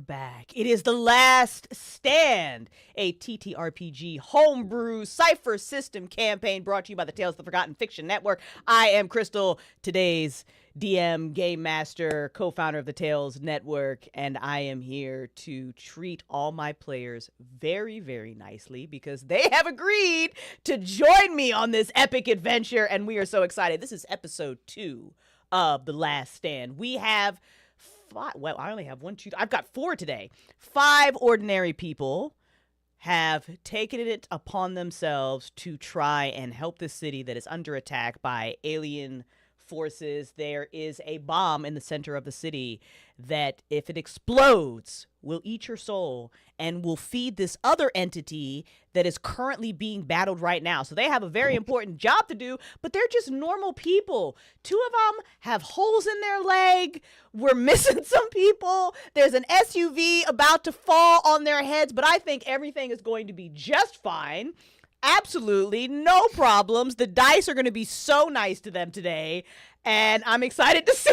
back. It is The Last Stand, a TTRPG homebrew Cypher system campaign brought to you by the Tales of the Forgotten Fiction Network. I am Crystal, today's DM, game master, co-founder of the Tales Network, and I am here to treat all my players very, very nicely because they have agreed to join me on this epic adventure, and we are so excited. This is episode 2 of The Last Stand. We have well, I only have I've got 4 today. 5 ordinary people have taken it upon themselves to try and help the city that is under attack by alien forces. There is a bomb in the center of the city that, if it explodes, will eat your soul and will feed this other entity that is currently being battled right now. So they have a very important job to do, but they're just normal people. 2 of them have holes in their leg. We're missing some people. There's an SUV about to fall on their heads, but I think everything is going to be just fine. Absolutely no problems. The dice are going to be so nice to them today, and I'm excited to see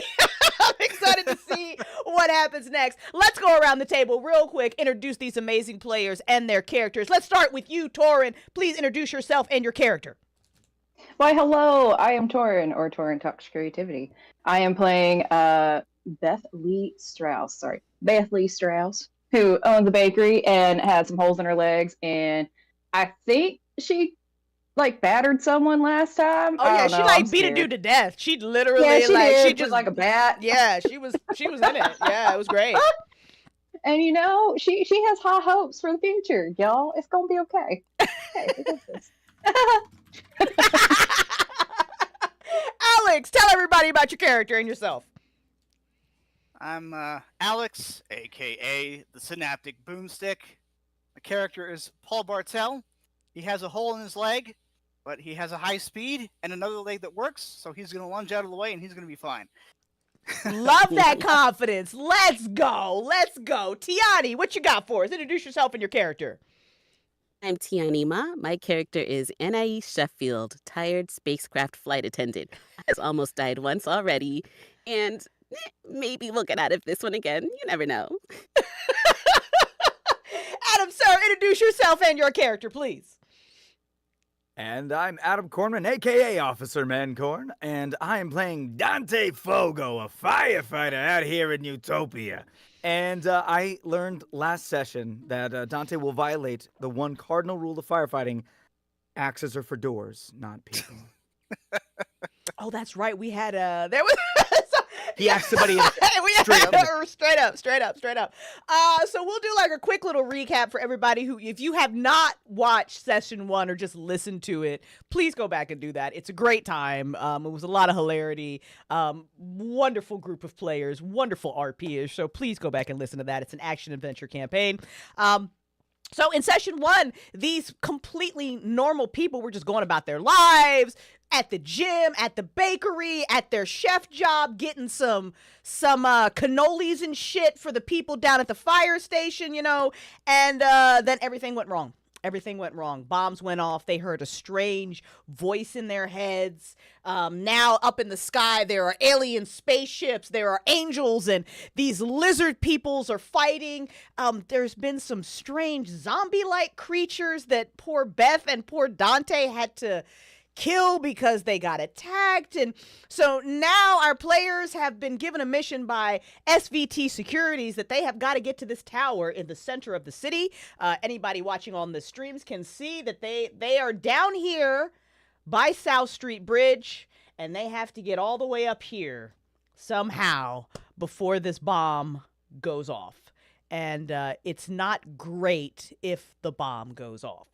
what happens next. Let's go around the table real quick, introduce these amazing players and their characters. Let's start with you, Torin. Please introduce yourself and your character. Why, hello, I am Torin, or Torin Talks Creativity. I am playing Beth Lee Strauss, who owns a bakery and had some holes in her legs, and I think she battered someone last time. Oh yeah, she beat a dude to death. She literally she just like a bat. Yeah, she was in it. Yeah, it was great. And she has high hopes for the future, y'all. It's gonna be okay. Alex, tell everybody about your character and yourself. I'm Alex, aka the Synaptic Boomstick. My character is Paul Bartel. He has a hole in his leg, but he has a high speed and another leg that works, so he's going to lunge out of the way and he's going to be fine. Love that confidence. Let's go. Tiani, what you got for us? Introduce yourself and your character. I'm Tianima. My character is Anais Sheffield, tired spacecraft flight attendant. Has almost died once already, and maybe we'll get out of this one again. You never know. Adam, sir, introduce yourself and your character, please. And I'm Adam Cornman, a.k.a. Officer Mancorn, and I am playing Dante Fogo, a firefighter out here in Utopia. And I learned last session that Dante will violate the one cardinal rule of firefighting: axes are for doors, not people. Oh, that's right. We had there was... He asked somebody straight up. So we'll do a quick little recap for everybody who, if you have not watched session 1 or just listened to it, please go back and do that. It's a great time. It was a lot of hilarity. Wonderful group of players, wonderful RP-ish. So please go back and listen to that. It's an action adventure campaign. So in session 1, these completely normal people were just going about their lives, at the gym, at the bakery, at their chef job, getting some cannolis and shit for the people down at the fire station, and then everything went wrong. Bombs went off. They heard a strange voice in their heads. Now up in the sky, there are alien spaceships. There are angels, and these lizard peoples are fighting. There's been some strange zombie-like creatures that poor Beth and poor Dante had to kill because they got attacked. And so now our players have been given a mission by SVT Securities that they have got to get to this tower in the center of the city. Anybody watching on the streams can see that they are down here by South Street Bridge, and they have to get all the way up here somehow before this bomb goes off. And it's not great if the bomb goes off,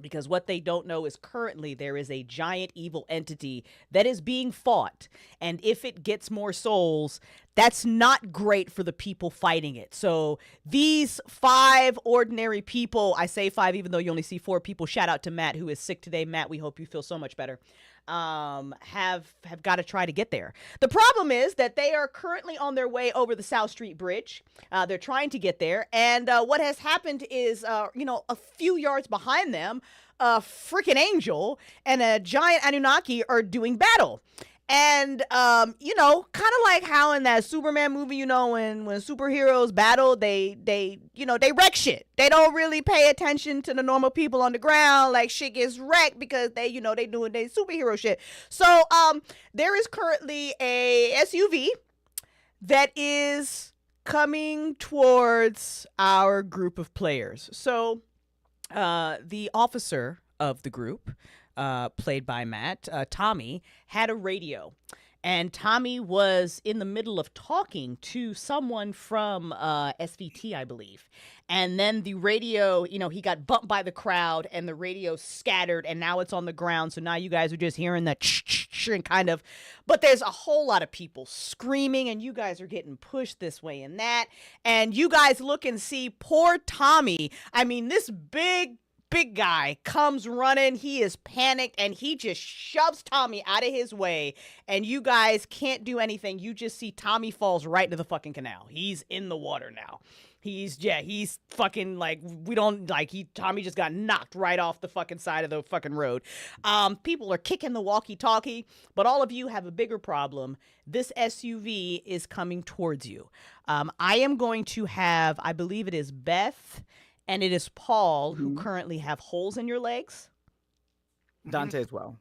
because what they don't know is currently there is a giant evil entity that is being fought. And if it gets more souls, that's not great for the people fighting it. So these 5 ordinary people, I say 5 even though you only see 4 people, shout out to Matt who is sick today. Matt, we hope you feel so much better. Have got to try to get there. The problem is that they are currently on their way over the South Street Bridge. They're trying to get there, and what has happened is, a few yards behind them, a freaking angel and a giant Anunnaki are doing battle. And you know, kind of like how in that Superman movie, you know, when superheroes battle, they you know, they wreck shit. They don't really pay attention to the normal people on the ground. Like shit gets wrecked because they, you know, they doing their superhero shit. So there is currently a SUV that is coming towards our group of players. So the officer of the group, played by Matt, Tommy, had a radio. And Tommy was in the middle of talking to someone from SVT, I believe. And then the radio, you know, he got bumped by the crowd and the radio scattered and now it's on the ground. So now you guys are just hearing that and kind of, but there's a whole lot of people screaming and you guys are getting pushed this way and that. And you guys look and see poor Tommy. I mean, this big guy comes running. He is panicked and he just shoves Tommy out of his way. And you guys can't do anything. You just see Tommy falls right into the fucking canal. He's in the water now. He's fucking like, Tommy just got knocked right off the fucking side of the fucking road. People are kicking the walkie-talkie, but all of you have a bigger problem. This SUV is coming towards you. I am going to have, I believe it is Beth and it is Paul who currently have holes in your legs. Dante as well.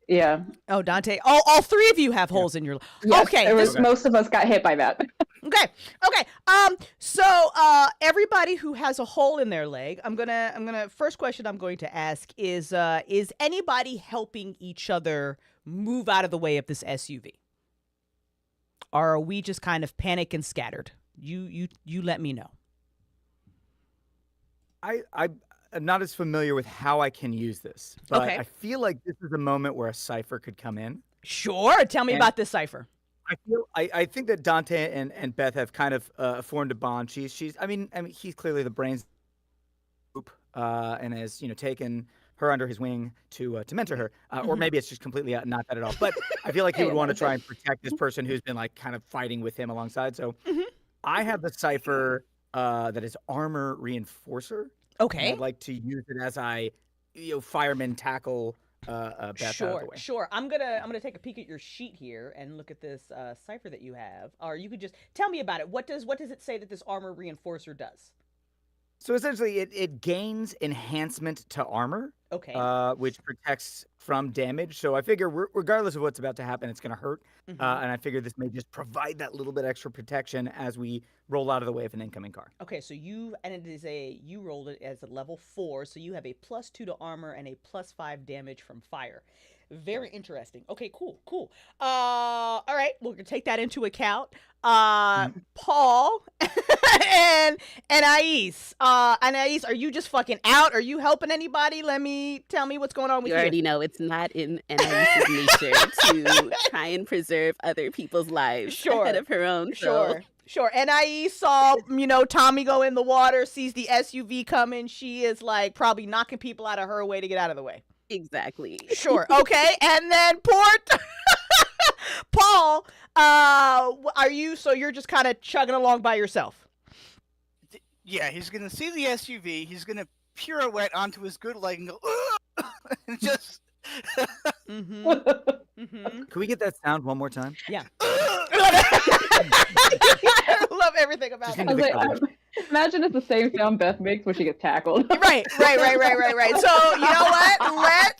Yeah. Oh, Dante. All three of you have holes in your legs. Yes, okay. Most of us got hit by that. Okay. So everybody who has a hole in their leg, I'm gonna first question I'm going to ask is anybody helping each other move out of the way of this SUV? Or are we just kind of panic and scattered? You let me know. I'm not as familiar with how I can use this, but Okay. I feel like this is a moment where a Cypher could come in. Sure. Tell me about this Cypher. I think that Dante and Beth have kind of formed a bond. I mean he's clearly the brains group and has, you know, taken her under his wing to mentor her, or maybe it's just completely not that at all. But I feel like he would want to try and protect this person who's been like kind of fighting with him alongside. So I have the Cypher that is armor reinforcer. Okay. I'd like to use it as fireman tackle Beth out of the way. Sure. I'm gonna take a peek at your sheet here and look at this Cypher that you have. Or you could just tell me about it. What does it say that this armor reinforcer does? So essentially, it gains enhancement to armor, Okay. which protects from damage. So I figure, regardless of what's about to happen, it's going to hurt. And I figure this may just provide that little bit extra protection as we roll out of the way of an incoming car. Okay, so you rolled it as a level 4, so you have a +2 to armor and a +5 damage from fire. Very interesting. Okay, cool. All right, we're gonna take that into account. Paul and Anais. Anais, are you just fucking out? Are you helping anybody? Tell me what's going on with you. You already know it's not in Anais's nature to try and preserve other people's lives ahead of her own. Sure. Anais saw, Tommy go in the water, sees the SUV coming. She is like probably knocking people out of her way to get out of the way. Exactly. Sure. Okay. And then Paul, you're just kind of chugging along by yourself? Yeah, he's gonna see the SUV. He's gonna pirouette onto his good leg and go, and just. Can we get that sound one more time? Yeah. I love everything about I was like, imagine it's the same sound Beth makes when she gets tackled. Right. So you know what?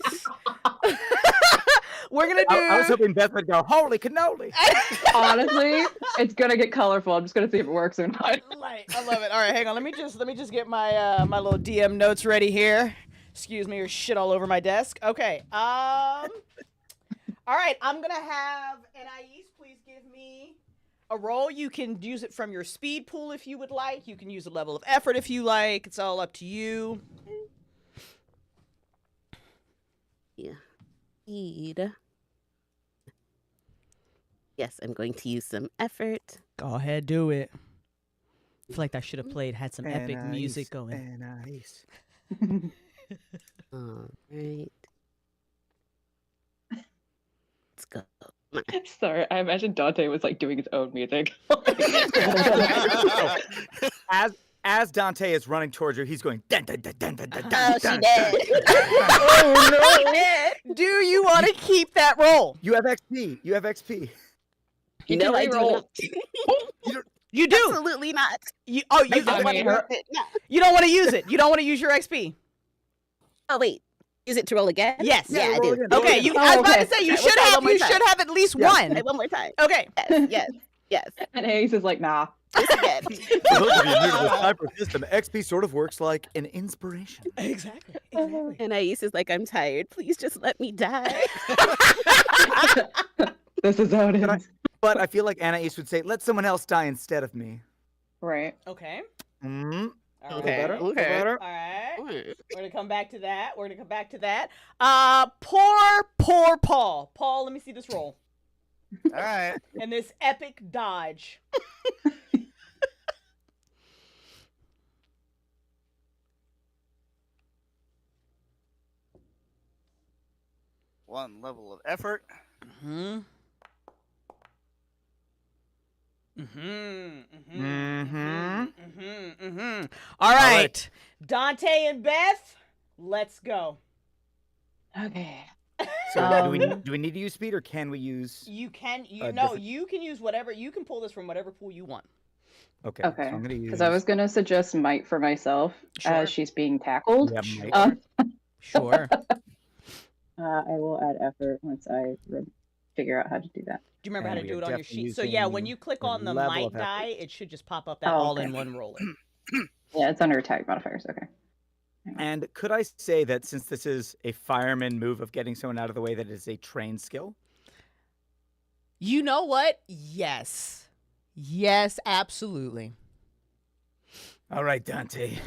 We're gonna do. I was hoping Beth would go, holy cannoli. Honestly, it's gonna get colorful. I'm just gonna see if it works or not. Right. I love it. All right, hang on. Let me just get my my little DM notes ready here. Excuse me, there's shit all over my desk. Okay. All right, I'm gonna have Anais please give me a roll. You can use it from your speed pool if you would like. You can use a level of effort if you like. It's all up to you. Yeah. Speed. Yes, I'm going to use some effort. Go ahead, do it. I feel like I should have had some epic music going. Anais. All right. Let's go. Sorry, I imagine Dante was like doing his own music. as Dante is running towards her, he's going dun dun dun dun dun dun Oh, dun. she dun. dead. Oh no! Dead. Do you want to keep that roll? You have XP. You have XP. You can know I do reroll. not. You do. Absolutely not. You I you mean, her- you don't want to use it. You don't want to use your XP. Oh wait, use it to roll again? Yes. Yeah, I roll do. again, roll Okay. again. You. I was about okay. to say you We'll should try have. one more You time. should have at least Yeah. one. Okay, one more time. Okay. Yes. And Ace is like, nah. This again. For those of you new to the Cypher system, XP sort of works like an inspiration. Exactly. And Ais is like, I'm tired. Please just let me die. This is how it But I- is. But I feel like Anais would say, let someone else die instead of me. Right. Okay. Mm-hmm. All Okay. right. Better? Okay. Better? All right. Mm. We're gonna come back to that. Poor Paul. Paul, let me see this roll All right. and this epic dodge. One level of effort. Mm-hmm. All right. Dante and Beth, let's go. Okay. So do Um, we need to use speed or can we use? You can different- you can use whatever, you can pull this from whatever pool you want. Okay. Okay. So I'm gonna use. Because I was gonna suggest might for myself Sure. as she's being tackled. Yeah, might. Uh, Sure. I will add effort once I figure out how to do that. Do you remember how And to we do are it on your definitely sheet? So yeah, when using you click the on the level might of effort. die, it should just pop up that Oh, all okay. in one roller. Yeah, it's under attack modifiers. Okay. And could I say that since this is a fireman move of getting someone out of the way, that it is a trained skill? You know what? Yes. Yes, absolutely. All right, Dante.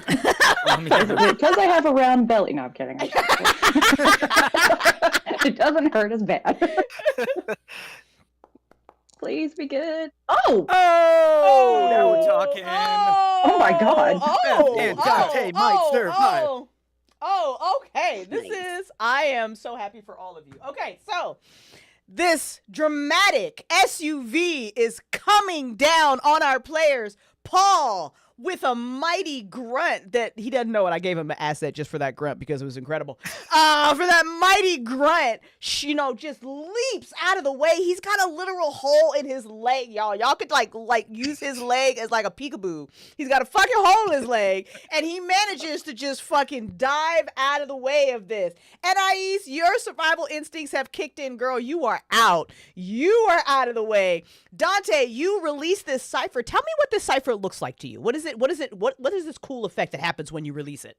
Let me get the- Because I have a round belly. No, I'm kidding. It doesn't hurt as bad. Please be good. Oh! Oh, now we're talking. Oh my God. Oh, And Dante might survive. Okay. This Nice. is, I am so happy for all of you. Okay, so this dramatic SUV is coming down on our players. Paul, with a mighty grunt that he doesn't know it. I gave him an asset just for that grunt because it was incredible. For that mighty grunt, just leaps out of the way. He's got a literal hole in his leg, y'all. Y'all could like use his leg as like a peekaboo. He's got a fucking hole in his leg, and he manages to just fucking dive out of the way of this. And Ais, your survival instincts have kicked in, girl. You are out. You are out of the way. Dante, you release this Cypher. Tell me what this Cypher looks like to you. What is it? What is this cool effect that happens when you release it?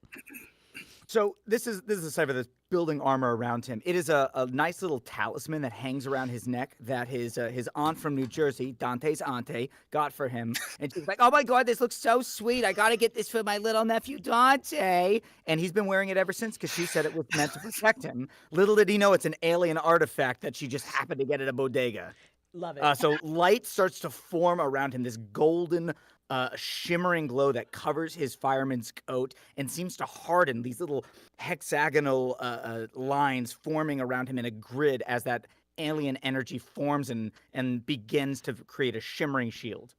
So this is a Cypher that's building armor around him. It is a nice little talisman that hangs around his neck that his aunt from New Jersey, Dante's auntie, got for him. And she's like, "Oh my God, this looks so sweet! I gotta get this for my little nephew Dante." And he's been wearing it ever since because she said it was meant to protect him. Little did he know it's an alien artifact that she just happened to get at a bodega. Love it. So light starts to form around him, this golden, shimmering glow that covers his fireman's coat and seems to harden these little hexagonal lines forming around him in a grid as that alien energy forms and begins to create a shimmering shield.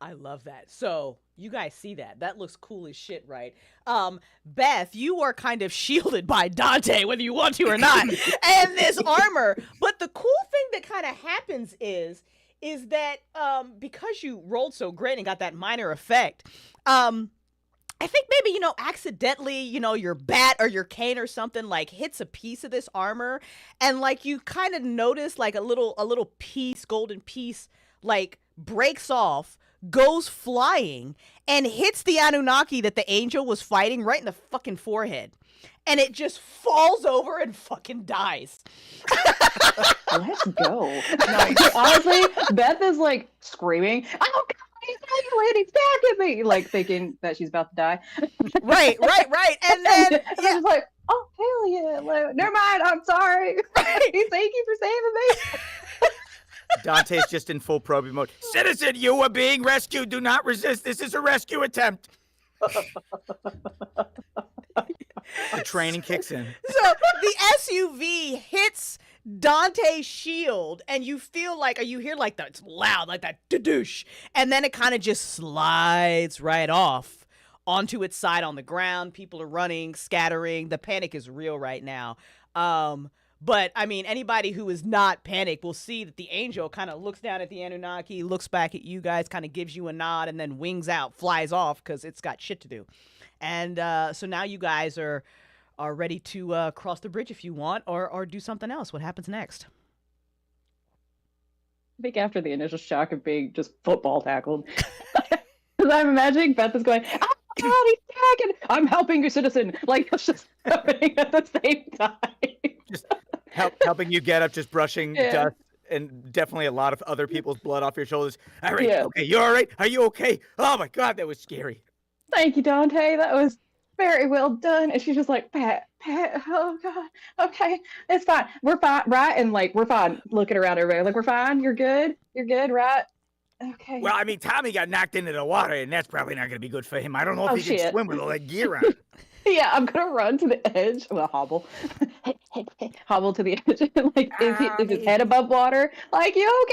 I love that. So you guys see that. That looks cool as shit, right? Beth, you are kind of shielded by Dante, whether you want to or not, and this armor. But the cool thing that kind of happens is that because you rolled so great and got that minor effect, I think maybe, accidentally, your bat or your cane or something like hits a piece of this armor, and like you kind of notice like a little piece, golden piece, like breaks off, goes flying, and hits the Anunnaki that the angel was fighting right in the fucking forehead. And it just falls over and fucking dies. Let's go. Honestly, Beth is like screaming, "Oh God, he's landing back at me!" Like thinking that she's about to die. Right. And then, And I'm just like, "Oh hell yeah! Like, never mind. I'm sorry. Thank you for saving me." Dante's just in full probing mode. Citizen, you are being rescued. Do not resist. This is a rescue attempt. The training kicks in. so the SUV hits Dante's shield, and you feel like, or you hear like that, it's loud, like that, doosh, and then it kind of just slides right off onto its side on the ground. People are running, scattering. The panic is real right now. But I mean, anybody who is not panicked will see that the angel kind of looks down at the Anunnaki, looks back at you guys, kind of gives you a nod, and then wings out, flies off because it's got shit to do. And so now you guys are ready to cross the bridge if you want, or do something else. What happens next? I think after the initial shock of being just football tackled, because I'm imagining Beth is going, "Oh my God, he's tagging! I'm helping you, citizen!" Like it's just happening at the same time. Just helping you get up, just brushing dust, and definitely a lot of other people's blood off your shoulders. All right, okay, you all right? Are you okay? Oh my God, that was scary. Thank you, Dante. That was very well done. And she's just like, Pat, oh God, okay, it's fine. We're fine, right? And like, we're fine. Looking around everybody, like, we're fine. You're good, right? Okay. Well, I mean, Tommy got knocked into the water, and that's probably not going to be good for him. I don't know if he can swim with all that gear on. Yeah, I'm gonna run to the edge. Well, hobble, hobble to the edge. Like, is his head above water? Like, you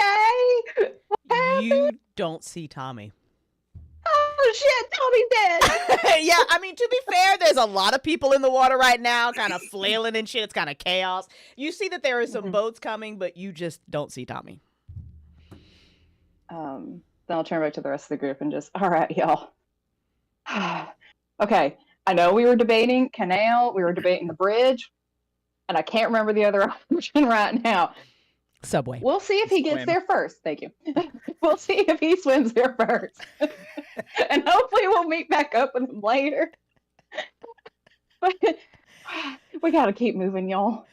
okay? You don't see Tommy. Oh shit, Tommy's dead. Yeah, I mean, to be fair, there's a lot of people in the water right now, kind of flailing and shit. It's kind of chaos. You see that there are some boats coming, but you just don't see Tommy. Then I'll turn back to the rest of the group and just, all right, y'all. Okay, I know we were debating canal, we were debating the bridge, and I can't remember the other option right now. Subway. We'll see if he gets there first. Thank you. We'll see if he swims there first. And hopefully we'll meet back up with him later. But we gotta keep moving, y'all.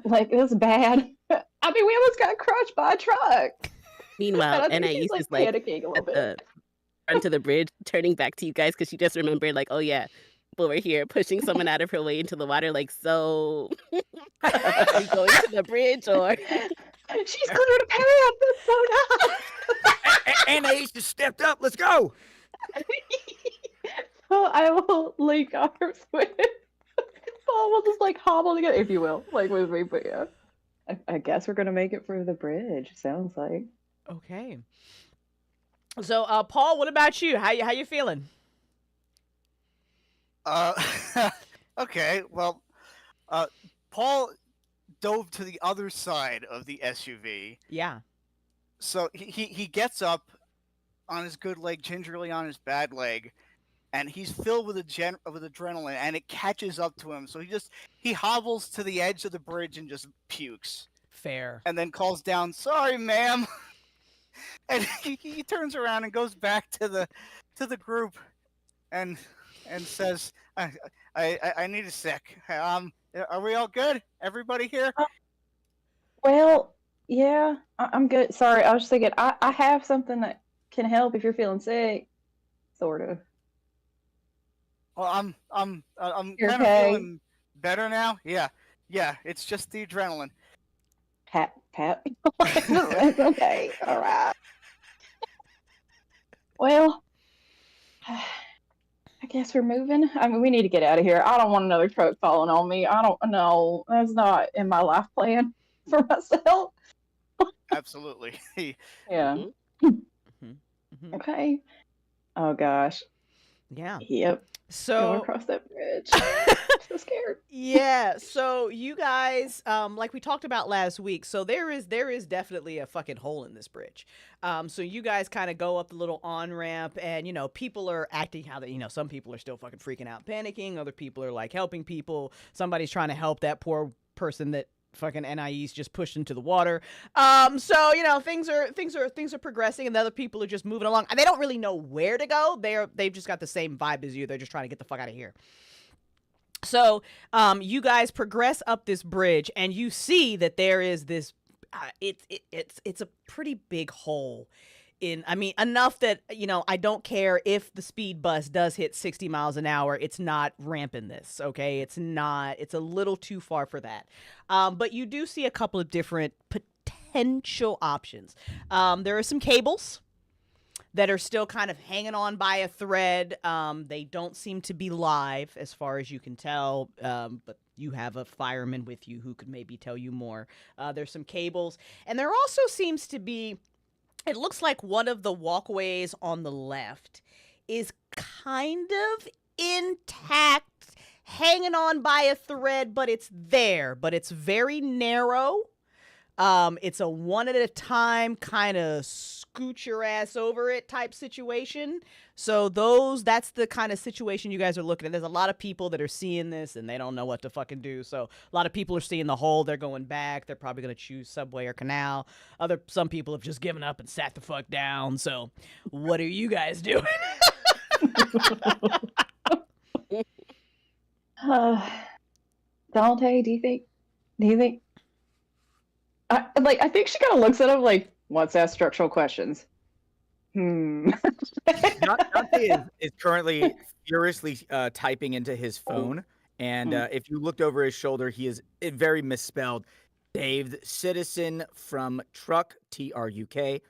Like, this is bad. I mean, we almost got crushed by a truck. Meanwhile, Anais is like panicking a little at bit. the front of the bridge, turning back to you guys because she just remembered, like, oh yeah, people were here pushing someone out of her way into the water. Like, so are we going to the bridge or? She's clear to path. That's so nice. Anais just stepped up. Let's go. So I will link arms with Paul. We'll just like hobble together, if you will, like with me. But yeah, I guess we're gonna make it for the bridge. Sounds like. Okay. So, Paul, what about you? How you feeling? Okay. Well, Paul dove to the other side of the SUV. Yeah. So he gets up on his good leg, gingerly on his bad leg, and he's filled with adrenaline, and it catches up to him. So he hobbles to the edge of the bridge and just pukes. Fair. And then calls down, "Sorry, ma'am." And he turns around and goes back to the group, and says, "I need a sec. Are we all good? Everybody here?" Well, yeah, I'm good. Sorry, I was just thinking I have something that can help if you're feeling sick, sort of. Well, I'm kind of okay? feeling better now. Yeah, it's just the adrenaline. Pat. It's okay. All right. Well, I guess we're moving. I mean, we need to get out of here. I don't want another truck falling on me. I don't know. That's not in my life plan for myself. Absolutely. Yeah. Okay. Oh gosh. Yeah. Yep. So going across that bridge. So scared. Yeah. So you guys, like we talked about last week, so there is definitely a fucking hole in this bridge. So you guys kind of go up the little on ramp, and people are acting how they, some people are still fucking freaking out, panicking. Other people are like helping people. Somebody's trying to help that poor person that fucking NIE's just pushed into the water. So things are progressing, and the other people are just moving along. And they don't really know where to go. They've just got the same vibe as you. They're just trying to get the fuck out of here. So you guys progress up this bridge, and you see that there is this. It's a pretty big hole. Enough that, I don't care if the speed bus does hit 60 miles an hour. It's not ramping this, okay? It's a little too far for that. But you do see a couple of different potential options. There are some cables that are still kind of hanging on by a thread. They don't seem to be live as far as you can tell, but you have a fireman with you who could maybe tell you more. There's some cables. And there also seems to be, it looks like one of the walkways on the left is kind of intact, hanging on by a thread, but it's there. But it's very narrow. It's a one at a time kind of scoot your ass over it type situation. So that's the kind of situation you guys are looking at. There's a lot of people that are seeing this and they don't know what to fucking do. So a lot of people are seeing the hole. They're going back. They're probably going to choose subway or canal. Some people have just given up and sat the fuck down. So what are you guys doing? Dante, do you think? I think she kind of looks at him like, "What's that? Structural questions." Dante is currently furiously typing into his phone, and if you looked over his shoulder, he is very misspelled. Dave, citizen from Truck, TRUK.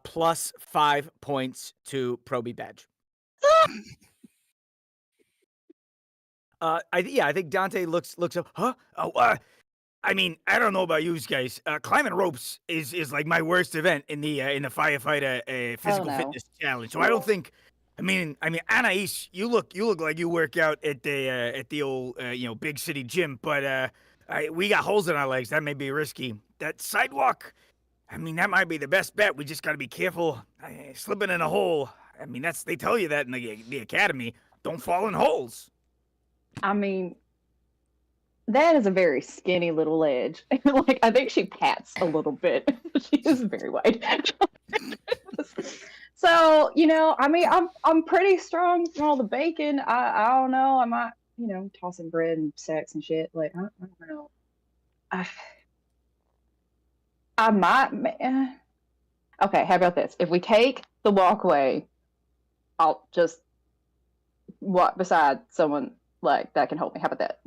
Plus 5 points to Proby badge. I think Dante looks up. Huh? Oh, I mean, I don't know about you guys. Climbing ropes is like my worst event in the firefighter physical fitness challenge. So I don't think. I mean, Anais, you look like you work out at the old big city gym, but we got holes in our legs. That may be risky. That sidewalk. I mean, that might be the best bet. We just got to be careful slipping in a hole. I mean, they tell you that in the academy. Don't fall in holes. I mean, that is a very skinny little ledge. Like, I think she pats a little bit. She is very wide. So, I mean, I'm pretty strong from all the bacon. I don't know. I might, tossing bread and sex and shit. Like, I don't know. I might. Okay, how about this? If we take the walkway, I'll just walk beside someone like that can help me. How about that?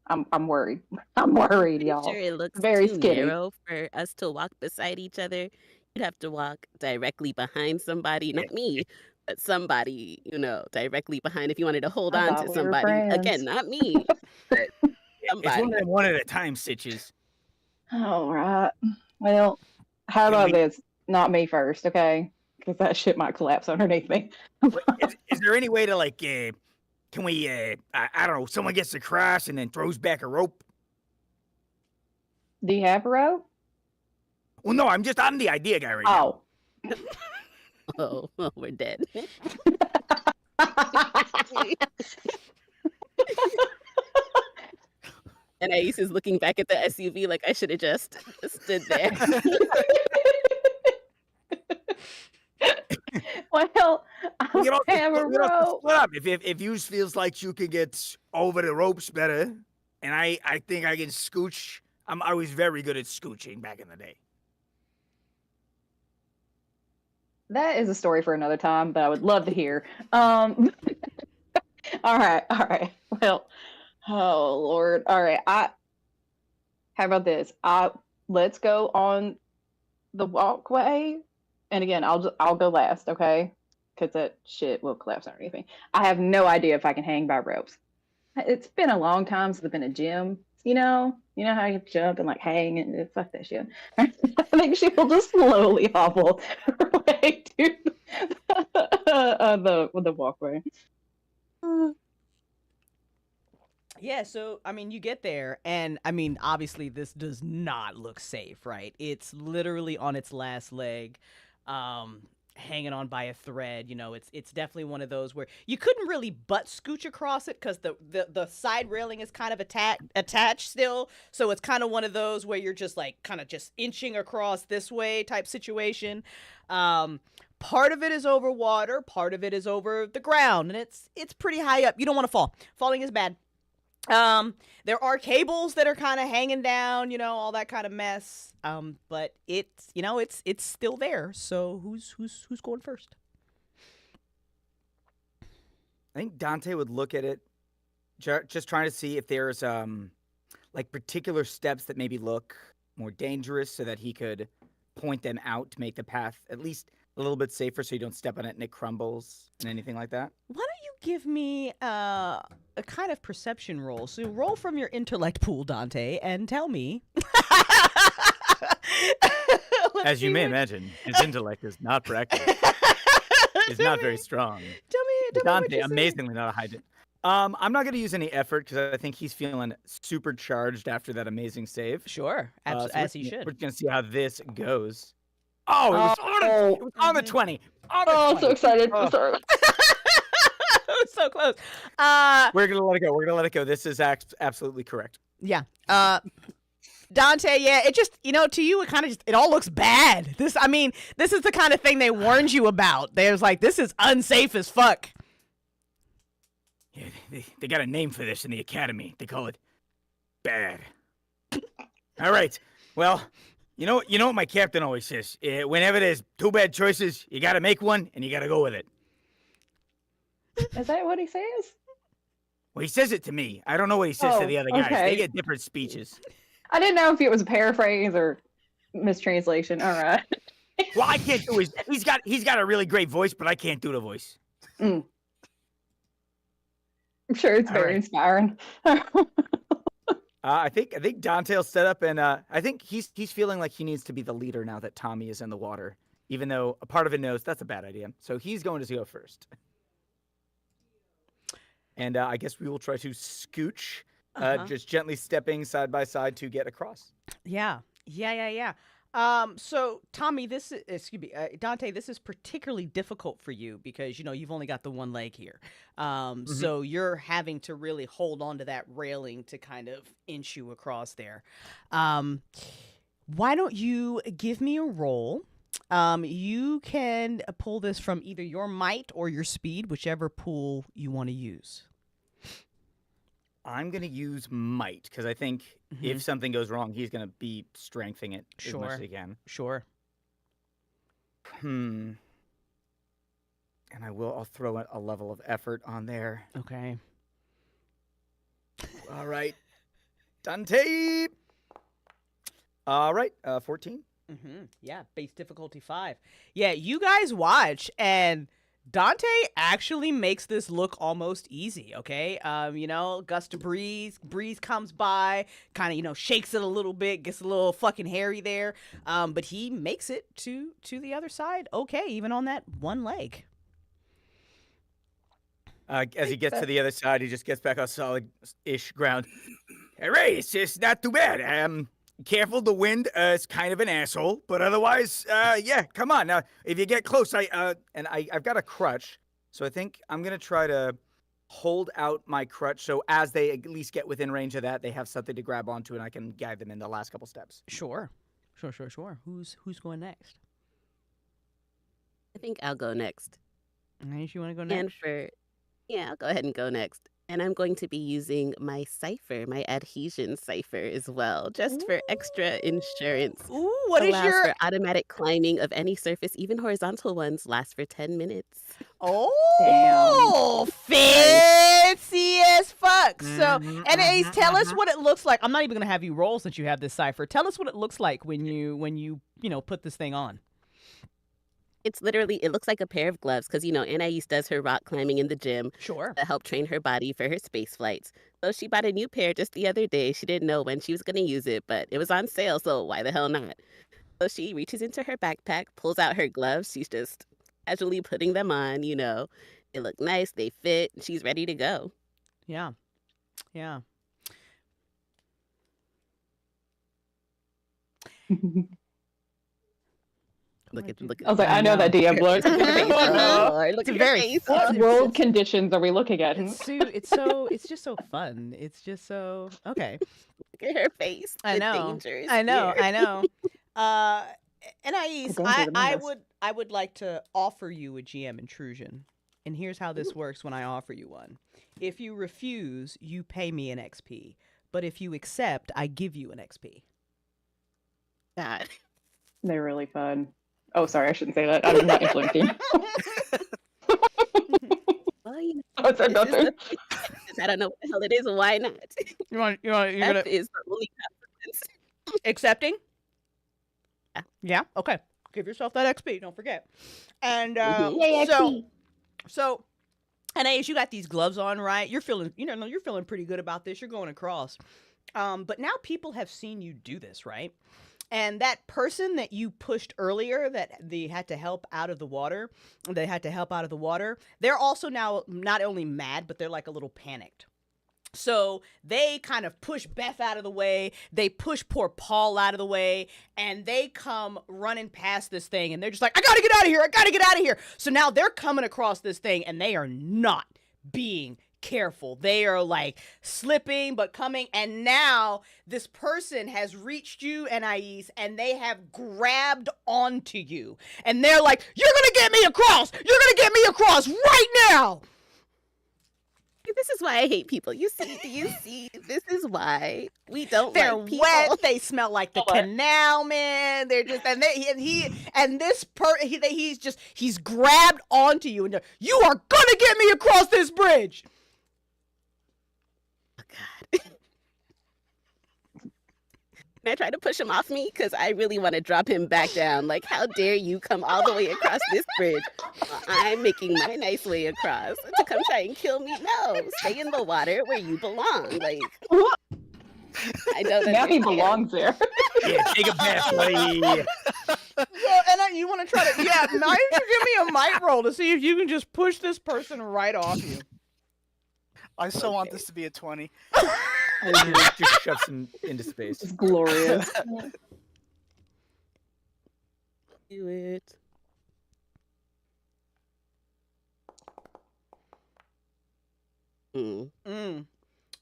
I'm worried. I'm worried, y'all. Sure, it looks very too skinny. narrow for us to walk beside each other. You'd have to walk directly behind somebody, not me, but somebody, directly behind. If you wanted to hold I on thought to we were somebody, friends. again, not me, but It's somebody. one of them one at a time stitches. All right. Well, how about this? Not me first, okay? Because that shit might collapse underneath me. Is there any way to can we I don't know, someone gets across and then throws back a rope? Do you have a rope? Well, no, I'm the idea guy right now. Oh, well, we're dead. And Ace is looking back at the SUV like I should have just stood there. Well, I don't have a rope. Split up. If you feels like you can get over the ropes better, and I think I can scooch. I was very good at scooching back in the day. That is a story for another time, but I would love to hear. All right. Well, oh Lord. All right. How about this? Let's go on the walkway, and again, I'll go last, okay? Because that shit will collapse underneath me. I have no idea if I can hang by ropes. It's been a long time since I've been in a gym. You know how you jump and hang and fuck that shit. I think she will just slowly hobble her way to the walkway. Yeah, so I mean, you get there, and I mean, obviously, this does not look safe, right? It's literally on its last leg, hanging on by a thread. It's definitely one of those where you couldn't really butt scooch across it because the side railing is kind of attached still. So it's kind of one of those where you're just kind of just inching across this way type situation. Part of it is over water, part of it is over the ground, and it's pretty high up. You don't want to fall. Falling is bad. There are cables that are kind of hanging down, all that kind of mess. But it's still there. So who's going first? I think Dante would look at it, just trying to see if there's particular steps that maybe look more dangerous, so that he could point them out to make the path at least a little bit safer, so you don't step on it and it crumbles and anything like that. Why don't you give me a kind of perception roll? So roll from your intellect pool, Dante, and tell me As you may imagine, his intellect is not practical. It's not very strong. Tell me what Dante, you said. amazingly not a high. I'm not going to use any effort because I think he's feeling supercharged after that amazing save. Sure, So as he should. We're going to see how this goes. Oh, it was on the 20. On the Oh, 20. so excited. Oh. Sorry. It was so close. We're going to let it go. We're going to let it go. This is absolutely correct. Yeah. Dante, yeah, it just, to you, it kind of it all looks bad. This is the kind of thing they warned you about. They was like, this is unsafe as fuck. Yeah, they got a name for this in the academy. They call it bad. All right. Well, you know what my captain always says. Whenever there's two bad choices, you got to make one and you got to go with it. Is that what he says? Well, he says it to me. I don't know what he says to Oh, the other guys. okay. They get different speeches. I didn't know if it was a paraphrase or mistranslation. All right. Well, I can't do his. He's got a really great voice, but I can't do the voice. I'm sure it's All very right. inspiring. I think Dante'll set up, and I think he's feeling like he needs to be the leader now that Tommy is in the water, even though a part of it knows that's a bad idea. So he's going to go first. And I guess we will try to scooch, just gently stepping side by side to get across. Yeah. So Tommy, Dante, this is particularly difficult for you because, you've only got the one leg here. So you're having to really hold on to that railing to kind of inch you across there. Why don't you give me a roll? You can pull this from either your might or your speed, whichever pool you want to use. I'm going to use might because I think if something goes wrong, he's going to be strengthening it as much as he can. Sure. And I'll throw a level of effort on there. Okay. All right. Dante. All right. 14. Yeah, base difficulty 5. Yeah, you guys watch, and Dante actually makes this look almost easy, okay? Gust of breeze comes by, kind of, shakes it a little bit, gets a little fucking hairy there, but he makes it to the other side, okay, even on that one leg. As he gets to the other side, he just gets back on solid-ish ground. All right, it's not too bad. Careful, the wind is kind of an asshole, but otherwise, yeah, come on. Now, if you get close, I've got a crutch, so I think I'm going to try to hold out my crutch, so as they at least get within range of that, they have something to grab onto, and I can guide them in the last couple steps. Sure. Who's going next? I think I'll go next. Nice, you want to go next? I'll go ahead and go next. And I'm going to be using my Cypher, my adhesion Cypher as well, just for extra insurance. Ooh, what is Allows your... for automatic climbing of any surface, even horizontal ones, lasts for 10 minutes. Oh, fancy as fuck. So, and Ace, tell us what it looks like. I'm not even going to have you roll since you have this Cypher. Tell us what it looks like when you put this thing on. It's literally, it looks like a pair of gloves because, Anais does her rock climbing in the gym Sure. to help train her body for her space flights. So she bought a new pair just the other day. She didn't know when she was going to use it, but it was on sale, so why the hell not? So she reaches into her backpack, pulls out her gloves. She's just casually putting them on, They look nice, they fit, and she's ready to go. Yeah. Look at I was like, I know that DM look. Look at her face. What world conditions are we looking at? It's just so fun. It's just so okay. Look at her face. I The know. danger is I know. here. I know. Anais, The danger, the menace. I would like to offer you a GM intrusion. And here's how this works when I offer you one. If you refuse, you pay me an XP. But if you accept, I give you an XP. God. They're really fun. Oh, sorry, I shouldn't say that. I'm not influencing. Well, Oh, it's this is nothing. the thing. I don't know what the hell it is. Why not? You're F gonna is the only consequence. accepting? Yeah. Yeah. Okay. Give yourself that XP. Don't forget. And Mhm. so, Anais, you got these gloves on, right? You're feeling, you're feeling pretty good about this. You're going across. But now people have seen you do this, right? And that person that you pushed earlier that they had to help out of the water, they're also now not only mad, but they're like a little panicked. So they kind of push Beth out of the way. They push poor Paul out of the way. And they come running past this thing. And they're just like, I gotta get out of here. I gotta get out of here. So now they're coming across this thing. And they are not being careful. They are like slipping but coming. And now this person has reached you, Anais, and they have grabbed onto you. And they're like, you're gonna get me across. You're gonna get me across right now. This is why I hate people. You see, this is why we don't They're like people. wet. They smell like the canal, man. They're just he's grabbed onto you and you are gonna get me across this bridge. Oh God. And I try to push him off me because I really want to drop him back down. Like, how dare you come all the way across this bridge while I'm making my nice way across to come try and kill me? No, stay in the water where you belong. Like, I don't Now he understand. belongs there. Yeah, take a bath, buddy. You want to try to why don't you give me a might roll to see if you can just push this person right off you? I still want this to be a 20. Just shoves him into space. It's glorious. Do it.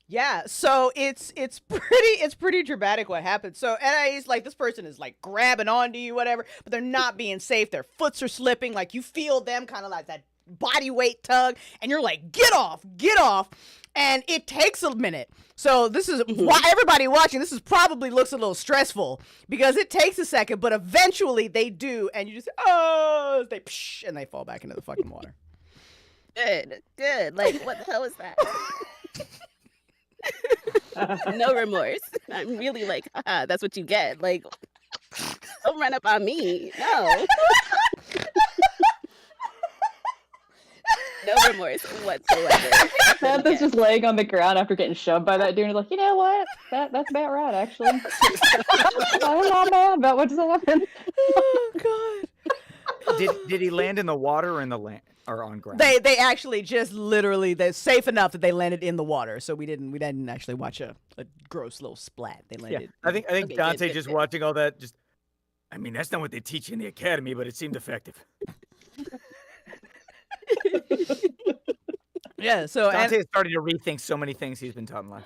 Yeah, so it's pretty dramatic what happened. So Anais, like, this person is like grabbing onto you, whatever, but they're not being safe. Their foots are slipping. Like, you feel them kind of like that body weight tug, and you're like, get off. And it takes a minute. So this is why everybody watching, this is probably looks a little stressful because it takes a second, but eventually they do, and you just they and they fall back into the fucking water. Good. Like, what the hell is that? No remorse. I'm really like, that's what you get. Like, don't run up on me. No. No remorse whatsoever. Samantha's just laying on the ground after getting shoved by that dude. And like, you know what? That's about right, actually. I'm not mad about what just happened. Oh God. Did he land in the water or in the land or on ground? They actually just literally, they're safe enough that they landed in the water. So we didn't actually watch a gross little splat. They landed. I think Okay, Dante good. just watching all that. I mean, that's not what they teach you in the academy, but it seemed effective. Yeah, so Dante has started to rethink so many things he's been taught in life.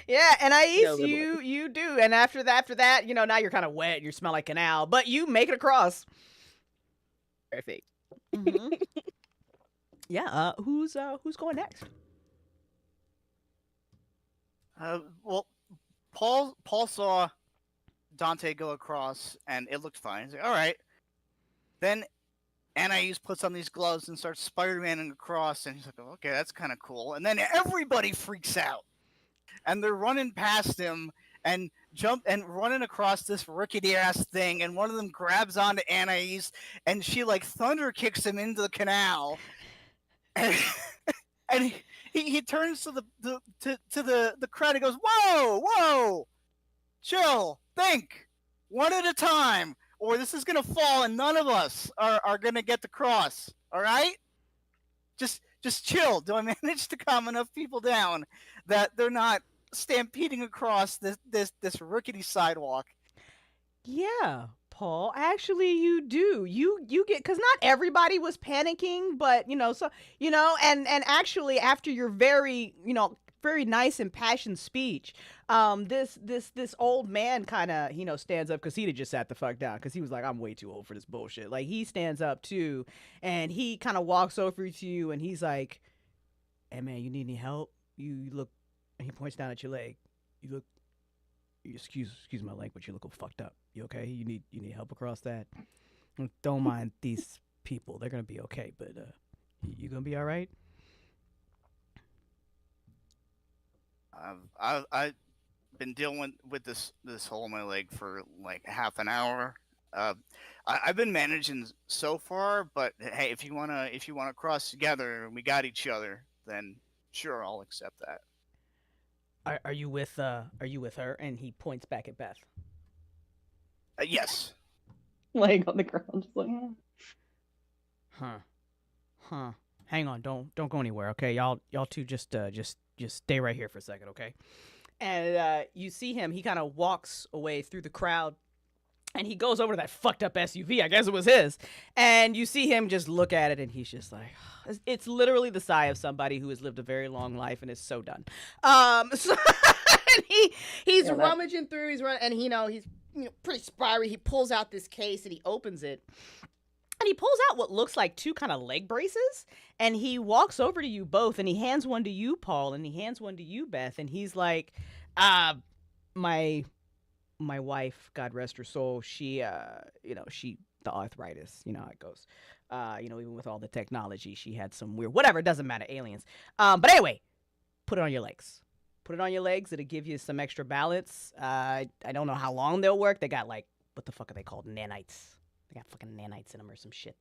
yeah, and No you do, and after that, now you're kind of wet, you smell like canal, but you make it across. Perfect. Mm-hmm. Yeah, who's going next? Well, Paul saw Dante go across, and it looked fine. He's like, all right. Then Anais puts on these gloves and starts Spider-Maning across, and he's like, okay, that's kind of cool. And then everybody freaks out, and they're running past him and running across this rickety-ass thing, and one of them grabs onto Anais, and she, like, thunder kicks him into the canal. And he turns to the crowd and goes, whoa, chill, think, one at a time, or this is gonna fall and none of us are gonna get the cross. All right, just chill. Do I manage to calm enough people down that they're not stampeding across this rickety sidewalk? Yeah, Paul. Actually, you do. You get, because not everybody was panicking, but and actually after your very nice impassioned speech, this old man kind of stands up because he'd just sat the fuck down because he was like, I'm way too old for this bullshit. Like, he stands up too, and he kind of walks over to you and he's like, hey man, you need any help? You look, and he points down at your leg. You look, excuse my language, you look all fucked up. You okay? You need help across that? Don't mind these people, they're gonna be okay, but you gonna be all right? I've been dealing with this hole in my leg for like half an hour. I've been managing so far, but hey, if you wanna cross together and we got each other, then sure, I'll accept that. Are you with her? And he points back at Beth. Yes. Laying on the ground, just like. Huh. Hang on, don't go anywhere, okay? Y'all two just stay right here for a second, okay? And you see him. He kind of walks away through the crowd, and he goes over to that fucked up SUV. I guess it was his. And you see him just look at it, and he's just like, it's literally the sigh of somebody who has lived a very long life and is so done. So and he's rummaging through. He's running, and he's pretty spiry. He pulls out this case and he opens it. And he pulls out what looks like two kind of leg braces, and he walks over to you both, and he hands one to you, Paul, and he hands one to you, Beth, and he's like, my wife, God rest her soul, she the arthritis, you know how it goes. Even with all the technology, she had some weird, whatever, it doesn't matter, aliens. But anyway, put it on your legs. Put it on your legs. It'll give you some extra balance. I don't know how long they'll work. They got what the fuck are they called? Nanites. They got fucking nanites in them or some shit.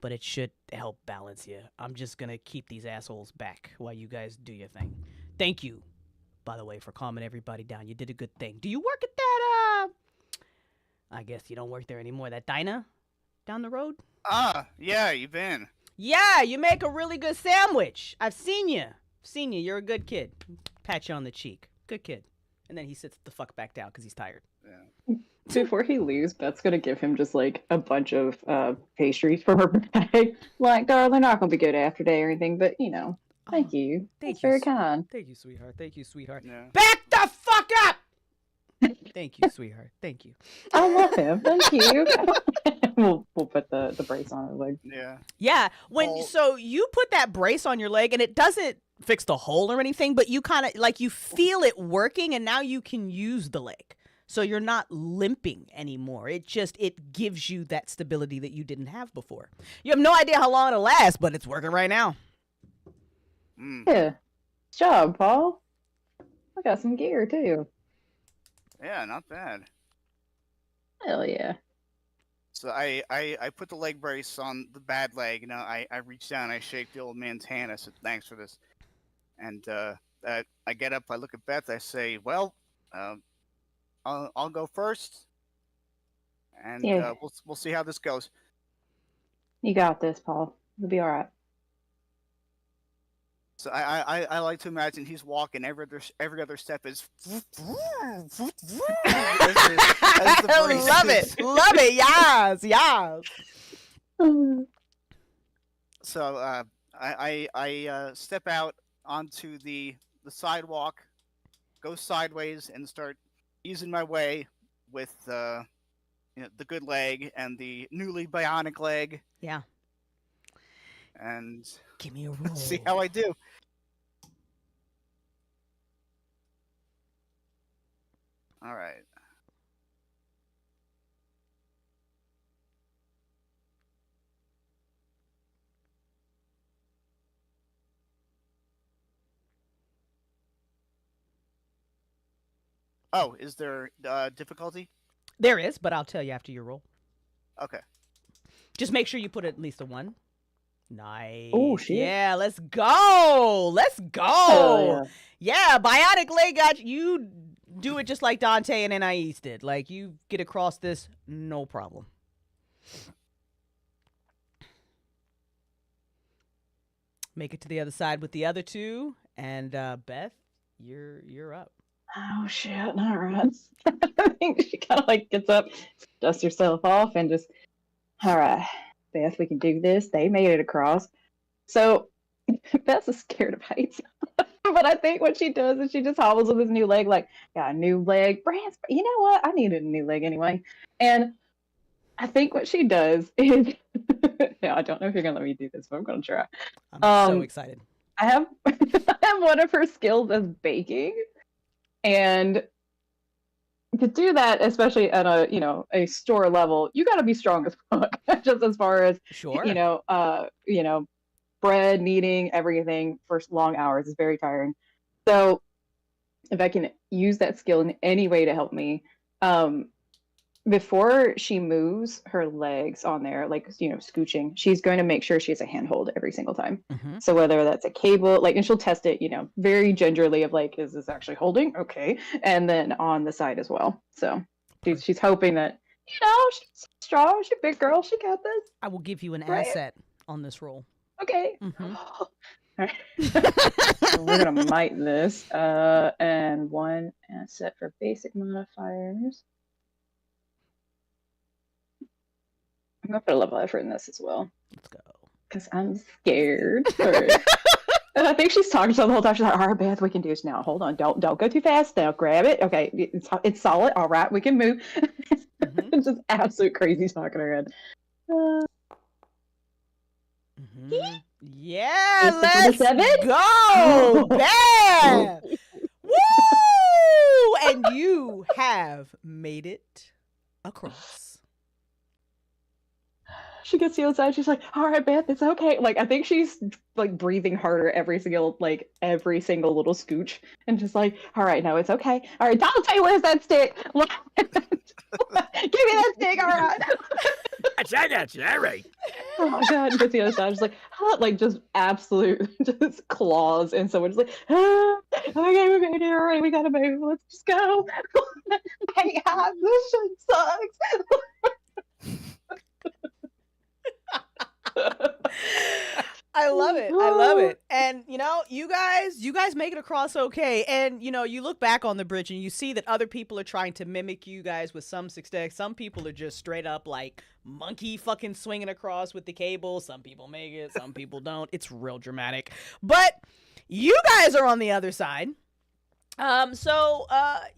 But it should help balance you. I'm just gonna keep these assholes back while you guys do your thing. Thank you, by the way, for calming everybody down. You did a good thing. Do you work at that, I guess you don't work there anymore, that diner down the road? Yeah, you've been. Yeah, you make a really good sandwich. I've seen you. You're a good kid. Pat you on the cheek. Good kid. And then he sits the fuck back down because he's tired. Yeah. Before he leaves, Beth's gonna give him just like a bunch of pastries for her birthday. Like, darling, not gonna be good after day or anything, but thank you. That's very kind. Thank you, sweetheart. Yeah. Back the fuck up! Thank you, sweetheart. Thank you. I love him. Thank you. we'll put the brace on his leg. Yeah. Yeah. So you put that brace on your leg, and it doesn't fix the hole or anything, but you kind of you feel it working, and now you can use the leg. So you're not limping anymore. It gives you that stability that you didn't have before. You have no idea how long it'll last, but it's working right now. Mm. Yeah. Good job, Paul. I got some gear too. Yeah, not bad. Hell yeah. So I put the leg brace on the bad leg. I reach down, I shake the old man's hand. I said, "Thanks for this." And I get up, I look at Beth, I say, "Well, I'll go first, and Yeah. we'll see how this goes." You got this, Paul. You'll be all right. So I like to imagine he's walking. Every other step is. Love it. Yes. So I step out onto the sidewalk, go sideways, and start easing my way with the good leg and the newly bionic leg. Yeah. And give me a roll. See how I do. All right. Oh, is there difficulty? There is, but I'll tell you after your roll. Okay. Just make sure you put at least a 1. Nice. Oh, shit. Yeah, let's go. Yeah, bionic leg got you. Do it just like Dante and Anais did. Like, you get across this, no problem. Make it to the other side with the other two, and Beth, you're up. Oh shit! All right. I think she kind of gets up, dusts herself off, and just, all right, Beth, we can do this. They made it across. So Beth is scared of heights, but I think what she does is she just hobbles with his new leg, like, got a new leg. Brand, you know what? I needed a new leg anyway. And I think what she does is, yeah, I don't know if you're gonna let me do this, but I'm gonna try. I'm so excited. I have one of her skills as baking. And to do that, especially at a store level, you got to be strong as fuck. Just as far as sure, bread, kneading, everything for long hours is very tiring. So if I can use that skill in any way to help me, before she moves her legs on there, like, scooching, she's going to make sure she has a handhold every single time. Mm-hmm. So whether that's a cable, like, and she'll test it, very gingerly of like, is this actually holding? Okay. And then on the side as well. So she's hoping that, she's strong, she's a big girl, she got this. I will give you an Right. asset on this roll. Okay. Mm-hmm. All right. We're gonna might this. And one asset for basic modifiers. I'm gonna put a level effort in this as well. Let's go. Because I'm scared. Right. And I think she's talking to her the whole time. She's like, all right, Beth, we can do this now. Hold on. Don't go too fast. Now grab it. Okay. It's solid. All right, we can move. Mm-hmm. It's just absolute crazy talk in her head. Mm-hmm. Yeah, Is this let's number 7? go, Beth! Woo! And you have made it across. She gets to the other side. She's like, all right, Beth, it's okay. Like, I think she's like breathing harder every single little scooch. And just like, all right, no, it's okay. All right, Dante, where's that stick? Give me that stick, all right. I got you. All right. Oh my god, and gets to the other side, just like, like just absolute just claws. And someone's like, okay, we made it, all right, we gotta move, let's just go. Hey, God, this shit sucks. I love it. I love it. And you guys make it across okay. And you look back on the bridge and you see that other people are trying to mimic you guys with some success. Some people are just straight up like monkey fucking swinging across with the cable. Some people make it, some people don't. It's real dramatic. But you guys are on the other side. So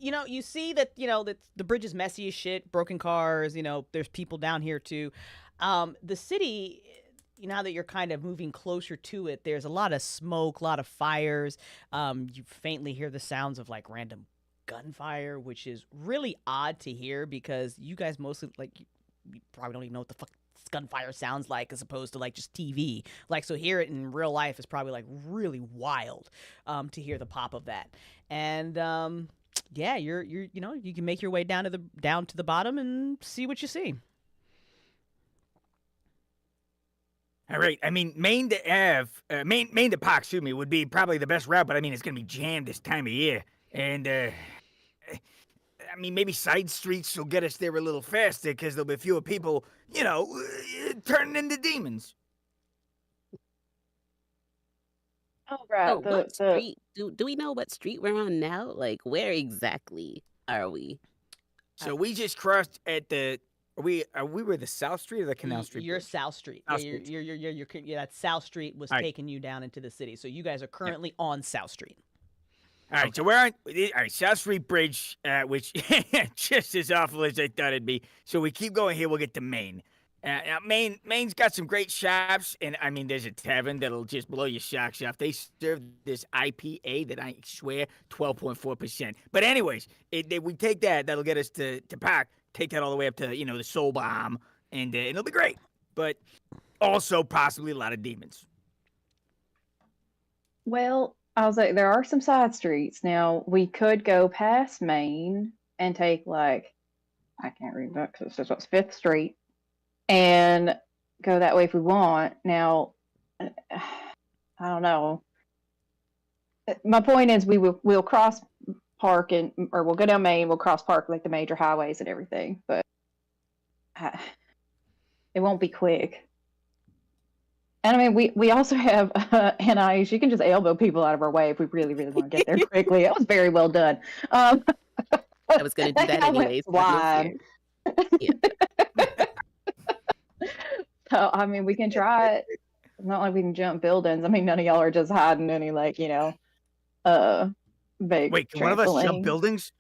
you see that that the bridge is messy as shit, broken cars, there's people down here too. The city, now that you're kind of moving closer to it, there's a lot of smoke, a lot of fires. You faintly hear the sounds of like random gunfire, which is really odd to hear because you guys mostly you probably don't even know what the fuck gunfire sounds like as opposed to like just TV. Like, so hear it in real life is probably like really wild to hear the pop of that. And yeah, you're you can make your way down to the bottom and see what you see. All right. I mean, Main to Park, excuse me, would be probably the best route, but I mean, it's gonna be jammed this time of year, and I mean, maybe side streets will get us there a little faster because there'll be fewer people, turning into demons. Oh, right. Oh, what street? Do we know what street we're on now? Like, where exactly are we? So we just crossed at the. We were the South Street or the Canal Street? You're bridge? South Street. South Yeah, Street. you're that South Street was All right. taking you down into the city. So you guys are currently on South Street. All right, so we're on South Street Bridge, which just as awful as I thought it'd be. So we keep going here, we'll get to Maine. Now Maine's got some great shops, and I mean, there's a tavern that'll just blow your socks off. They serve this IPA that I swear 12.4%. But anyways, we take that'll get us to Park. Take that all the way up to the Soul Bomb, and it'll be great. But also possibly a lot of demons. Well, I was like, there are some side streets. Now, we could go past Main and take, I can't read that because it says 5th Street, and go that way if we want. Now, I don't know. My point is we'll cross Park or we'll go down Main, we'll cross Park, like the major highways and everything, but it won't be quick. And I mean, we also have NIs. You can just elbow people out of our way if we really, really want to get there quickly. It was very well done. I was going to do that anyways. Wide. Yeah. So, I mean, we can try it. It's not like we can jump buildings. I mean, none of y'all are just hiding any, big Wait, can one of us jump trampoline. buildings?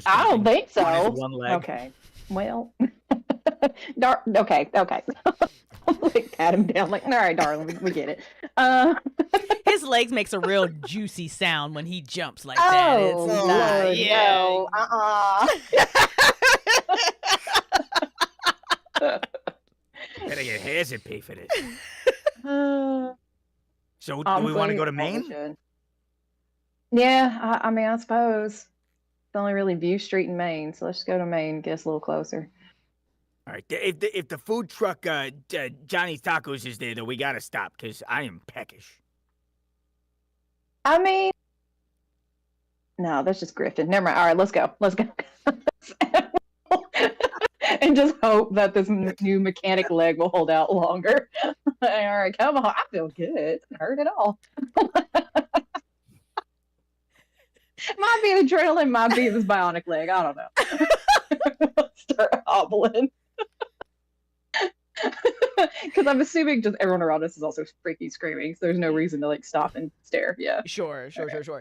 I don't think so. One has one leg. Okay. Well, okay. Pat him down. All right, darling, we get it. His legs makes a real juicy sound when he jumps like that. It's Lord, yeah. no. Better get hairs and pay for this. Uh, So do we want to go to Honestly, Maine? should. Yeah, I mean, I suppose. It's only really View Street and Main, so let's just go to Main, get us a little closer. All right, if the food truck Johnny's Tacos is there, though, we gotta stop because I am peckish. I mean, no, that's just Griffin. Never mind. All right, let's go. Let's go. And just hope that this new mechanic leg will hold out longer. All right, come on. I feel good. It doesn't hurt at all. Might be the adrenaline, might be this bionic leg. I don't know. Start hobbling. Because I'm assuming just everyone around us is also freaky screaming, so there's no reason to like stop and stare. Yeah. Sure.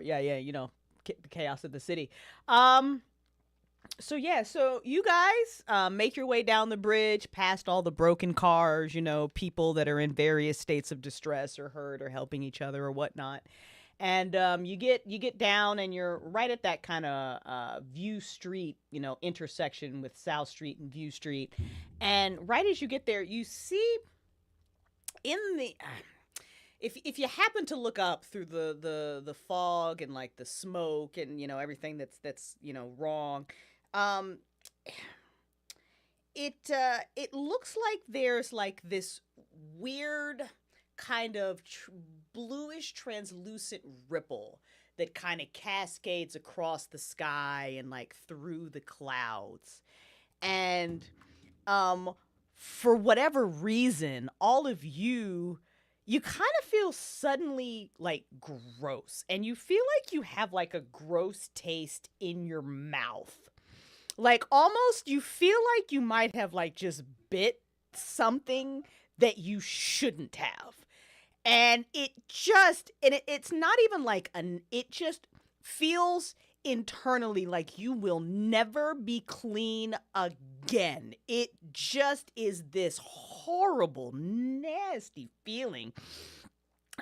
Yeah, you know, the chaos of the city. So you guys make your way down the bridge, past all the broken cars, you know, people that are in various states of distress or hurt or helping each other or whatnot. And you get down and you're right at that kind of View Street, you know, intersection with South Street and View Street. And right as you get there, you see in the if you happen to look up through the fog and like the smoke and, you know, everything that's you know wrong, it looks like there's like this weird kind of bluish translucent ripple that kind of cascades across the sky and like through the clouds. And for whatever reason, all of you kind of feel suddenly like gross, and you feel like you have like a gross taste in your mouth. Like almost you feel like you might have like just bit something that you shouldn't have. And it's not even like it just feels internally like you will never be clean again. It just is this horrible, nasty feeling.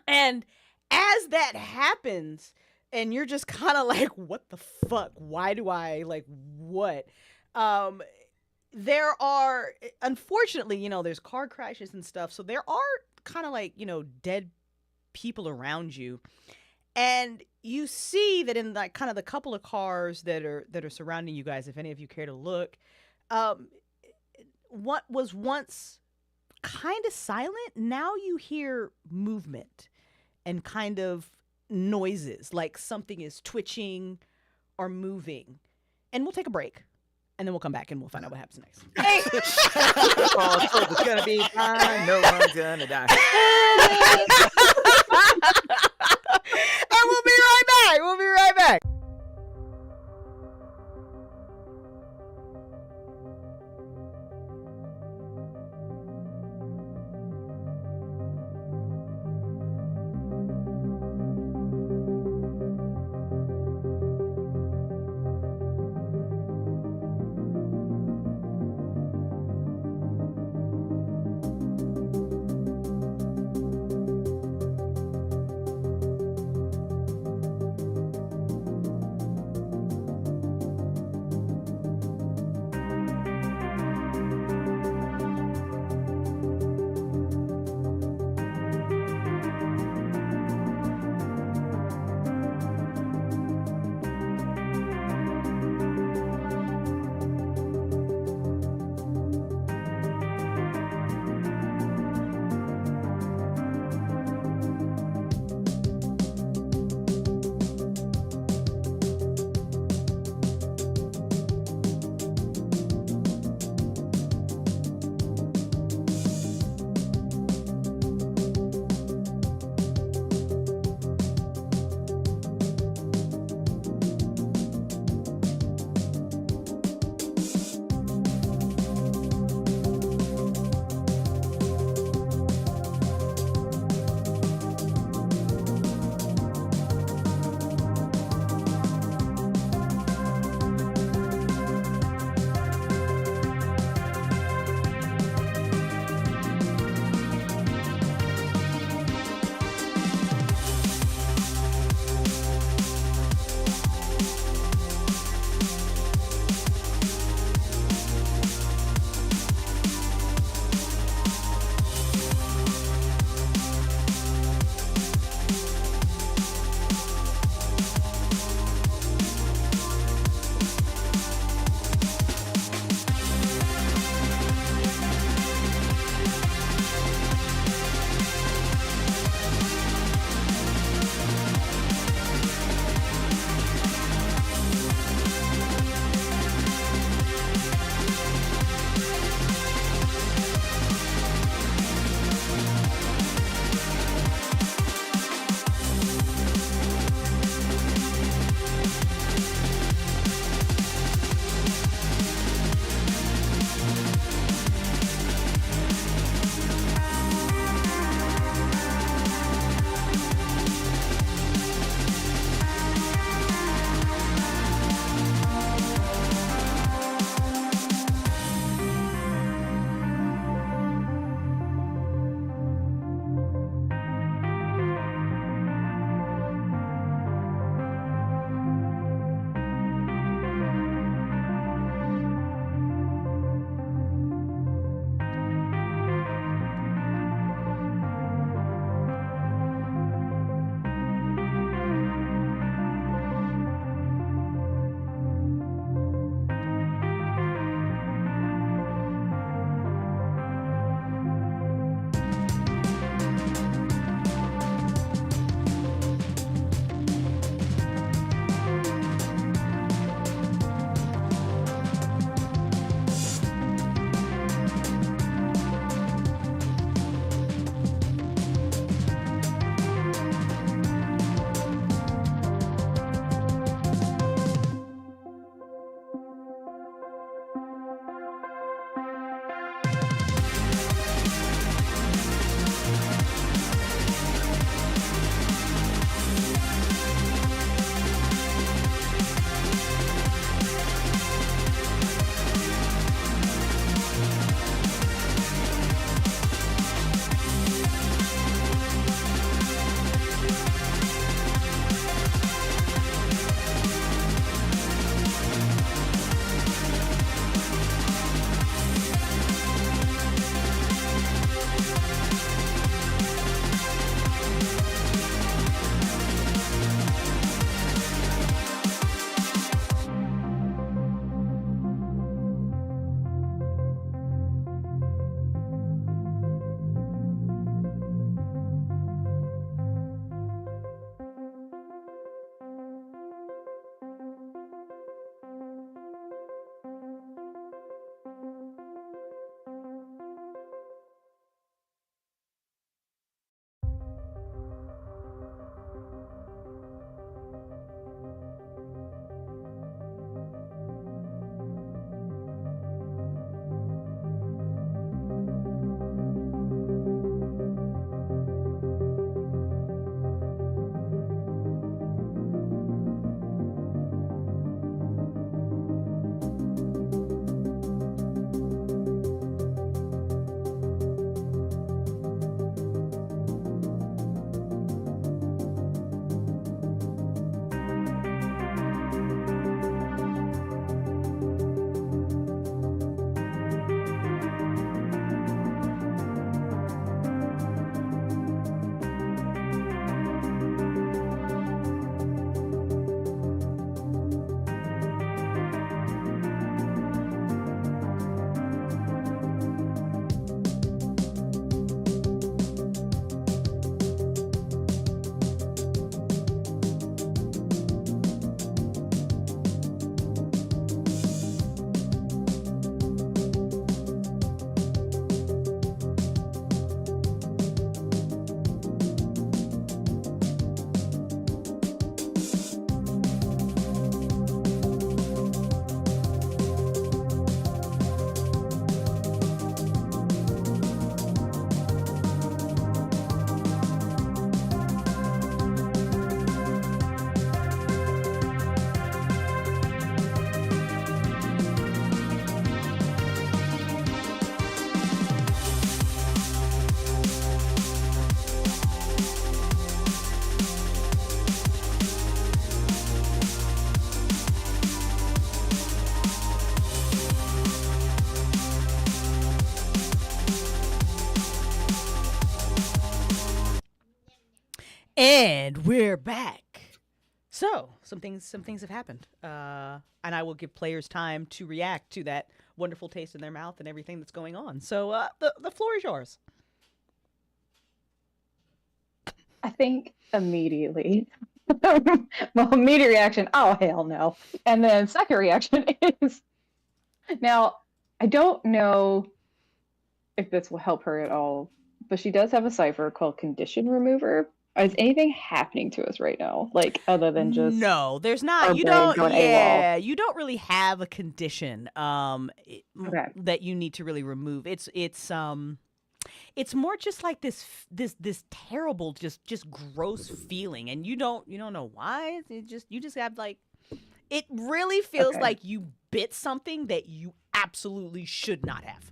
And as that happens, and you're just kind of like, what the fuck? Why do I like what? There are, unfortunately, you know, there's car crashes and stuff. So there are kind of like, you know, dead people around you. And you see that in like kind of the couple of cars that are surrounding you guys, if any of you care to look, what was once kind of silent, now you hear movement and kind of noises, like something is twitching or moving. And we'll take a break. And then we'll come back and we'll find out what happens next. Oh, so it's gonna be fine. No one's gonna die. And we'll be right back. We'll be right back. And we're back. So some things have happened, and I will give players time to react to that wonderful taste in their mouth and everything that's going on. So the floor is yours. I think immediately. Well, immediate reaction, oh hell no. And then second reaction is, now I don't know if this will help her at all, but she does have a cipher called Condition Remover. Is anything happening to us right now, like other than just No, there's our not. You brain don't. going Yeah, you don't really have a condition Okay. that you need to really remove. It's more just like this terrible, just gross feeling, and you don't know why. You just have like, it really feels Okay. like you bit something that you absolutely should not have.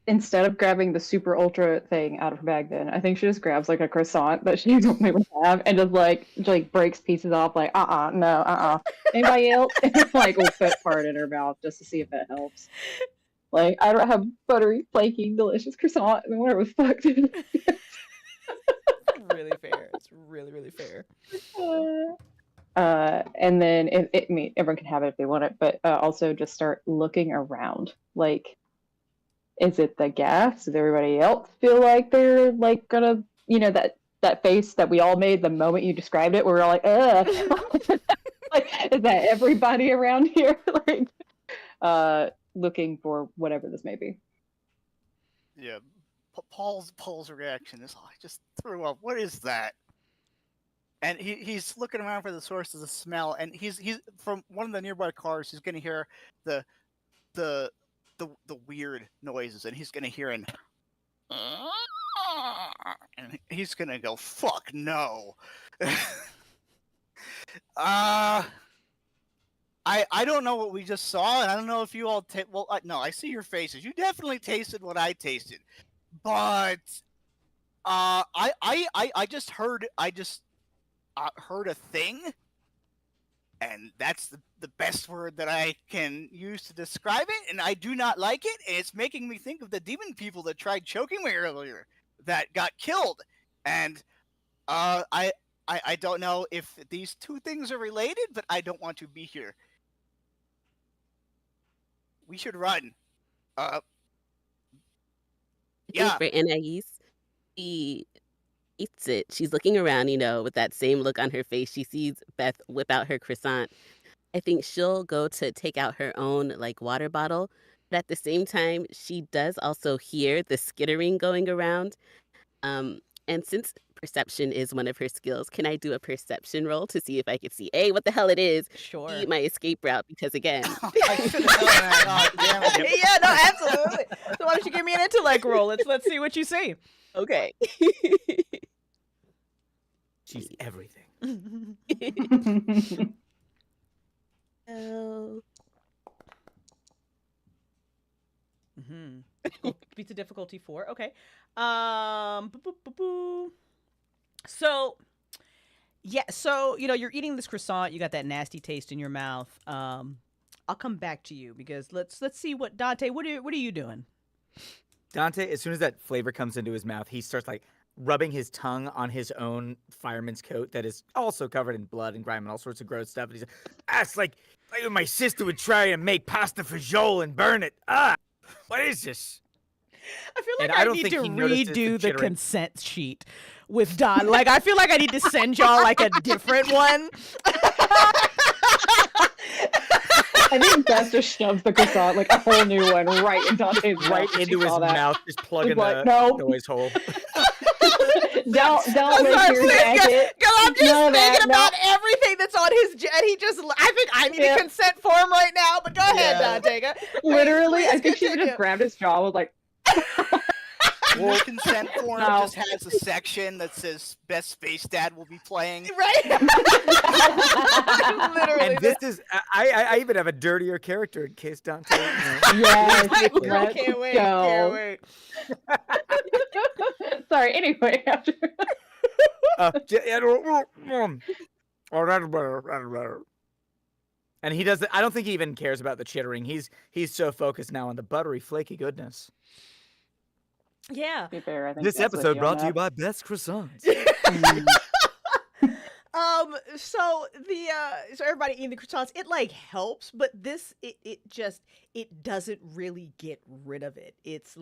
Instead of grabbing the super ultra thing out of her bag, then I think she just grabs like a croissant that she normally would have and just like breaks pieces off, like no. Anybody else? And like will put part in her mouth just to see if that helps. Like, I don't have buttery, flaky, delicious croissant and whatever the fuck. Really fair. It's really fair. And then I mean, everyone can have it if they want it, but also just start looking around. Like, is it the gas? Does everybody else feel like they're like gonna, that face that we all made the moment you described it, where we're all like, ugh. Like, is that everybody around here? Like, looking for whatever this may be. Yeah, Paul's reaction is, I just threw up. What is that? And he's looking around for the source of the smell, and he's from one of the nearby cars. He's gonna hear the weird noises, and he's gonna hear and he's gonna go, fuck no. I don't know what we just saw, and I don't know if you all no, I see your faces. You definitely tasted what I tasted, but I just heard heard a thing, and that's the best word that I can use to describe it, and I do not like it, and it's making me think of the demon people that tried choking me earlier that got killed, and I don't know if these two things are related, but I don't want to be here. We should run. Yeah. For Anais, she eats it. She's looking around, with that same look on her face. She sees Beth whip out her croissant. I think she'll go to take out her own water bottle, but at the same time, she does also hear the skittering going around. And since perception is one of her skills, can I do a perception roll to see if I could see what the hell it is? Sure. B, my escape route, because again, I should have done that. Oh, damn it. Yeah, no, absolutely. So why don't you give me an intellect roll? Let's see what you see. okay. She's everything. Oh. Beats a difficulty 4. Okay. So, yeah. So you're eating this croissant. You got that nasty taste in your mouth. I'll come back to you because let's see what Dante. What are you doing? Dante, as soon as that flavor comes into his mouth, he starts rubbing his tongue on his own fireman's coat that is also covered in blood and grime and all sorts of gross stuff. And he's like, it's like my sister would try to make pasta fagioli and burn it. What is this? I feel like And I don't need think to he notices the redo the chittering. consent sheet with Don. I feel like I need to send y'all a different one. I think Beth just shoves the croissant, a whole new one, right in Dante's mouth. Right into his mouth, just plugging Like, the no. noise hole. Don't I'm make sorry, your please, jacket. because I'm just None of that, thinking about everything that's on his and he just, I think I need a consent form right now, but go ahead, Dante. Literally, Please I think she would continue. just grabbed his jaw, was like, Your consent form No. just has a section that says "Best Space Dad will be playing." Right? Literally. And this is, I even have a dirtier character in case Dante. yes, Girl, can't wait. go. Can't wait. Sorry, anyway, after. And he doesn't. I don't think he even cares about the chittering. He's so focused now on the buttery, flaky goodness. Yeah. To be fair, I think This Beth's with episode you on brought to that. you by Best Croissants. So everybody eating the croissants, it like helps, but it doesn't really get rid of it. It's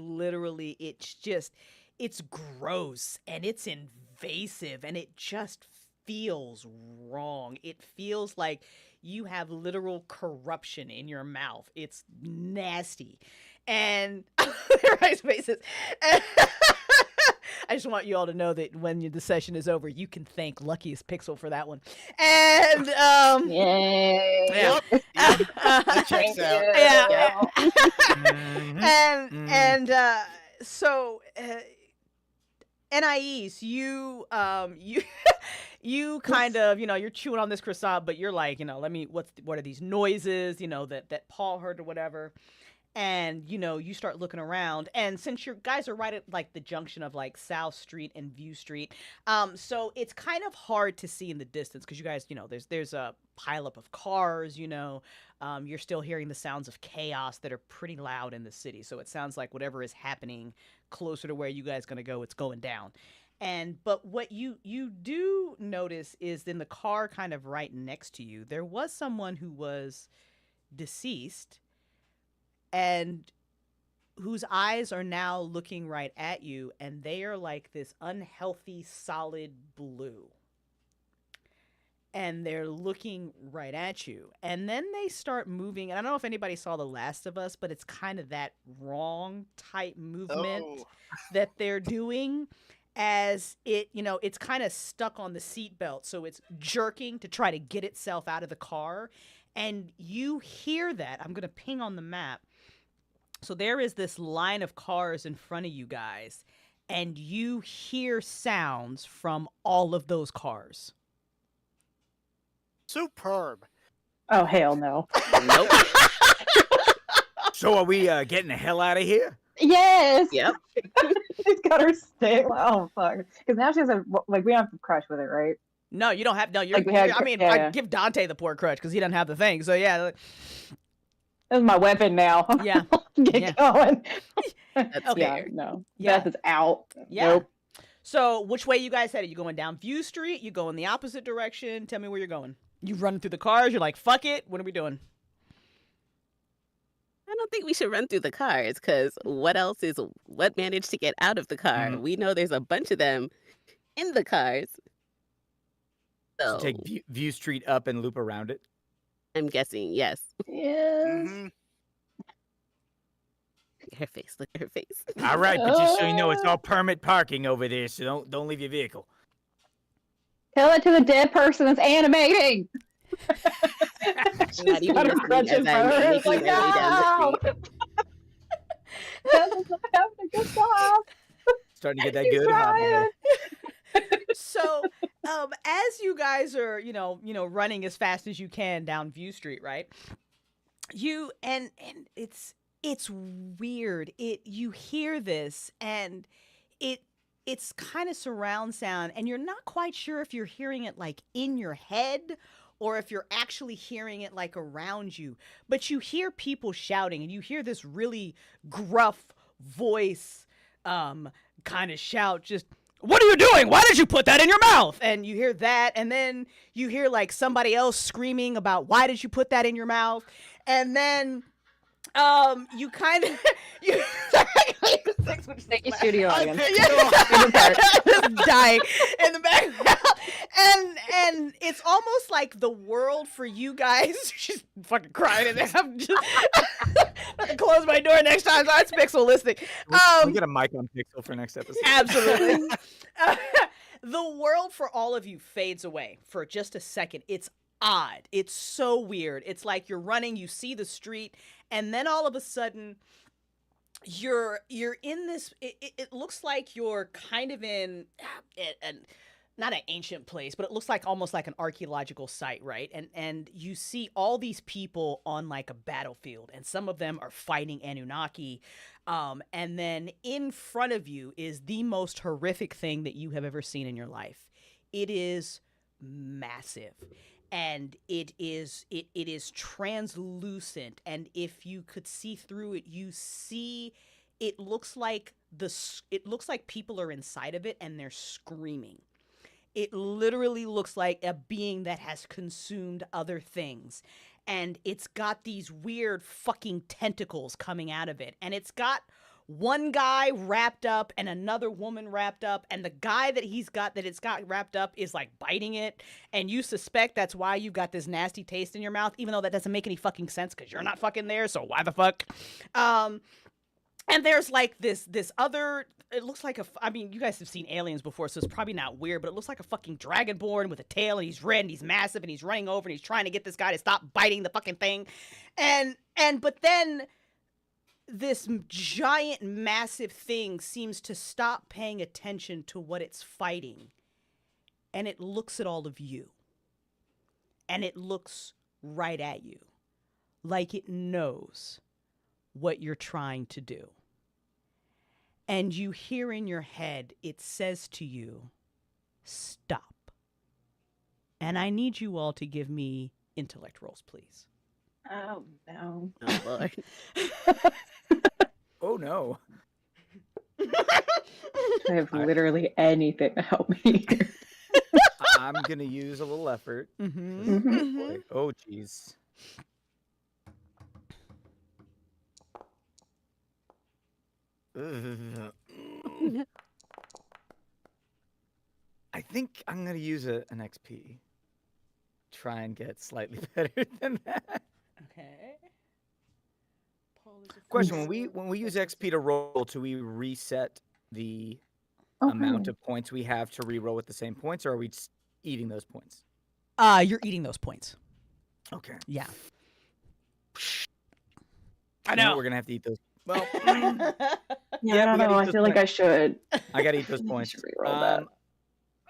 gross and it's invasive and it just feels wrong. It feels like you have literal corruption in your mouth. It's nasty. And everybody's faces. I just want you all to know that when the session is over, you can thank Luckiest Pixel for that one. And Yay. yeah. That checks Thank out. you. Yeah. Mhm. So NIEs, you you kind of, you're chewing on this croissant, but you're like, what are these noises, that Paul heard or whatever. And, you start looking around. And since your guys are right at like the junction of like South Street and View Street, so it's kind of hard to see in the distance because you guys, there's a pileup of cars, you're still hearing the sounds of chaos that are pretty loud in the city. So it sounds like whatever is happening closer to where you guys going to go, it's going down. But what you do notice is in the car kind of right next to you, there was someone who was deceased and whose eyes are now looking right at you, and they are like this unhealthy solid blue. And they're looking right at you. And then they start moving. And I don't know if anybody saw The Last of Us, but it's kind of that wrong type movement that they're doing as it's kind of stuck on the seatbelt. So it's jerking to try to get itself out of the car. And you hear that. I'm going to ping on the map. So there is this line of cars in front of you guys, and you hear sounds from all of those cars. Superb. Oh, hell no. Nope. So are we getting the hell out of here? Yes. Yep. She's got her stick. Oh, fuck. Because now she has we don't have to crush with it, right? No, you don't have. No, Like we had- I give Dante the poor crutch because he doesn't have the thing. So yeah. This is my weapon now. Yeah. Get going. That's Okay. Yeah, no. Yeah. Beth is out. Yeah. Nope. So which way you guys headed? You going down View Street? You going the opposite direction? Tell me where you're going. You running through the cars? You're like, fuck it. What are we doing? I don't think we should run through the cars because what managed to get out of the car? Mhm. We know there's a bunch of them in the cars. So So take View Street up and loop around it. I'm guessing, yes. Yes. Mhm. Look at her face. Look at her face. All right, but just so you know, it's all permit parking over there, so don't leave your vehicle. Tell it to the dead person that's animating. She's Not even got her listening crutch as in I'm front of her. It's making like, my way down the no! street. Heather's not having a good time. Starting to get that She's good hobble trying. there. So, as you guys are, running as fast as you can down View Street, right? You and it's weird. You hear this and it's kind of surround sound, and you're not quite sure if you're hearing it like in your head or if you're actually hearing it like around you. But you hear people shouting, and you hear this really gruff voice kind of shout, just, "What are you doing? Why did you put that in your mouth?" And you hear that, and then you hear like somebody else screaming about, "Why did you put that in your mouth?" And then you kind of you Thank you, studio I audience. picked it off. just dying in the background, and it's almost like the world for you guys. She's fucking crying in there. I'm just about to close my door next time. So it's Pixel listening. We get a mic on Pixel for next episode. Absolutely. The world for all of you fades away for just a second. It's odd. It's so weird. It's like you're running, you see the street, and then all of a sudden you're in this it looks like you're kind of in not an ancient place, but it looks like almost like an archaeological site, right? And you see all these people on like a battlefield, and some of them are fighting Anunnaki. And then in front of you is the most horrific thing that you have ever seen in your life. It is massive. And it is translucent, and if you could see through it, you see it looks like people are inside of it and they're screaming. It literally looks like a being that has consumed other things. And it's got these weird fucking tentacles coming out of it. And it's got one guy wrapped up and another woman wrapped up. And the guy that it's got wrapped up is like biting it. And you suspect that's why you've got this nasty taste in your mouth, even though that doesn't make any fucking sense because you're not fucking there. So why the fuck? And there's like this other, it looks like I mean, you guys have seen Aliens before, so it's probably not weird, but it looks like a fucking dragonborn with a tail, and he's red, and he's massive, and he's running over, and he's trying to get this guy to stop biting the fucking thing. But then this giant, massive thing seems to stop paying attention to what it's fighting. And it looks at all of you. And it looks right at you. Like it knows what you're trying to do. And you hear in your head, it says to you, stop. And I need you all to give me intellect rolls, please. Oh, no. Oh, Lord. Oh no. I have literally anything to help me here. I'm gonna use a little effort. Mhm. Oh jeez. I think I'm gonna use an XP. Try and get slightly better than that. Okay. Question: When we use XP to roll, do we reset the amount of points we have to reroll with the same points, or are we just eating those points? You're eating those points. Okay. Yeah. I know we're gonna have to eat those. Well, Yeah, Yeah, I don't we gotta know. eat I those feel like I should. I gotta eat those You points. should reroll that.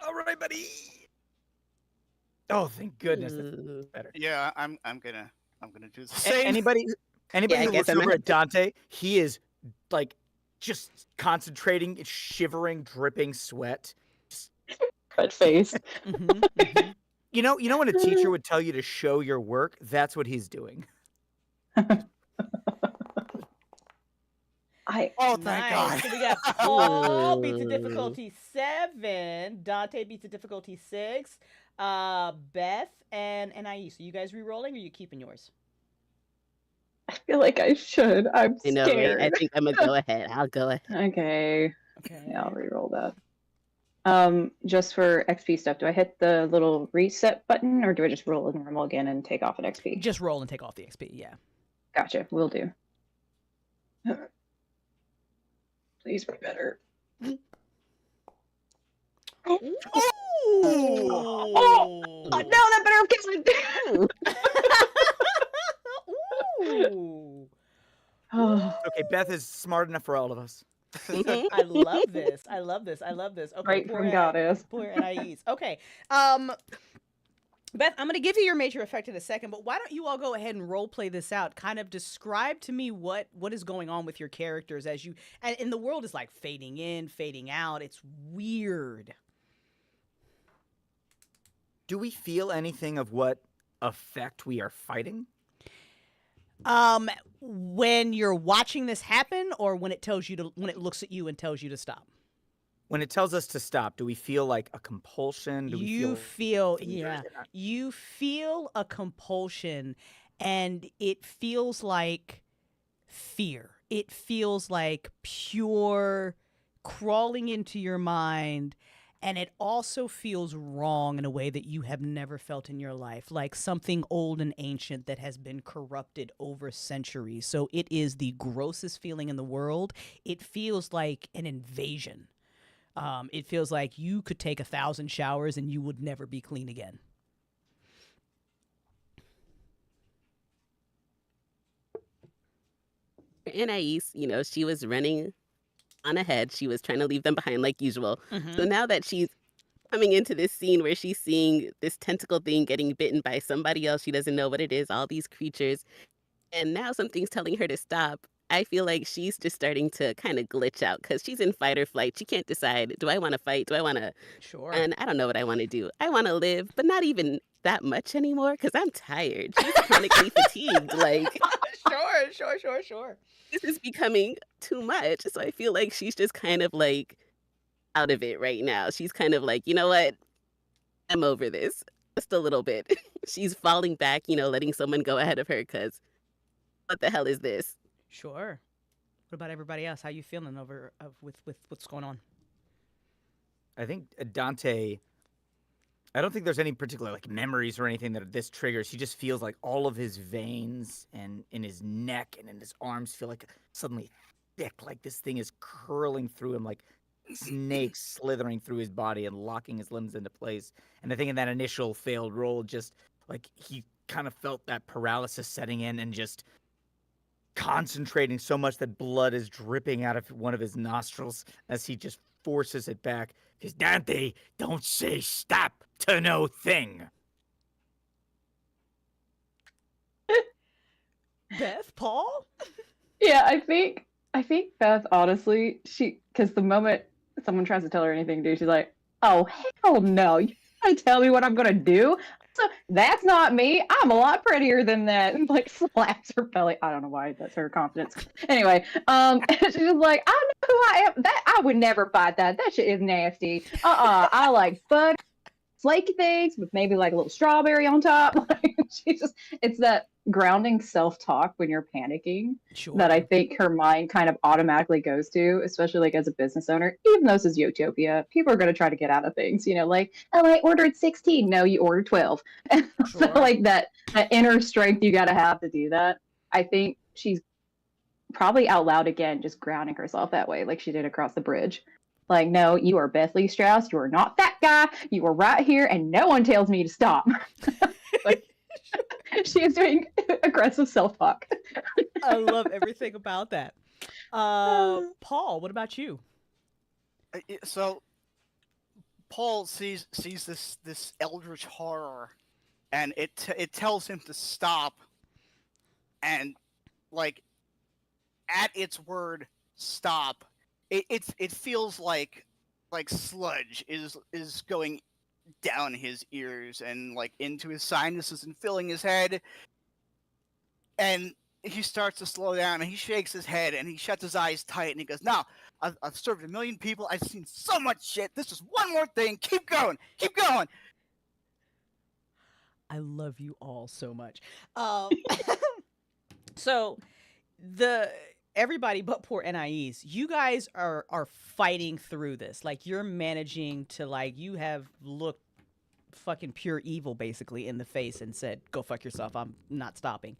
All right, buddy. Oh, thank goodness. That's Ooh. better. Yeah, I'm gonna do the A- same. Anybody I who guess looks I'm over gonna- at Dante, he is like just concentrating, shivering, dripping sweat. Red face. You know when a teacher would tell you to show your work, that's what he's doing. Oh, thank God. So we got Paul beats the Ooh. difficulty 7. Dante beats the difficulty 6. Beth and Anais. So you guys re-rolling or are you keeping yours? I feel like I should. I'm I know, right? scared. I think I'm gonna go ahead. I'll go ahead. Okay. Okay. Yeah, I'll reroll that. Just for XP stuff, do I hit the little reset button or do I just roll as normal again and take off an XP? Just roll and take off the XP. Yeah. Gotcha. Will do. Please be better. Ooh. Oh, no, that better have killed it. Ooh. Oh, Okay, Beth is smart enough for all of us. I love this. I love this. Okay, right poor from Anais. goddess. Poor Anais. Okay. Beth, I'm going to give you your major effect in a second, but why don't you all go ahead and role play this out? Kind of describe to me what is going on with your characters as you and the world is like fading in, fading out. It's weird. Do we feel anything of what effect we are fighting? When you're watching this happen or when it looks at you and tells you to stop? When it tells us to stop, do we feel like a compulsion? Do we You feel feel, fear? yeah, Is it not- you feel a compulsion and it feels like fear. It feels like pure crawling into your mind. And it also feels wrong in a way that you have never felt in your life, like something old and ancient that has been corrupted over centuries. So it is the grossest feeling in the world. It feels like an invasion. It feels like you could take 1,000 showers and you would never be clean again. Anais, she was running on ahead. She was trying to leave them behind like usual. So now that she's coming into this scene where she's seeing this tentacle thing getting bitten by somebody else, she doesn't know what it is, all these creatures, and now something's telling her to stop. I feel like she's just starting to kind of glitch out because she's in fight or flight. She can't decide, do I want to fight? Do I want to? Sure. And I don't know what I want to do. I want to live, but not even that much anymore because I'm tired. She's chronically fatigued. Like, Sure. this is becoming too much. So I feel like she's just kind of like out of it right now. She's kind of like, you know what? I'm over this. Just a little bit. She's falling back, letting someone go ahead of her because what the hell is this? Sure. What about everybody else? How you feeling with what's going on? I think Dante. I don't think there's any particular like memories or anything that this triggers. He just feels like all of his veins and in his neck and in his arms feel like suddenly thick, like this thing is curling through him, like snakes slithering through his body and locking his limbs into place. And I think in that initial failed roll, just like he kind of felt that paralysis setting in and just concentrating so much that blood is dripping out of one of his nostrils as he just forces it back. Because Dante, don't say stop to no thing. Beth, Paul? Yeah, I think Beth honestly, because the moment someone tries to tell her anything to do, she's like, "Oh hell no! You gotta tell me what I'm gonna do. So that's not me. I'm a lot prettier than that." And like slaps her belly. I don't know why that's her confidence. Anyway, she's just like, "I know who I am. That I would never fight that. That shit is nasty. I like fun." Flaky things with maybe like a little strawberry on top. Like it's that grounding self-talk when you're panicking that I think her mind kind of automatically goes to, especially like as a business owner. Even though this is Utopia, people are going to try to get out of things, like, oh, I ordered 16. No, you ordered 12. So like that inner strength you got to have to do that. I think she's probably out loud again, just grounding herself that way, like she did across the bridge. Like, no, you are Beth Lee Strauss. You are not that guy. You are right here, and no one tells me to stop. Like, she is doing aggressive self-talk. I love everything about that. Paul, what about you? So, Paul sees this eldritch horror, and it tells him to stop. And like, at its word, stop. It feels like sludge is going down his ears and like into his sinuses and filling his head, and he starts to slow down and he shakes his head and he shuts his eyes tight and he goes, "No, I've served 1 million people. I've seen so much shit. This is one more thing. Keep going, keep going." I love you all so much. So everybody but poor NIEs, you guys are fighting through this. Like, you're managing to, like, you have looked fucking pure evil basically in the face and said, "Go fuck yourself. I'm not stopping."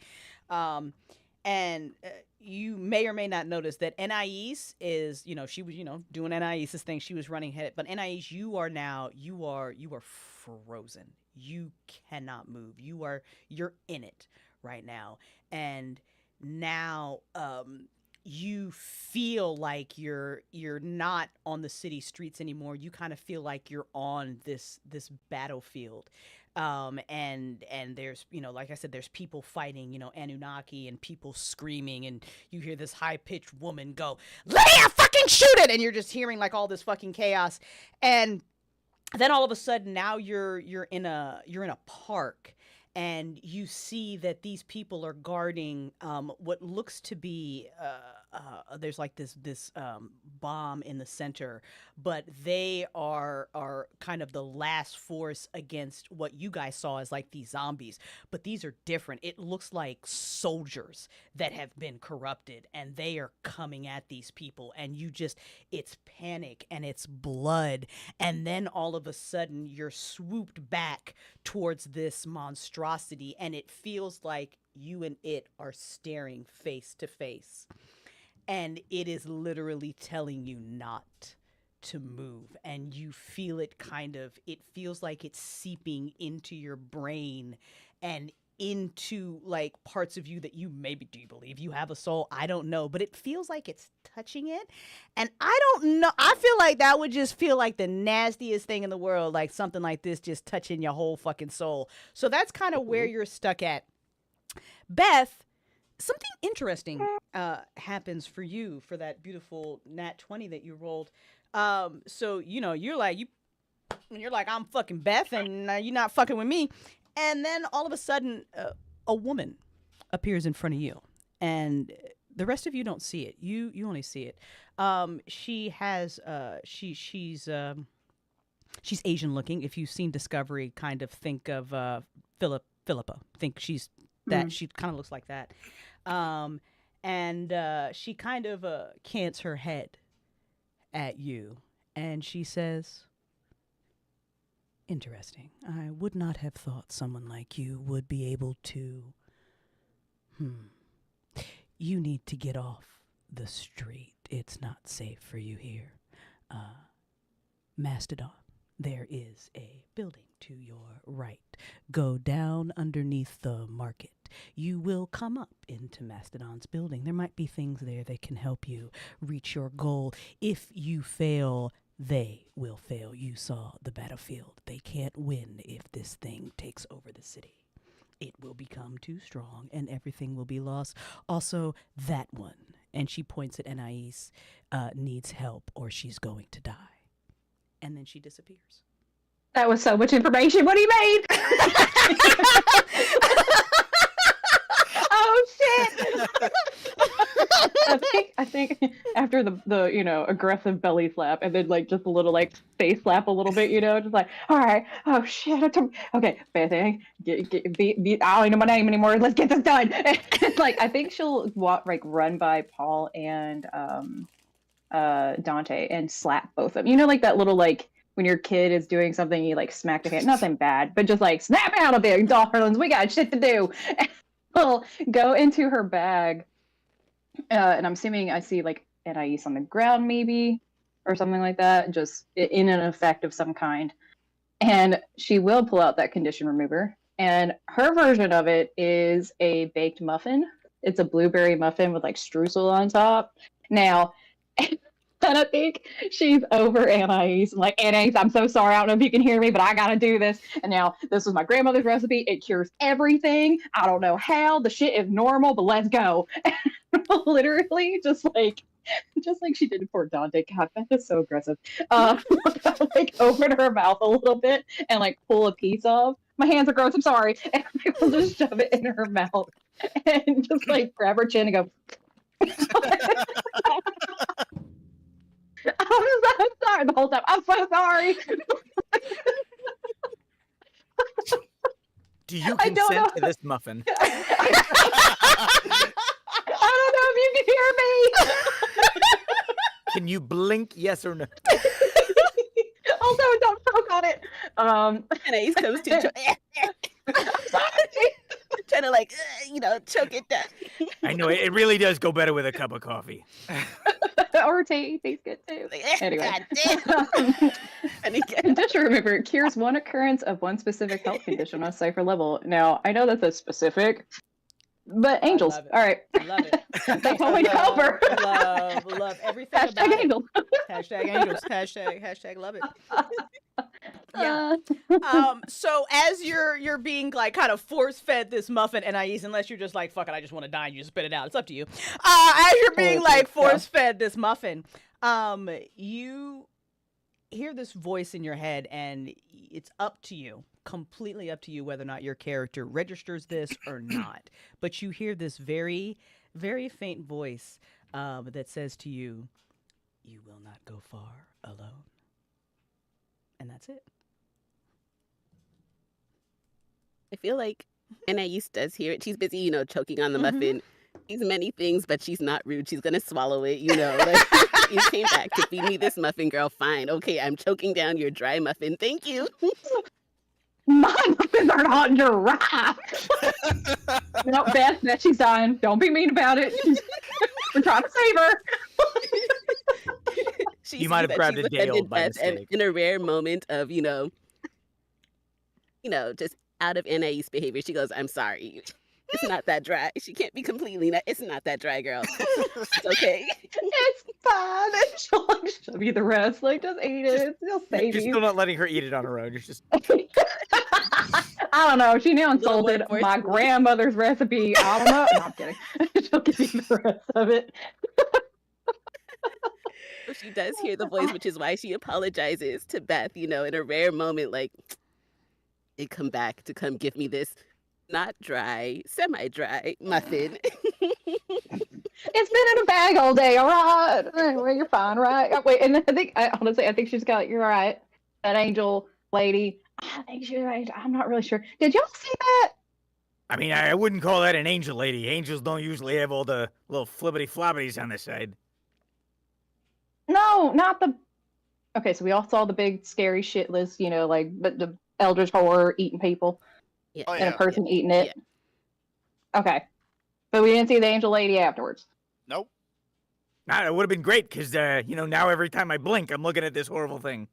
And you may or may not notice that NIEs is, she was, doing NIEs' thing. She was running ahead. But NIEs, you are frozen. You cannot move. You're in it right now. And now you feel like you're not on the city streets anymore. You kind of feel like you're on this battlefield. And there's, like I said, there's people fighting, Anunnaki, and people screaming, and you hear this high-pitched woman go, "Leia, fucking shoot it!" And you're just hearing like all this fucking chaos. And then all of a sudden now you're in a park, and you see that these people are guarding what looks to be there's like this bomb in the center, but they are kind of the last force against what you guys saw as like these zombies. But these are different. It looks like soldiers that have been corrupted, and they are coming at these people, and it's panic and it's blood, and then all of a sudden you're swooped back towards this monstrosity, and it feels like you and it are staring face to face, and it is literally telling you not to move. And you feel it it feels like it's seeping into your brain and into like parts of you that you maybe, do you believe you have a soul? I don't know, but it feels like it's touching it. And I don't know, I feel like that would just feel like the nastiest thing in the world, like something like this just touching your whole fucking soul. So that's kind of where you're stuck at. Beth, something interesting happens for you for that beautiful nat 20 that you rolled. So you're like, "I'm fucking Beth, and you're not fucking with me." And then all of a sudden, a woman appears in front of you, and the rest of you don't see it. You only see it. She has she's Asian looking. If you've seen Discovery, kind of think of Philippa. Think she's that. She kind of looks like that. And she kind of cants her head at you, and she says, "Interesting. I would not have thought someone like you would be able to. You need to get off the street. It's not safe for you here. Mastodon, there is a building to your right. Go down underneath the market. You will come up into Mastodon's building. There might be things there that can help you reach your goal. If you fail, they will fail. You saw the battlefield. They can't win if this thing takes over the city. It will become too strong and everything will be lost. Also, that one," and she points at Anais, "needs help or she's going to die." And then she disappears. That was so much information. What do you mean? Oh shit! I think after the aggressive belly slap and then like just a little like face slap a little bit, just like, all right, oh shit, okay, bad thing, I don't know my name anymore. Let's get this done. And, like I think she'll run by Paul and Dante and slap both of them. Like that little like when your kid is doing something, you like smack their hand, nothing bad, but just like snap out of it, darlings, we got shit to do. And we'll go into her bag, and I'm assuming I see like Anais on the ground maybe, or something like that, just in an effect of some kind. And she will pull out that condition remover, and her version of it is a baked muffin. It's a blueberry muffin with like streusel on top. Now, and I think she's over Anais. I'm like, Anais, I'm so sorry. I don't know if you can hear me, but I got to do this. And now this was my grandmother's recipe. It cures everything. I don't know how. The shit is normal, but let's go. Literally, just like she did for Dante. God, that is so aggressive. Like open her mouth a little bit and like pull a piece off. My hands are gross. I'm sorry. And I will just shove it in her mouth and just like grab her chin and go. I'm sorry the whole time. I'm so sorry. Do you consent to this muffin? I don't know if you can hear me. Can you blink yes or no? Also, don't choke on it. Anais comes to trying to like, choke it down. I know, it really does go better with a cup of coffee. Or tea tastes good too. Anyway. Condition remover cures one occurrence of one specific health condition on a Cypher level. Now, I know that's a specific, but angels. All right. I love it. They told me to help her. Love everything about Hashtag angels. Hashtag angels. Hashtag love it. Yeah. So as you're being like kind of force fed this muffin, Anais, unless you're just like, fuck it, I just want to die and you just spit it out. It's up to you. As you're being like force fed this muffin, you hear this voice in your head, and it's up to you, completely up to you, whether or not your character registers this or not. But you hear this very, very faint voice that says to you, "You will not go far alone." And that's it. I feel like Anais does hear it. She's busy, choking on the muffin. She's many things, but she's not rude. She's gonna swallow it, Like, you came back to feed me this muffin, girl. Fine, okay, I'm choking down your dry muffin. Thank you. My muffins are not dry. No, Beth, she's dying. Don't be mean about it. We're trying to save her. You might have grabbed a day old by mistake. In a rare moment of, just out of Anais' behavior, she goes, "I'm sorry. It's not that dry. She can't be completely it's not that dry, girl. It's okay." It's fine. And she'll like shove you the rest. Like, just eat it. She'll save You're you. still not letting her eat it on her own. You're just... I don't know. She now insulted my grandmother's recipe. I don't know. No, I'm kidding. She'll give you the rest of it. She does hear the voice, which is why she apologizes to Beth, in a rare moment, like, it come back to come give me this not dry, semi-dry muffin. It's been in a bag all day, all right? Well, you're fine, right? Wait, and I think she's got, you're all right. an angel lady. I think I'm not really sure. Did y'all see that? I mean, I wouldn't call that an angel lady. Angels don't usually have all the little flibbity flobbities on the side. No, not the. Okay, so we all saw the big scary shit list, like but the Eldritch horror eating people Yeah. Oh, and a yeah. person eating it. Okay, but we didn't see the angel lady afterwards. Nope. Nah, it would have been great because, now every time I blink, I'm looking at this horrible thing.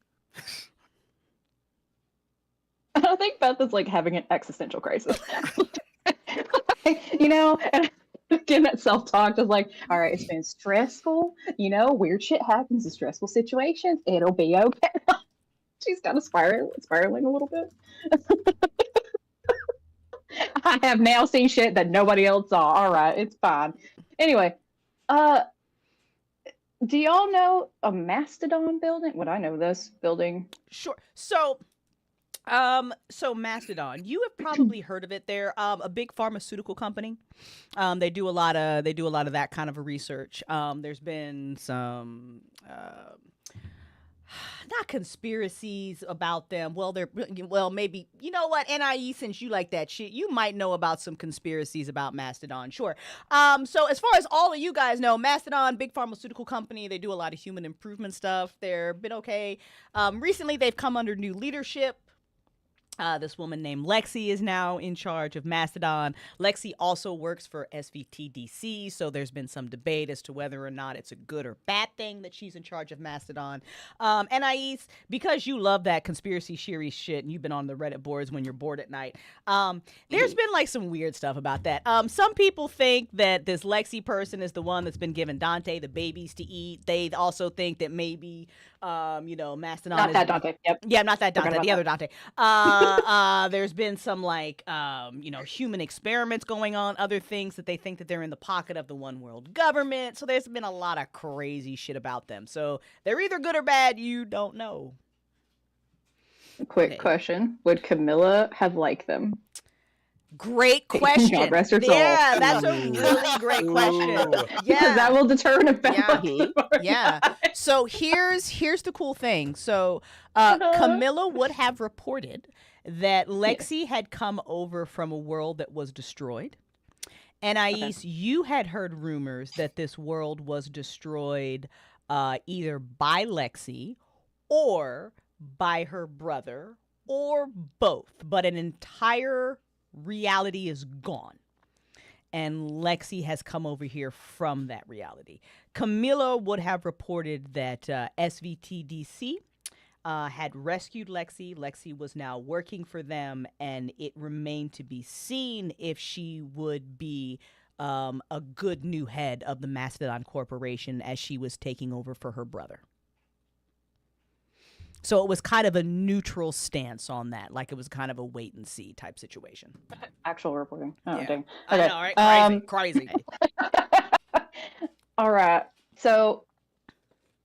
I think Beth is like having an existential crisis. And getting that self-talk is like, all right, it's been stressful. Weird shit happens in stressful situations. It'll be okay. She's kind of spiraling a little bit. I have now seen shit that nobody else saw. All right, it's fine. Anyway, do y'all know a Mastodon building? Would I know this building? Sure. So Mastodon, you have probably heard of it. They're a big pharmaceutical company. They do a lot of that kind of a research. There's been some not conspiracies about them. Well, maybe, you know what, NIE, since you like that shit, you might know about some conspiracies about Mastodon. Sure. So as far as all of you guys know, Mastodon, big pharmaceutical company. They do a lot of human improvement stuff. They've been okay. Recently, they've come under new leadership. This woman named Lexi is now in charge of Mastodon. Lexi also works for SVTDC, so there's been some debate as to whether or not it's a good or bad thing that she's in charge of Mastodon. Anais, because you love that conspiracy theory shit and you've been on the Reddit boards when you're bored at night, there's been like some weird stuff about that. Some people think that this Lexi person is the one that's been giving Dante the babies to eat. They also think that maybe Mastodon Not that Dante. Yep. Yeah, not that Dante, Forgot the about other Dante. There's been some human experiments going on, other things that they think that they're in the pocket of the one world government. So there's been a lot of crazy shit about them. So they're either good or bad, you don't know. Quick question. Would Camilla have liked them? Great question. God rest her soul. Yeah, that's a really great question. Because that will determine if Beth Yeah. likes them or Yeah. not. So here's the cool thing. So Camilla would have reported that Lexi had come over from a world that was destroyed. Anais, you had heard rumors that this world was destroyed either by Lexi or by her brother or both, but an entire reality is gone. And Lexi has come over here from that reality. Camilla would have reported that SVTDC had rescued Lexi. Lexi was now working for them, and it remained to be seen if she would be a good new head of the Mastodon Corporation as she was taking over for her brother. So it was kind of a neutral stance on that, like it was kind of a wait and see type situation. Actual reporting. Oh, Yeah. dang. I Okay. know, right? Crazy. All right. So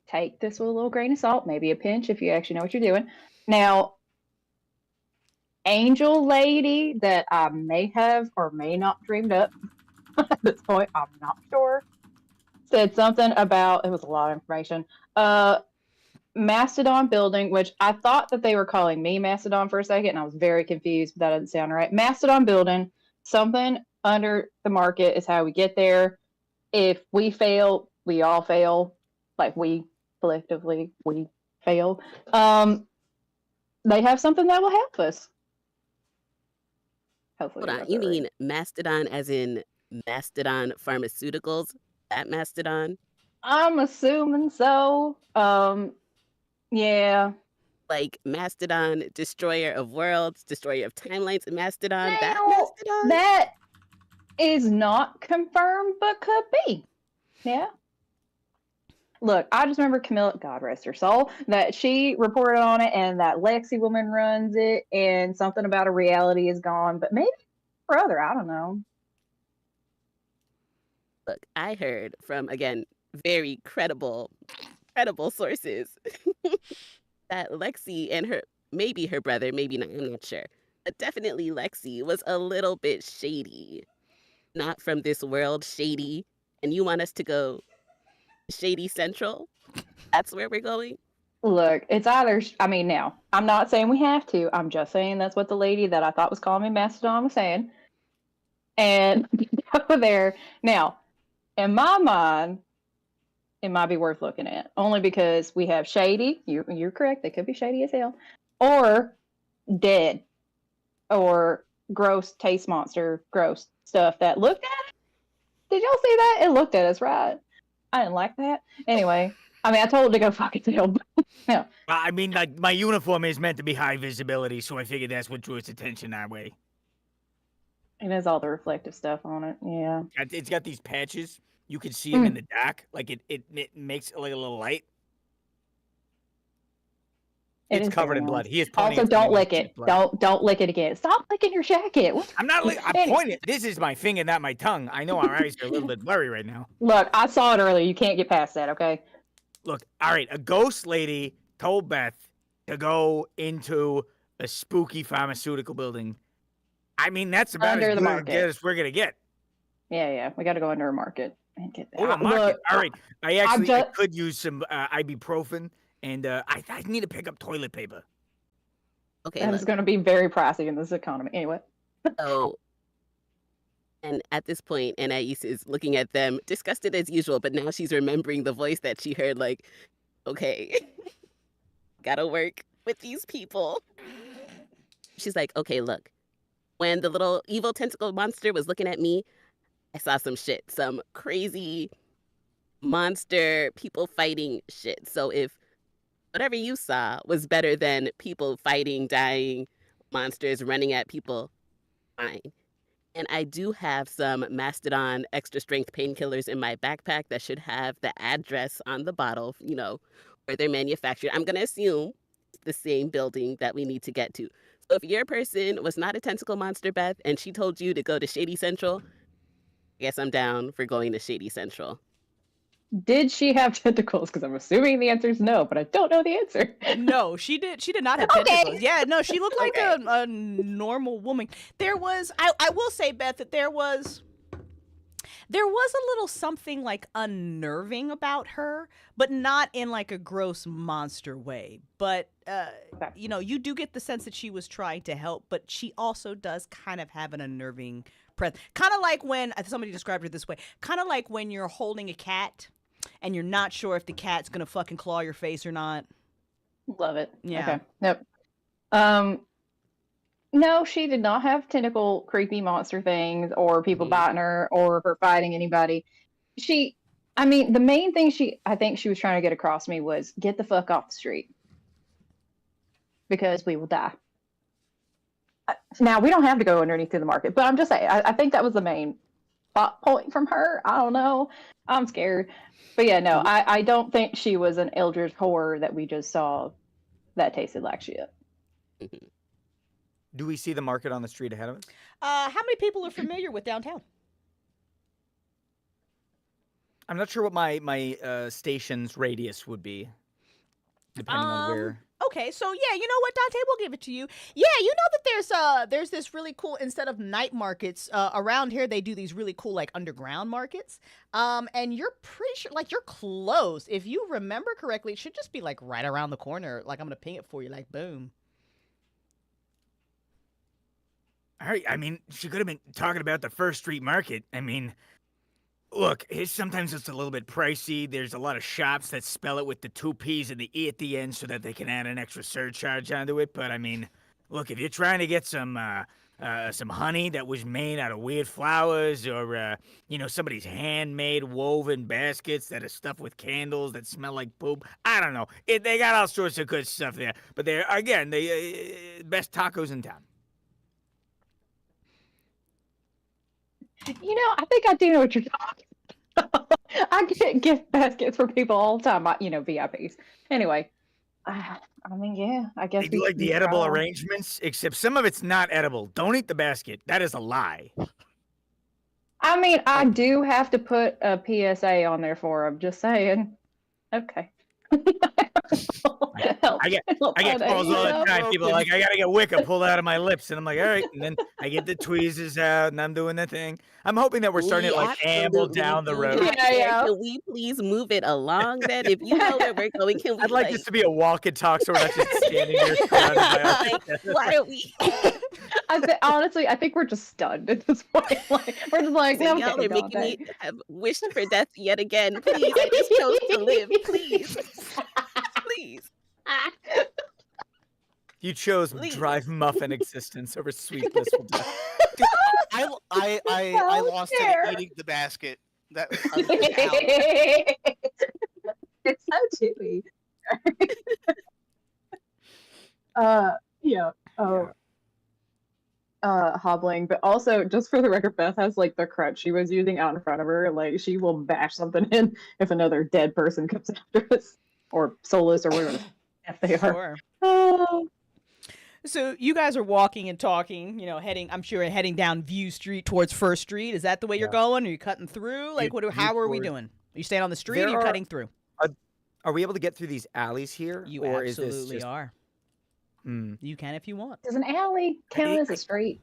take this with a little grain of salt, maybe a pinch if you actually know what you're doing. Now, Angel Lady that I may have or may not dreamed up at this point, I'm not sure, said something about, it was a lot of information, Mastodon building, which I thought that they were calling me Mastodon for a second, and I was very confused, but that doesn't sound right. Mastodon building, something under the market is how we get there. If we fail, we all fail. Like we collectively, we fail. They have something that will help us. Hopefully. Hold on, you mean Mastodon as in Mastodon Pharmaceuticals? That Mastodon? I'm assuming so. Yeah. Like Mastodon, destroyer of worlds, destroyer of timelines, Mastodon, that Now, Mastodon? that is not confirmed, but could be. Yeah. Look, I just remember Camilla, God rest her soul, that she reported on it and that Lexi woman runs it and something about a reality is gone, but maybe brother, I don't know. Look, I heard from, again, very credible sources that Lexi and maybe her brother, maybe not, I'm not sure, but definitely Lexi was a little bit shady. Not from this world shady. And you want us to go Shady Central? That's where we're going? Look, it's either. I mean, now I'm not saying we have to. I'm just saying that's what the lady that I thought was calling me Mastodon was saying. And go there now. In my mind, it might be worth looking at only because we have shady. You're correct. They could be shady as hell, or dead, or gross taste monster, gross stuff that looked at it. Did y'all see that? It looked at us, right? I didn't like that. Anyway, I mean, I told it to go fuck itself. Yeah. I mean, like, my uniform is meant to be high visibility, so I figured that's what drew its attention that way. It has all the reflective stuff on it. Yeah. It's got these patches. You can see them in the dark. Like, it makes like a little light. It's covered in blood. He is also don't lick it. Don't lick it again. Stop licking your jacket. I'm not. I'm pointing. This is my finger, not my tongue. I know our eyes are a little bit blurry right now. Look, I saw it earlier. You can't get past that. Okay. Look. All right. A ghost lady told Beth to go into a spooky pharmaceutical building. I mean, that's about under the market as we're gonna get. Yeah. We got to go under a market and get that. Oh, a market. Look, all right. I could use some ibuprofen. And I need to pick up toilet paper. Okay. It's going to be very pricey in this economy. Anyway. So, and at this point, Anais is looking at them, disgusted as usual, but now she's remembering the voice that she heard, like, okay, gotta work with these people. She's like, okay, look, when the little evil tentacle monster was looking at me, I saw some shit, some crazy monster people fighting shit. So if whatever you saw was better than people fighting, dying, monsters running at people, fine. And I do have some Mastodon extra strength painkillers in my backpack that should have the address on the bottle, you know, where they're manufactured. I'm going to assume it's the same building that we need to get to. So if your person was not a tentacle monster, Beth, and she told you to go to Shady Central, I guess I'm down for going to Shady Central. Did she have tentacles? Because I'm assuming the answer is no, but I don't know the answer. No, she did. She did not have tentacles. Yeah, no, she looked like a normal woman. There was, I will say, Beth, that there was a little something like unnerving about her, but not in like a gross monster way. But you know, you do get the sense that she was trying to help, but she also does kind of have an unnerving presence. Kind of like when somebody described it this way. Kind of like when you're holding a cat and you're not sure if the cat's gonna fucking claw your face or not. Love it. Yeah. Okay. Nope. No, she did not have tentacle creepy monster things or people biting her or her fighting anybody. I mean, the main thing I think she was trying to get across to me was get the fuck off the street because we will die. Now, we don't have to go underneath to the market, but I'm just saying, I think that was the main plot point from her. I don't know. I'm scared. But yeah, no, I don't think she was an eldritch horror that we just saw that tasted like shit. Do we see the market on the street ahead of us? How many people are familiar with downtown? I'm not sure what my station's radius would be, depending on where. Okay, so yeah, you know what, Dante, we'll give it to you. Yeah, you know that there's this really cool, instead of night markets around here, they do these really cool like underground markets. And you're pretty sure, like, you're close. If you remember correctly, it should just be like right around the corner. Like, I'm gonna ping it for you, like boom. All right, I mean, she could have been talking about the First Street Market. I mean, look, sometimes it's a little bit pricey. There's a lot of shops that spell it with the 2 P's and the E at the end so that they can add an extra surcharge onto it. But I mean, look, if you're trying to get some honey that was made out of weird flowers, or you know, somebody's handmade woven baskets that are stuffed with candles that smell like poop, I don't know. They got all sorts of good stuff there. But they're again the best tacos in town. You know, I think I do know what you're talking about. I get gift baskets for people all the time, you know, VIPs. Anyway, I mean, yeah, I guess they do like the edible arrangements, except some of it's not edible. Don't eat the basket. That is a lie. I mean, I do have to put a PSA on there for them. Just saying. Okay. I get calls all the time. People are like, I gotta get Wicca pulled out of my lips, and I'm like, all right. And then I get the tweezers out, and I'm doing the thing. I'm hoping that we're starting to like amble absolutely down the do road. not Yeah, care. yeah. Can we please move it along then? If you know where we're going, can we I'd like this to be a walk and talk, so we're not just standing here surrounded by like, why don't we? Honestly, I think we're just stunned at this point. Like, we're just like, no, Y'all are okay, making me Dante. have wished for death yet again. Please, I just chose to live. Please. Please. You chose Please. drive muffin existence over sweet blissful death. Dude, I lost it fair. at eating the basket. That I was just out. It's so chewy. Yeah. Oh. Hobbling, but also just for the record, Beth has like the crutch she was using out in front of her. Like she will bash something in if another dead person comes after us, or soulless, or whatever if they are. Sure. Oh. So you guys are walking and talking, I'm sure heading down View Street towards First Street. Is that the way you're going? Are you cutting through? Like, how are we doing? Are you staying on the street or are you cutting through? Are we able to get through these alleys here? You or absolutely is this just... are. You can if you want. Does an alley count as a street?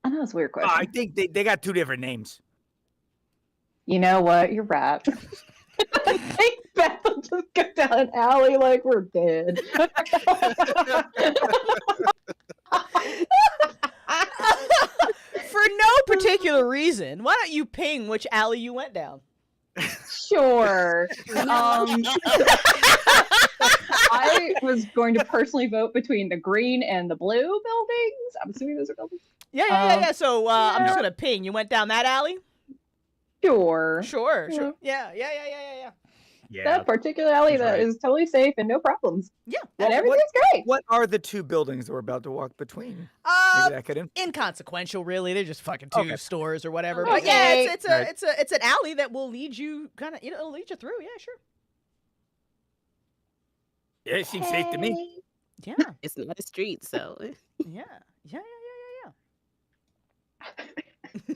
I know it's a weird question. I think they got two different names. You know what? You're right. I think Beth will just go down an alley like we're dead. For no particular reason, why don't you ping which alley you went down? Sure. I was going to personally vote between the green and the blue buildings. I'm assuming those are buildings. Yeah. So I'm just gonna ping. You went down that alley? Sure. Sure. Yeah. Yeah. That particular alley That's that right. is totally safe and no problems. Yeah. And everything's great. What are the two buildings that we're about to walk between? Maybe that could Inconsequential, really. They're just fucking two stores or whatever. Okay. But yeah, it's an alley that will lead you it'll lead you through. Yeah, sure. Yeah, it seems safe to me. Yeah. It's not a street, so. Yeah.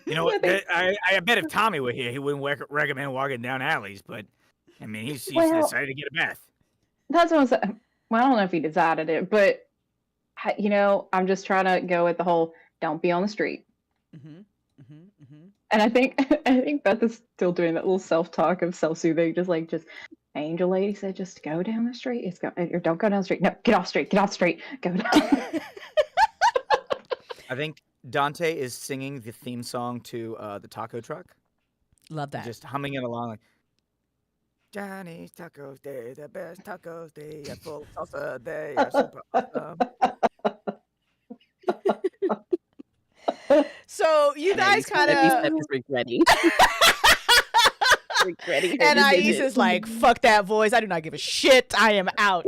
You know what? I bet if Tommy were here, he wouldn't recommend walking down alleys. But I mean, he's decided to get a bath. That's what I'm saying. Well, I don't know if he decided it, but I'm just trying to go with the whole don't be on the street. And I think Beth is still doing that little self-talk of self-soothing, just Angel Lady said, just go down the street. Or don't go down the street. No, get off street. Get off street. Go down. I think Dante is singing the theme song to the taco truck. Love that. Just humming it along like Johnny's Tacos, they're the best tacos, they are full of salsa, they are super awesome. So you guys kind of regretting. Regretting her and decision. Aisa's like, fuck that voice. I do not give a shit. I am out.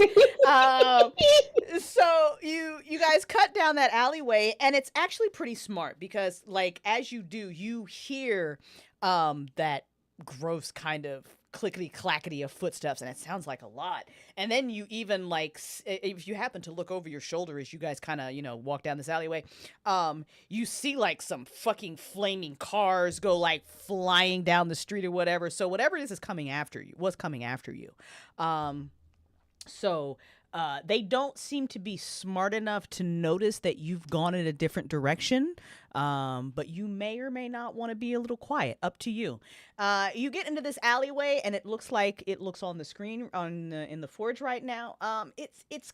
So you guys cut down that alleyway, and it's actually pretty smart because, like, as you do, you hear that gross kind of clickety clackety of footsteps, and it sounds like a lot. And then you even if you happen to look over your shoulder as you guys kind of walk down this alleyway, you see like some fucking flaming cars go like flying down the street or whatever. So whatever it is coming after you was coming after you. So they don't seem to be smart enough to notice that you've gone in a different direction, but you may or may not want to be a little quiet. Up to you. You get into this alleyway, and it looks like it looks on the screen in the forge right now. It's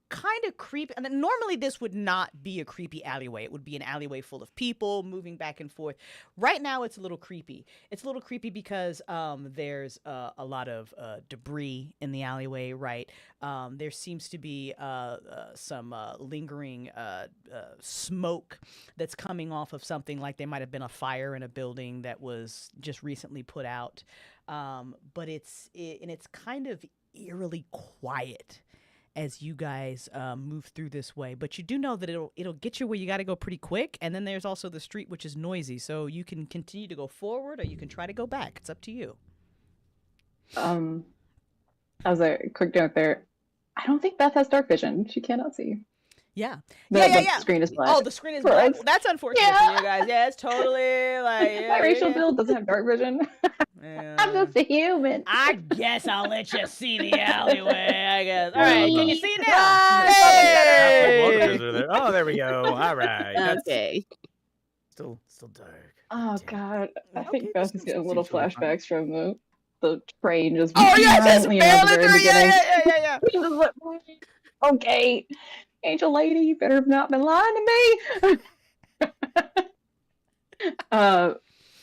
kind of creepy. And normally this would not be a creepy alleyway. It would be an alleyway full of people moving back and forth. Right now it's a little creepy. It's a little creepy because there's a lot of debris in the alleyway, right? There seems to be some lingering smoke that's coming off of something, like there might have been a fire in a building that was just recently put out. But it's kind of eerily quiet as you guys move through this way. But you do know that it'll get you where you got to go pretty quick. And then there's also the street, which is noisy. So you can continue to go forward, or you can try to go back. It's up to you. As a quick note there, I don't think Beth has dark vision. She cannot see. Yeah. The screen is black. Oh, the screen is black. That's unfortunate for you guys. Yeah, it's totally like... My racial build doesn't have dark vision. I'm just a human. I guess I'll let you see the alleyway, I guess. All right, can you see it now? Hey! Hey! Oh, there we go. All right. That's Okay. still dark. Oh Damn. God, I Okay, think Beth this is getting little seems really fun. flashbacks from the train just Oh, yeah, just rattling at the barely very through. beginning. Yeah. She's just like, okay, Angel Lady, you better have not been lying to me.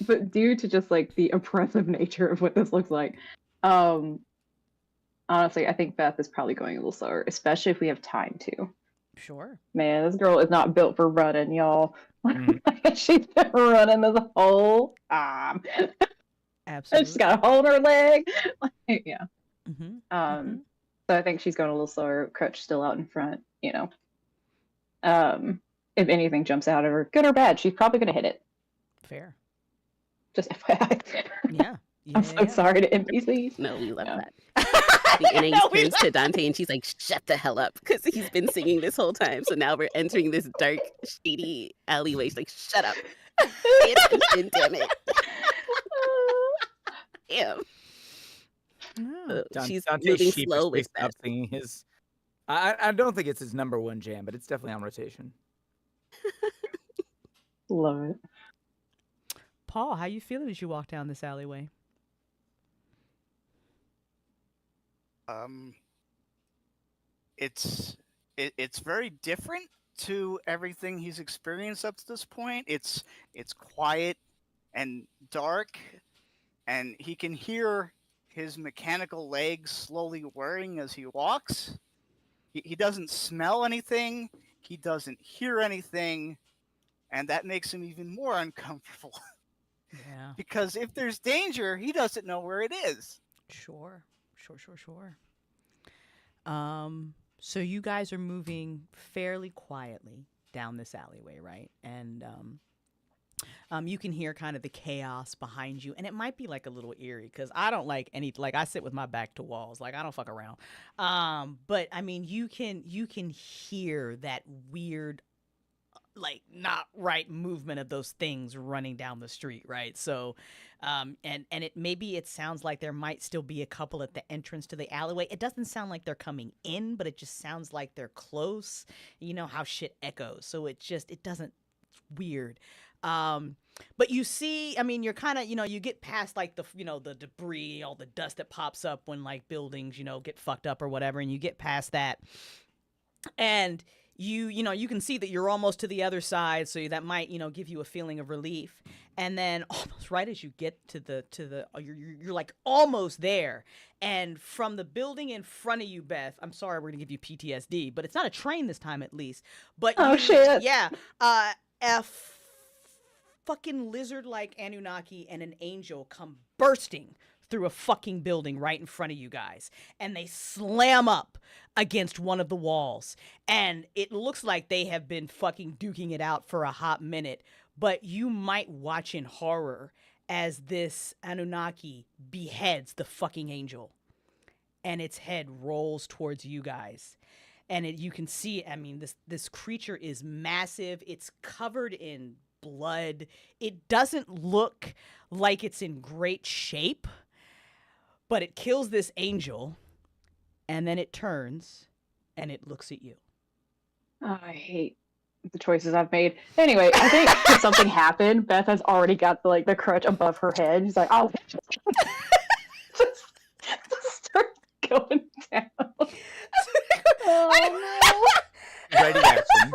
But due to just like the oppressive nature of what this looks like, honestly, I think Beth is probably going a little slower, especially if we have time to. Sure. Man, this girl is not built for running, y'all. Mhm. She's been running this whole time. Absolutely. She's got a hole in her leg. Yeah. Mm-hmm. So I think she's going a little slower. Crutch still out in front, you know. If anything jumps out at her, good or bad, she's probably gonna hit it. Fair. Just FYI. Yeah. I'm so sorry to NPCs. No, we love Yeah. that. The NA No, we turns to Dante and she's like, shut the hell up, because he's been singing this whole time. So now we're entering this dark, shady alleyway. She's like, shut up. Pay attention, damn it. Damn. No. She's Dante moving sheepishly slow with that. stopped singing his. I don't think it's his number one jam, but it's definitely on rotation. Love it. Paul, how you feeling as you walk down this alleyway? It's very different to everything he's experienced up to this point. It's quiet and dark, and he can hear his mechanical legs slowly whirring as he walks. He doesn't smell anything. He doesn't hear anything, and that makes him even more uncomfortable. Yeah. Because if there's danger, he doesn't know where it is. Sure. So you guys are moving fairly quietly down this alleyway, right? And you can hear kind of the chaos behind you, and it might be like a little eerie because I don't like I sit with my back to walls, like I don't fuck around. But I mean, you can hear that weird, like not right movement of those things running down the street, right? So, and it sounds like there might still be a couple at the entrance to the alleyway. It doesn't sound like they're coming in, but it just sounds like they're close. You know how shit echoes, so it doesn't. It's weird. But you see, I mean, you're kind of, you get past like the debris, all the dust that pops up when like buildings, get fucked up or whatever, and you get past that, and you can see that you're almost to the other side, so that might, give you a feeling of relief. And then almost right as you get to you're like almost there. And from the building in front of you, Beth, I'm sorry, we're going to give you PTSD, but it's not a train this time at least. But Shit. Yeah. Fucking lizard-like Anunnaki and an angel come bursting through a fucking building right in front of you guys, and they slam up against one of the walls, and it looks like they have been fucking duking it out for a hot minute, but you might watch in horror as this Anunnaki beheads the fucking angel, and its head rolls towards you guys. And you can see, I mean, this creature is massive. It's covered in blood. It doesn't look like it's in great shape, but it kills this angel, and then it turns and it looks at you. Oh, I hate the choices I've made. Anyway, I think something happened. Beth has already got the crutch above her head. She's like, oh, just start going down. Oh no. Ready action.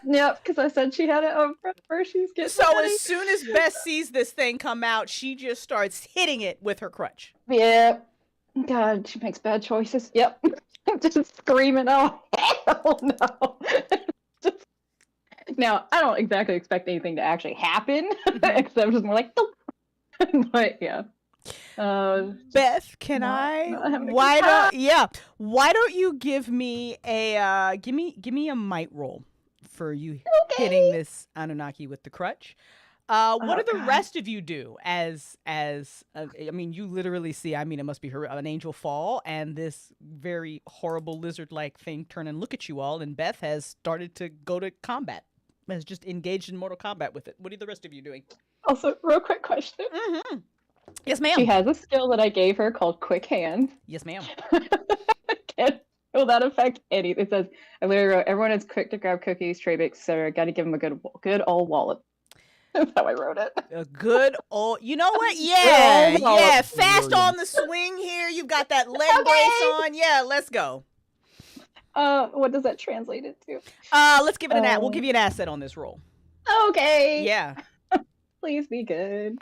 Yep. Because I said she had it up front first. She's getting So ready. as soon as Beth sees this thing come out, she just starts hitting it with her crutch. Yep. God, she makes bad choices. Yep. Just screaming, oh, hell no. Now, I don't exactly expect anything to actually happen, except just more like, but yeah. Beth, can why don't you give me a give me a might roll for you hitting this Anunnaki with the crutch? What do the rest of you do as I mean, you literally see, I mean, it must be an angel fall and this very horrible lizard-like thing turn and look at you all, and Beth has started to go to combat, has just engaged in Mortal Kombat with it. What are the rest of you doing? Also, real quick question. Mm-hmm. Yes, She ma'am. has a skill that I gave her called Quick Hands. Yes, ma'am. Will that affect any? It says, I literally wrote, everyone is quick to grab cookies, tray bakes, etc. Got to give them a good old wallet. That's how I wrote it. A good old, you know what? Good Yeah, old wallet. yeah. Fast Brilliant. on the swing here. You've got that leg brace on. Yeah, let's go. What does that translate into? Let's give it an we'll give you an asset on this roll. Okay. Yeah. Please be good.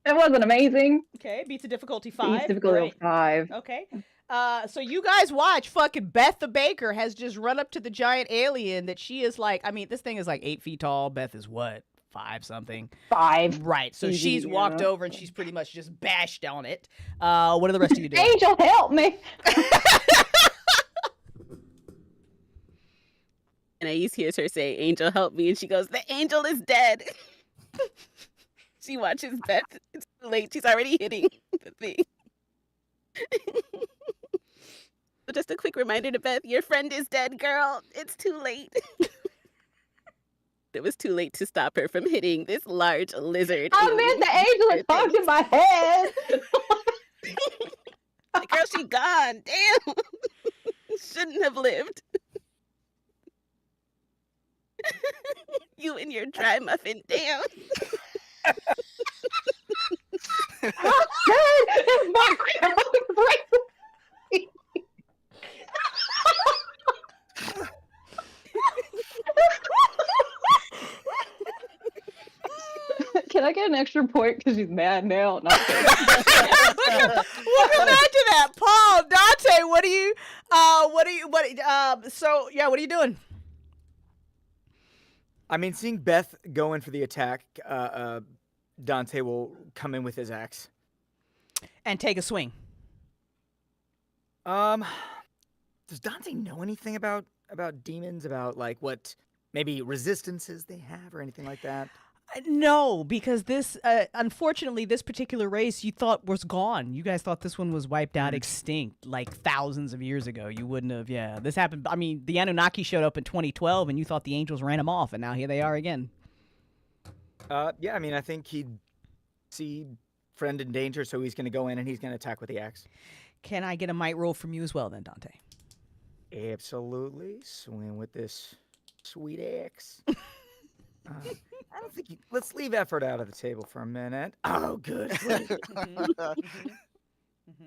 It wasn't amazing. Okay, beats a difficulty 5. Beats difficulty Great. 5. Okay. So you guys watch fucking Beth the Baker has just run up to the giant alien that she is like, I mean, this thing is like 8 feet tall. Beth is what? 5 something. 5. Right. So Easy, she's walked yeah. over and she's pretty much just bashed on it. What are the rest of you doing? Angel, help me. And I hears her say, "Angel, help me." And she goes, "The angel is dead." She watches Beth. It's too late. She's already hitting the thing. So just a quick reminder to Beth, your friend is dead, girl. It's too late. It was too late to stop her from hitting this large lizard. I meant the angel is talking in my head. Girl, she gone. Damn. Shouldn't have lived. You and your dry muffin. Damn. It's my Can I get an extra point because she's mad now? Not Welcome back to that, Paul. Dante, what are you doing? I mean, seeing Beth go in for the attack, Dante will come in with his axe. And take a swing. Does Dante know anything about demons, about like what maybe resistances they have or anything like that? No, because this, unfortunately, this particular race you thought was gone. You guys thought this one was wiped out, extinct, like thousands of years ago. You wouldn't have, yeah. This happened, I mean, the Anunnaki showed up in 2012, and you thought the angels ran them off, and now here they are again. Yeah, I mean, I think he'd see friend in danger, so he's going to go in and he's going to attack with the axe. Can I get a might roll from you as well, then, Dante? Absolutely. Swing with this sweet axe. I don't think let's leave effort out of the table for a minute. Oh, good.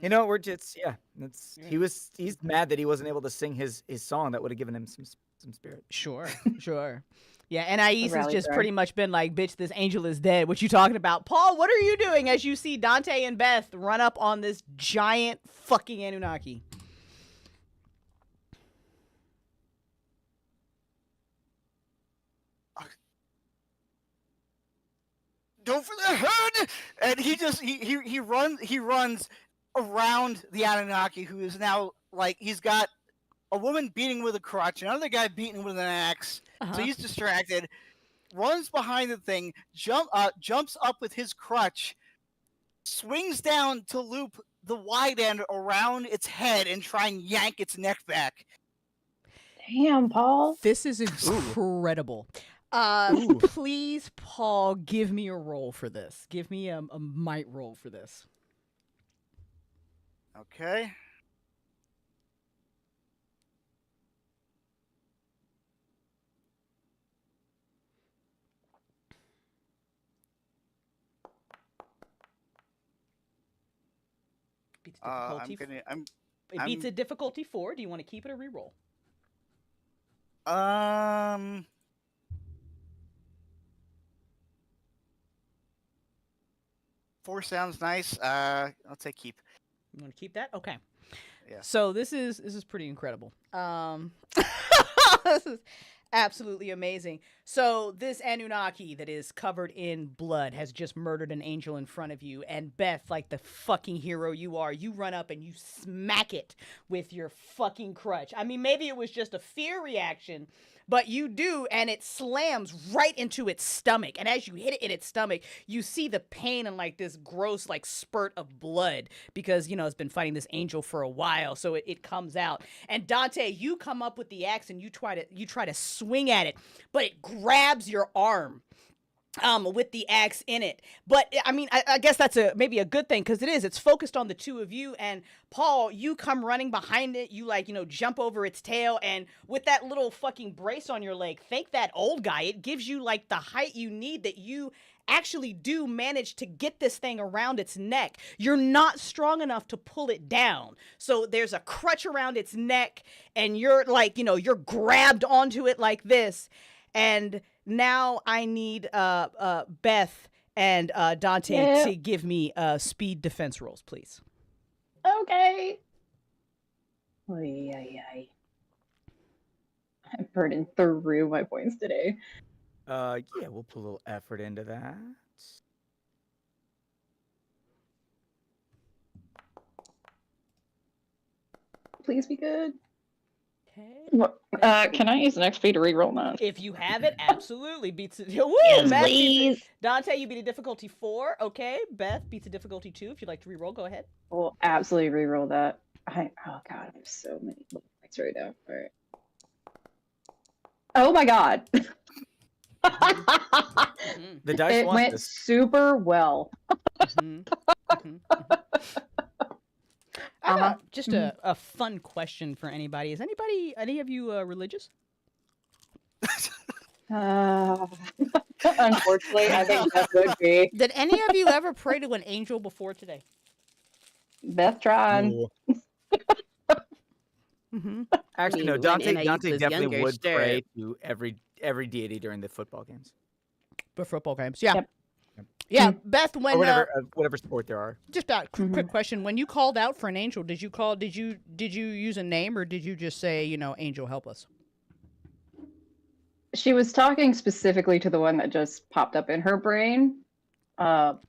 You know, we're just he's mad that he wasn't able to sing his song that would have given him some spirit. Sure, sure. Yeah, and Ais has rally just cry. pretty much been like, bitch, this angel is dead. What you talking about? Paul, what are you doing as you see Dante and Beth run up on this giant fucking Anunnaki? Go for the hood! And he runs around the Anunnaki, who is now like he's got a woman beating with a crutch, another guy beating with an axe. So he's distracted. Runs behind the thing, jumps up with his crutch, swings down to loop the wide end around its head and try and yank its neck back. Damn, Paul. This is incredible. Please, Paul, give me a roll for this. Give me a might roll for this. Okay. Beats difficulty. I'm It beats a difficulty 4. Do you want to keep it or re-roll? 4 sounds nice. I'll take keep. You want to keep that? Okay. Yeah. So this is pretty incredible. This is absolutely amazing. So this Anunnaki that is covered in blood has just murdered an angel in front of you, and Beth, like the fucking hero you are, you run up and you smack it with your fucking crutch. I mean, maybe it was just a fear reaction, but you do, and it slams right into its stomach. And as you hit it in its stomach, you see the pain and like this gross like spurt of blood because, you know, it's been fighting this angel for a while. So it comes out. And Dante, you come up with the axe and you try to swing at it, but it grabs your arm. with the axe in it. But I mean, I guess that's maybe a good thing, because it's focused on the two of you. And Paul, you come running behind it, you jump over its tail, and with that little fucking brace on your leg, thank that old guy, it gives you like the height you need, that you actually do manage to get this thing around its neck. You're not strong enough to pull it down, so there's a crutch around its neck, and you're like, you're grabbed onto it like this. And now I need Beth and Dante to give me speed defense rolls, please. Okay. Oy, oy, oy. I'm burning through my points today. Yeah, we'll put a little effort into that. Please be good. Okay. Can I use an XP to reroll that? If you have it, absolutely beats it. Woo, Yes, Beth please. Dante, you beat a difficulty 4. Okay, Beth beats a difficulty 2. If you'd like to reroll, go ahead. We'll absolutely reroll that. Oh god, I have so many points right now. All right. Oh my god. The dice It want went this. super well. I got just a fun question for anybody. Is any of you religious? Unfortunately, I think Beth would be. Did any of you ever pray to an angel before today? Beth tried. Cool. Mm-hmm. Actually, no. when Dante NIE was definitely younger, would sure. pray to every deity during the football games, For football games, yeah. Yep. Yeah, Beth, when or whatever sport there are. just a quick question: when you called out for an angel, did you use a name, or did you just say, angel, help us? She was talking specifically to the one that just popped up in her brain. Not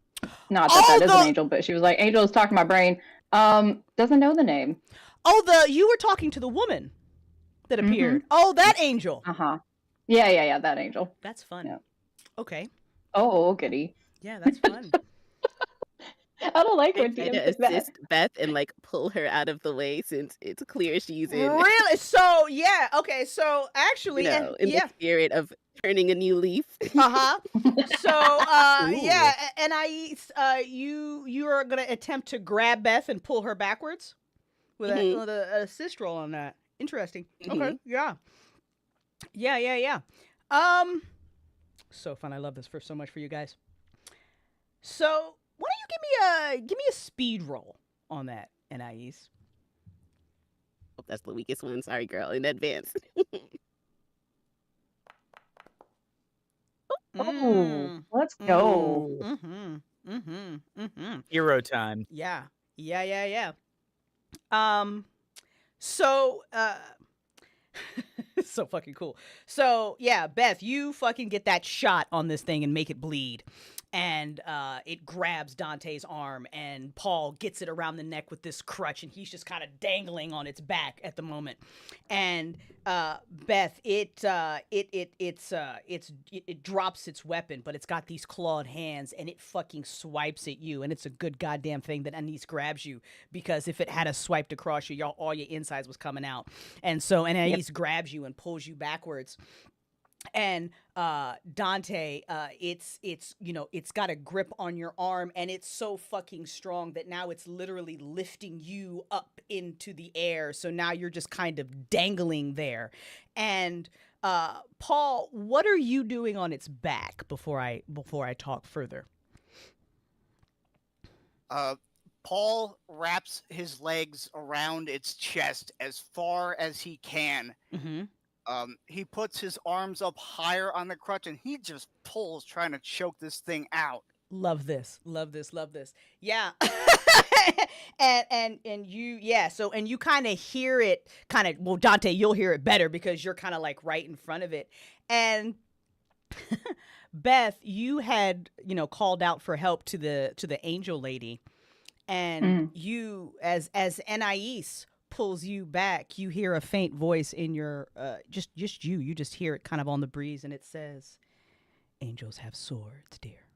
that is an angel, but she was like, "Angel is talking to my brain." Doesn't know the name. Oh, you were talking to the woman that appeared. Oh, that angel. Yeah, that angel. That's fun. Yeah. Okay. Oh, goody. Yeah, that's fun. I don't like I when try to DMs do that. assist Beth and pull her out of the way since it's clear she's in. Really? So yeah. Okay. So actually, in yeah. the spirit of turning a new leaf. So yeah, and you are gonna attempt to grab Beth and pull her backwards with with an assist roll on that. Interesting. Okay. Yeah. So fun. I love this so much for you guys. So why don't you give me a speed roll on that, NIEs? Hope that's the weakest one. Sorry, girl, in advance. Let's go. Hero time. Yeah. So it's so fucking cool. So yeah, Beth, you fucking get that shot on this thing and make it bleed. And it grabs Dante's arm, and Paul gets it around the neck with this crutch, and he's just kind of dangling on its back at the moment. And Beth, it drops its weapon, but it's got these clawed hands, and it fucking swipes at you. And it's a good goddamn thing that Anise grabs you, because if it had a swiped across you, all your insides was coming out. And so Anise grabs you and pulls you backwards. And Dante, it's got a grip on your arm, and it's so fucking strong that now it's literally lifting you up into the air. So now you're just kind of dangling there. And Paul, what are you doing on its back before I talk further? Paul wraps his legs around its chest as far as he can. Mm-hmm. He puts his arms up higher on the crutch, and he just pulls, trying to choke this thing out. Love this. Yeah. and you, yeah. So, and you kind of hear it, well, Dante, you'll hear it better because you're kind of like right in front of it. And Beth, you had, called out for help to the angel lady, and you, as Anais pulls you back, you hear a faint voice in your just you just hear it kind of on the breeze, and it says, "Angels have swords, dear."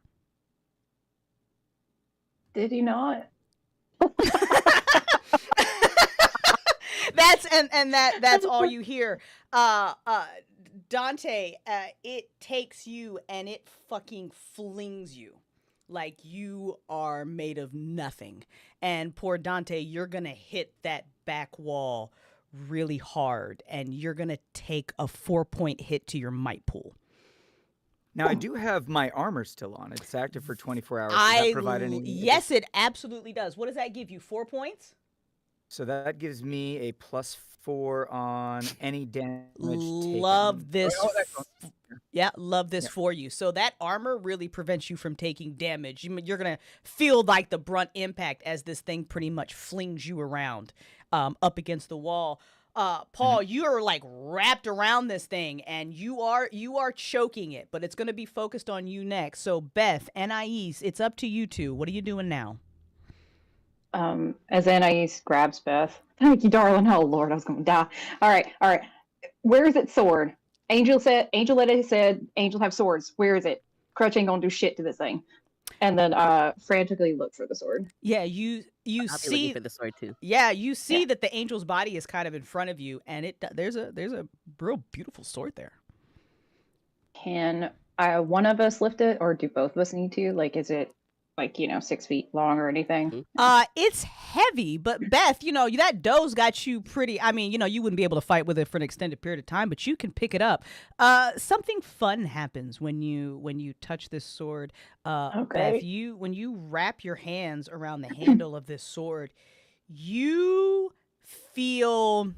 Did he not? That's all you hear. Dante, it takes you and it fucking flings you like you are made of nothing. And poor Dante, you're going to hit that back wall really hard, and you're going to take a 4-point hit to your might pool. Now, I do have my armor still on. It's active for 24 hours. Does that provide any... Yes, it absolutely does. What does that give you? 4 points? So that gives me a +4 on any damage Love taken. this. Yeah, love this for you. So that armor really prevents you from taking damage. You're going to feel like the brunt impact as this thing pretty much flings you around up against the wall. Paul, you are like wrapped around this thing, and you are choking it, but it's going to be focused on you next. So Beth, Anais, it's up to you two. What are you doing now? As Anais grabs Beth, thank you, darling. Oh Lord, I was going to die. All right. Where is its sword? Angel said Angel have swords. Where is it? Crutch ain't gonna do shit to this thing. And then frantically look for the sword. Yeah, you I'll see be looking for the sword too. Yeah, you see that the angel's body is kind of in front of you, and there's a real beautiful sword there. Can one of us lift it, or do both of us need to? Like, is it 6 feet long or anything? It's heavy, but Beth, that dough's got you pretty. I mean, you wouldn't be able to fight with it for an extended period of time, but you can pick it up. Something fun happens when you touch this sword. Okay. Beth, when you wrap your hands around the handle of this sword, you feel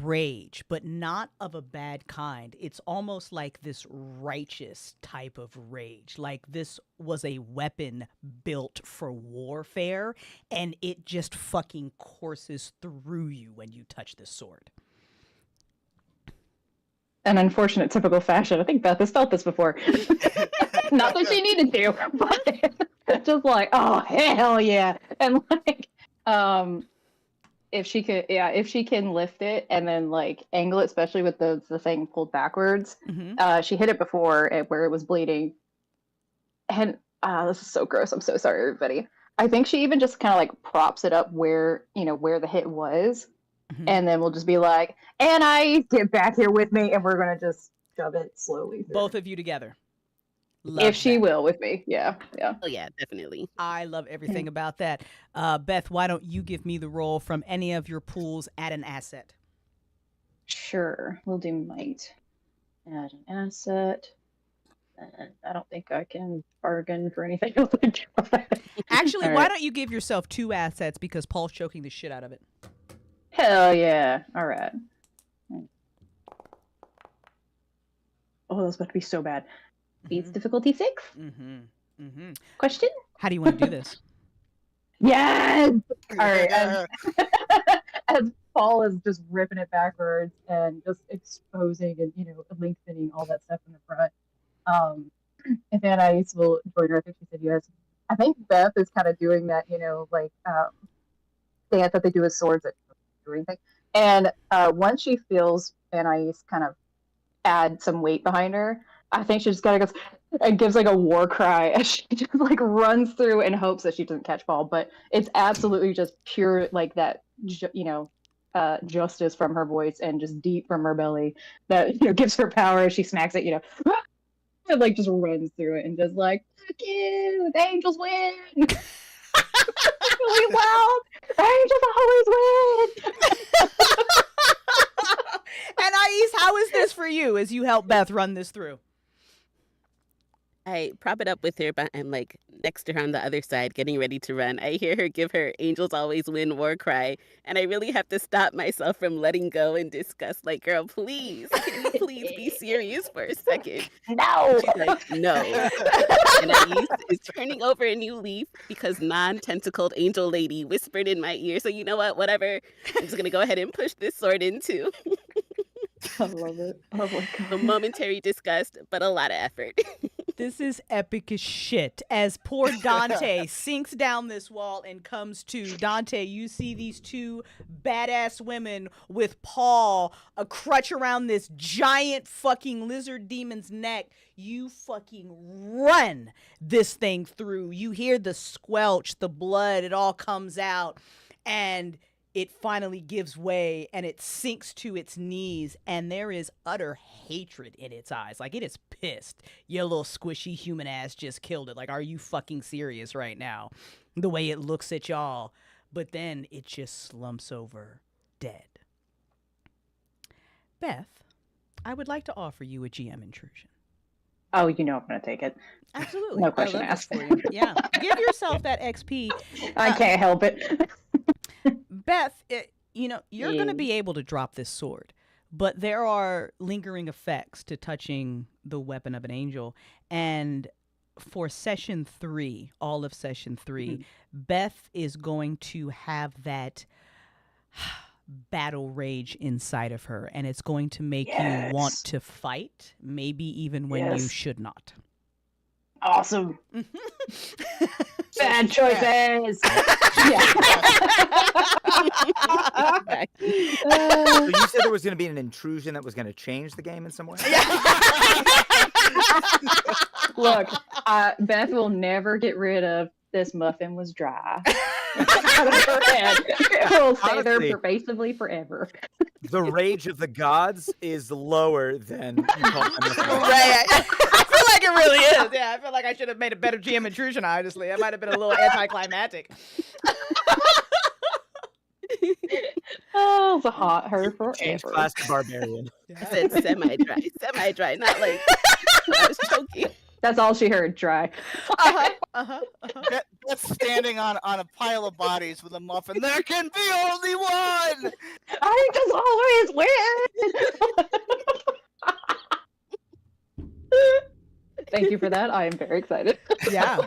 rage, but not of a bad kind. It's almost like this righteous type of rage. Like this was a weapon built for warfare, and it just fucking courses through you when you touch this sword. An unfortunate typical fashion. I think Beth has felt this before. Not that she needed to, but just like, oh hell yeah. And if she can lift it and then angle it, especially with the thing pulled backwards. She hit it before where it was bleeding. And this is so gross. I'm so sorry, everybody. I think she even just kind of props it up where the hit was. And then we'll just be like, Annie, get back here with me, and we're gonna just shove it slowly through. Both of you together. If she will with me. Yeah. Oh yeah, definitely. I love everything about that. Beth, why don't you give me the roll from any of your pools at an asset? Sure. We'll do might. Add an asset. I don't think I can bargain for anything else. Actually, All why right. don't you give yourself 2 assets, because Paul's choking the shit out of it. Hell yeah. All right. Oh, that's about to be so bad. Beats difficulty 6? Question? How do you want to do this? Yes! All right. As Paul is just ripping it backwards and just exposing and, lengthening all that stuff in the front. And then I will join her. I think she said yes. I think Beth is kind of doing that, dance that they do with swords that do anything. And once she feels Anais kind of add some weight behind her, I think she just kind of goes and gives a war cry as she just runs through and hopes that she doesn't catch Paul. But it's absolutely just pure that justice from her voice and just deep from her belly that gives her power as she smacks it. And just runs through it and just fuck you, the angels win. Really loud. Angels always win. Anais, how is this for you as you help Beth run this through? I prop it up with her, but I'm next to her on the other side, getting ready to run. I hear her give her "Angels Always Win" war cry, and I really have to stop myself from letting go in disgust. Girl, please, can you please be serious for a second? No. She's like, no. And Anais is turning over a new leaf because non-tentacled angel lady whispered in my ear. So you know what? Whatever. I'm just gonna go ahead and push this sword into. I love it. Oh my god. A momentary disgust, but a lot of effort. This is epic as shit. As poor Dante sinks down this wall and comes to. Dante, you see these 2 badass women with Paul, a crutch around this giant fucking lizard demon's neck. You fucking run this thing through. You hear the squelch, the blood, it all comes out. And it finally gives way and it sinks to its knees, and there is utter hatred in its eyes. Like, it is pissed. Your little squishy human ass just killed it. Like, are you fucking serious right now? The way it looks at y'all. But then it just slumps over dead. Beth, I would like to offer you a GM intrusion. Oh, you know I'm going to take it. Absolutely. No question I love this asked. for you. Yeah. Give yourself that XP. I can't help it. Beth, you're going to Yeah. be able to drop this sword, but there are lingering effects to touching the weapon of an angel. And for session 3, all of session 3, Beth is going to have that battle rage inside of her, and it's going to make you want Yes. to fight, maybe even when you Yes. should not. Awesome. Bad choices. Exactly. So you said there was going to be an intrusion that was going to change the game in some way? Look, Beth will never get rid of "this muffin was dry" out of her head. It will stay there Honestly. pervasively forever. The rage of the gods is lower than you call them. Right. I feel like it really is. Yeah, I feel like I should have made a better GM intrusion, honestly. That might have been a little anticlimactic. Oh, it's a hot her Change forever. class to barbarian. I said semi-dry, not like I was choking. That's all she heard. Dry. Beth's standing on a pile of bodies with a muffin. There can be only one. I just always win. Thank you for that. I am very excited. Yeah.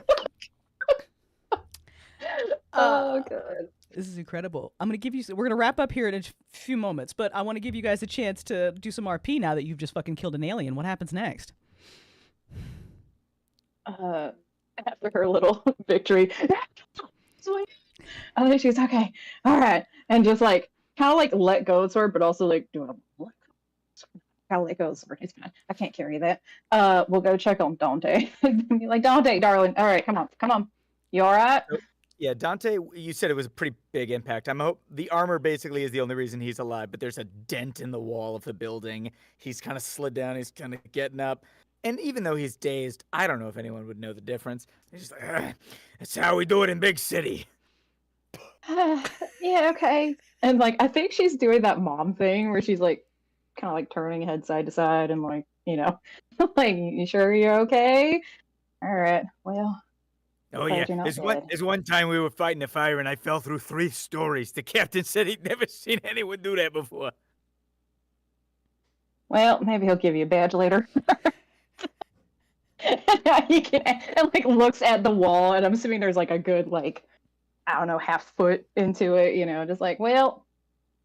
Oh, good. This is incredible. We're going to wrap up here in a few moments, but I want to give you guys a chance to do some RP now that you've just fucking killed an alien. What happens next? After her little victory, I think she's okay. All right, and just like kind of like let go of sword, but also like doing a I'll let go of sword. It's fine. I can't carry that. We'll go check on Dante. Be like, Dante, darling. All right, come on. You all right? Yeah, Dante, you said it was a pretty big impact. The armor basically is the only reason he's alive, but there's a dent in the wall of the building. He's kind of slid down. He's kind of getting up. And even though he's dazed, I don't know if anyone would know the difference. He's just like, that's how we do it in big city. Yeah, okay. And like, I think she's doing that mom thing where she's like, kind of like turning head side to side and like, like, you sure you're okay? All right, well. Oh, glad yeah. you're not There's dead. one time we were fighting a fire and I fell through 3 stories. The captain said he'd never seen anyone do that before. Well, maybe he'll give you a badge later. He can, and like looks at the wall, and I'm assuming there's like a good like, I don't know, half foot into it, just like, well,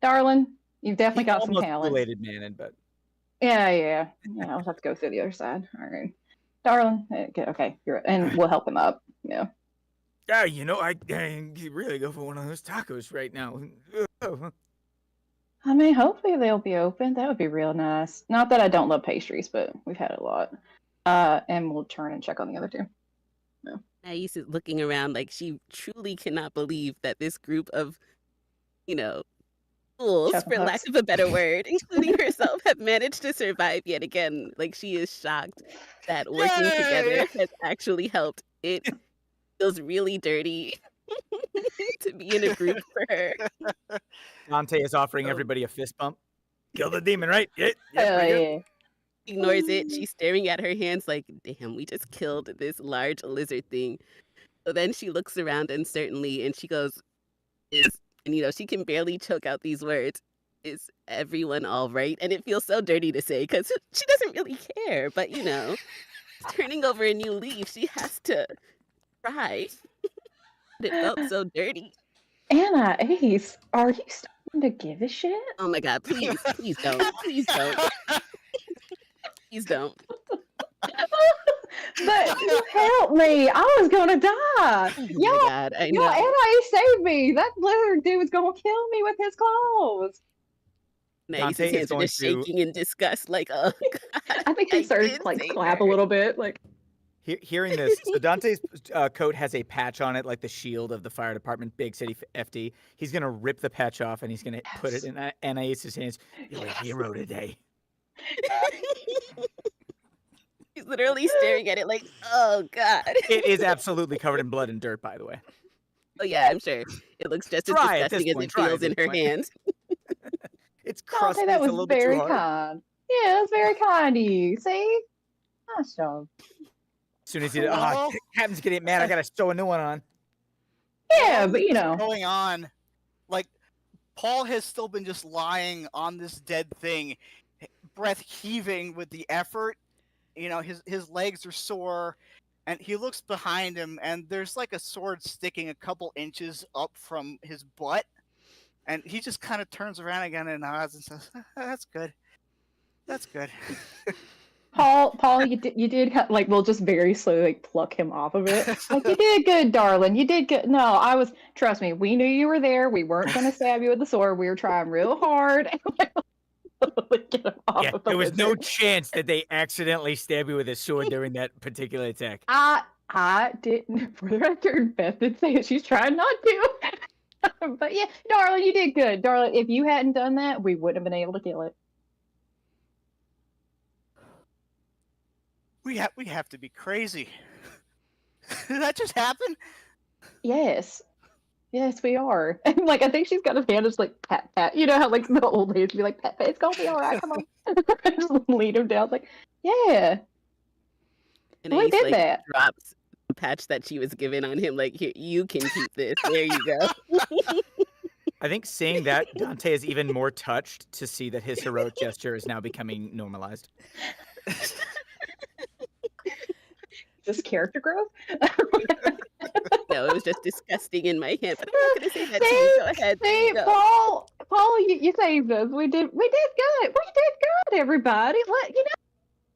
darling, you've definitely got some Almost talent. related man, but Yeah. I'll have to go through the other side. All right, darling. Okay, and we'll help him up. Yeah. yeah, I could really go for one of those tacos right now. I mean, hopefully they'll be open. That would be real nice. Not that I don't love pastries, but we've had a lot. And we'll turn and check on the other two. Ais is looking around like she truly cannot believe that this group of, fools, Chuckle for lack pucks. of a better word, including herself, have managed to survive yet again. Like, she is shocked that working together has actually helped. It feels really dirty to be in a group for her. Dante is offering everybody a fist bump. Kill the demon, right? Yeah, Hell pretty good. yeah. Ignores it. She's staring at her hands like, damn, we just killed this large lizard thing. So then she looks around uncertainly and she goes, she can barely choke out these words. Is everyone all right? And it feels so dirty to say because she doesn't really care. But, turning over a new leaf, she has to try. But it felt so dirty. Anna, Ace, are you starting to give a shit? Oh my God, please don't. Please don't. Please don't. But help me! I was gonna die. Oh my God, I know. Anna, Ace saved me. That lizard dude was gonna kill me with his claws. Nice. Dante His is hands are going just to- shaking in disgust, like, oh God. I think he started to like save clap her. a little bit, like. Hearing this, so Dante's coat has a patch on it, like the shield of the fire department, Big City FD. He's gonna rip the patch off and he's gonna put it in Anais' hands. You're a hero today. He's literally staring at it like, oh god. It is absolutely covered in blood and dirt, by the way. Oh yeah, I'm sure. It looks just as Try at this disgusting as point, it try at feels in this her point. hands. It's crusty. Dante, that It's a was little bit very too hard. kind. Yeah, that's very kind of you. See? Nice job. As soon as he, Captain's gonna get mad. I gotta sew a new one on. Yeah, While but this you is know. going on, like Paul has still been just lying on this dead thing, breath heaving with the effort. You know, his legs are sore, and he looks behind him, and there's like a sword sticking a couple inches up from his butt, and he just kind of turns around again and nods and says, "That's good. That's good." Paul, you did like we'll just very slowly like pluck him off of it. Like you did good, darling. You did good. No, trust me, we knew you were there. We weren't gonna stab you with the sword. We were trying real hard. Get him off Yeah, of the there was no lizard. chance that they accidentally stab you with a sword during that particular attack. I didn't. For the record, Beth did say she's trying not to. But yeah, darling, you did good, darling. If you hadn't done that, we wouldn't have been able to kill it. We have to be crazy. Did that just happen? Yes. Yes, we are. And like I think she's got his hand just like pat pat. You know how like the old ladies be like pat pat, it's gonna be alright, come on. Just lead him down like, yeah. And We Ace, did like, that. drops the patch that she was given on him, like, here, you can keep this. There you go. I think saying that, Dante is even more touched to see that his heroic gesture is now becoming normalized. Just character growth. No, it was just disgusting in my hand. But I'm not gonna say that to you. Go ahead. See, Go. Paul, you saved us. We did good. We did good, everybody. You know,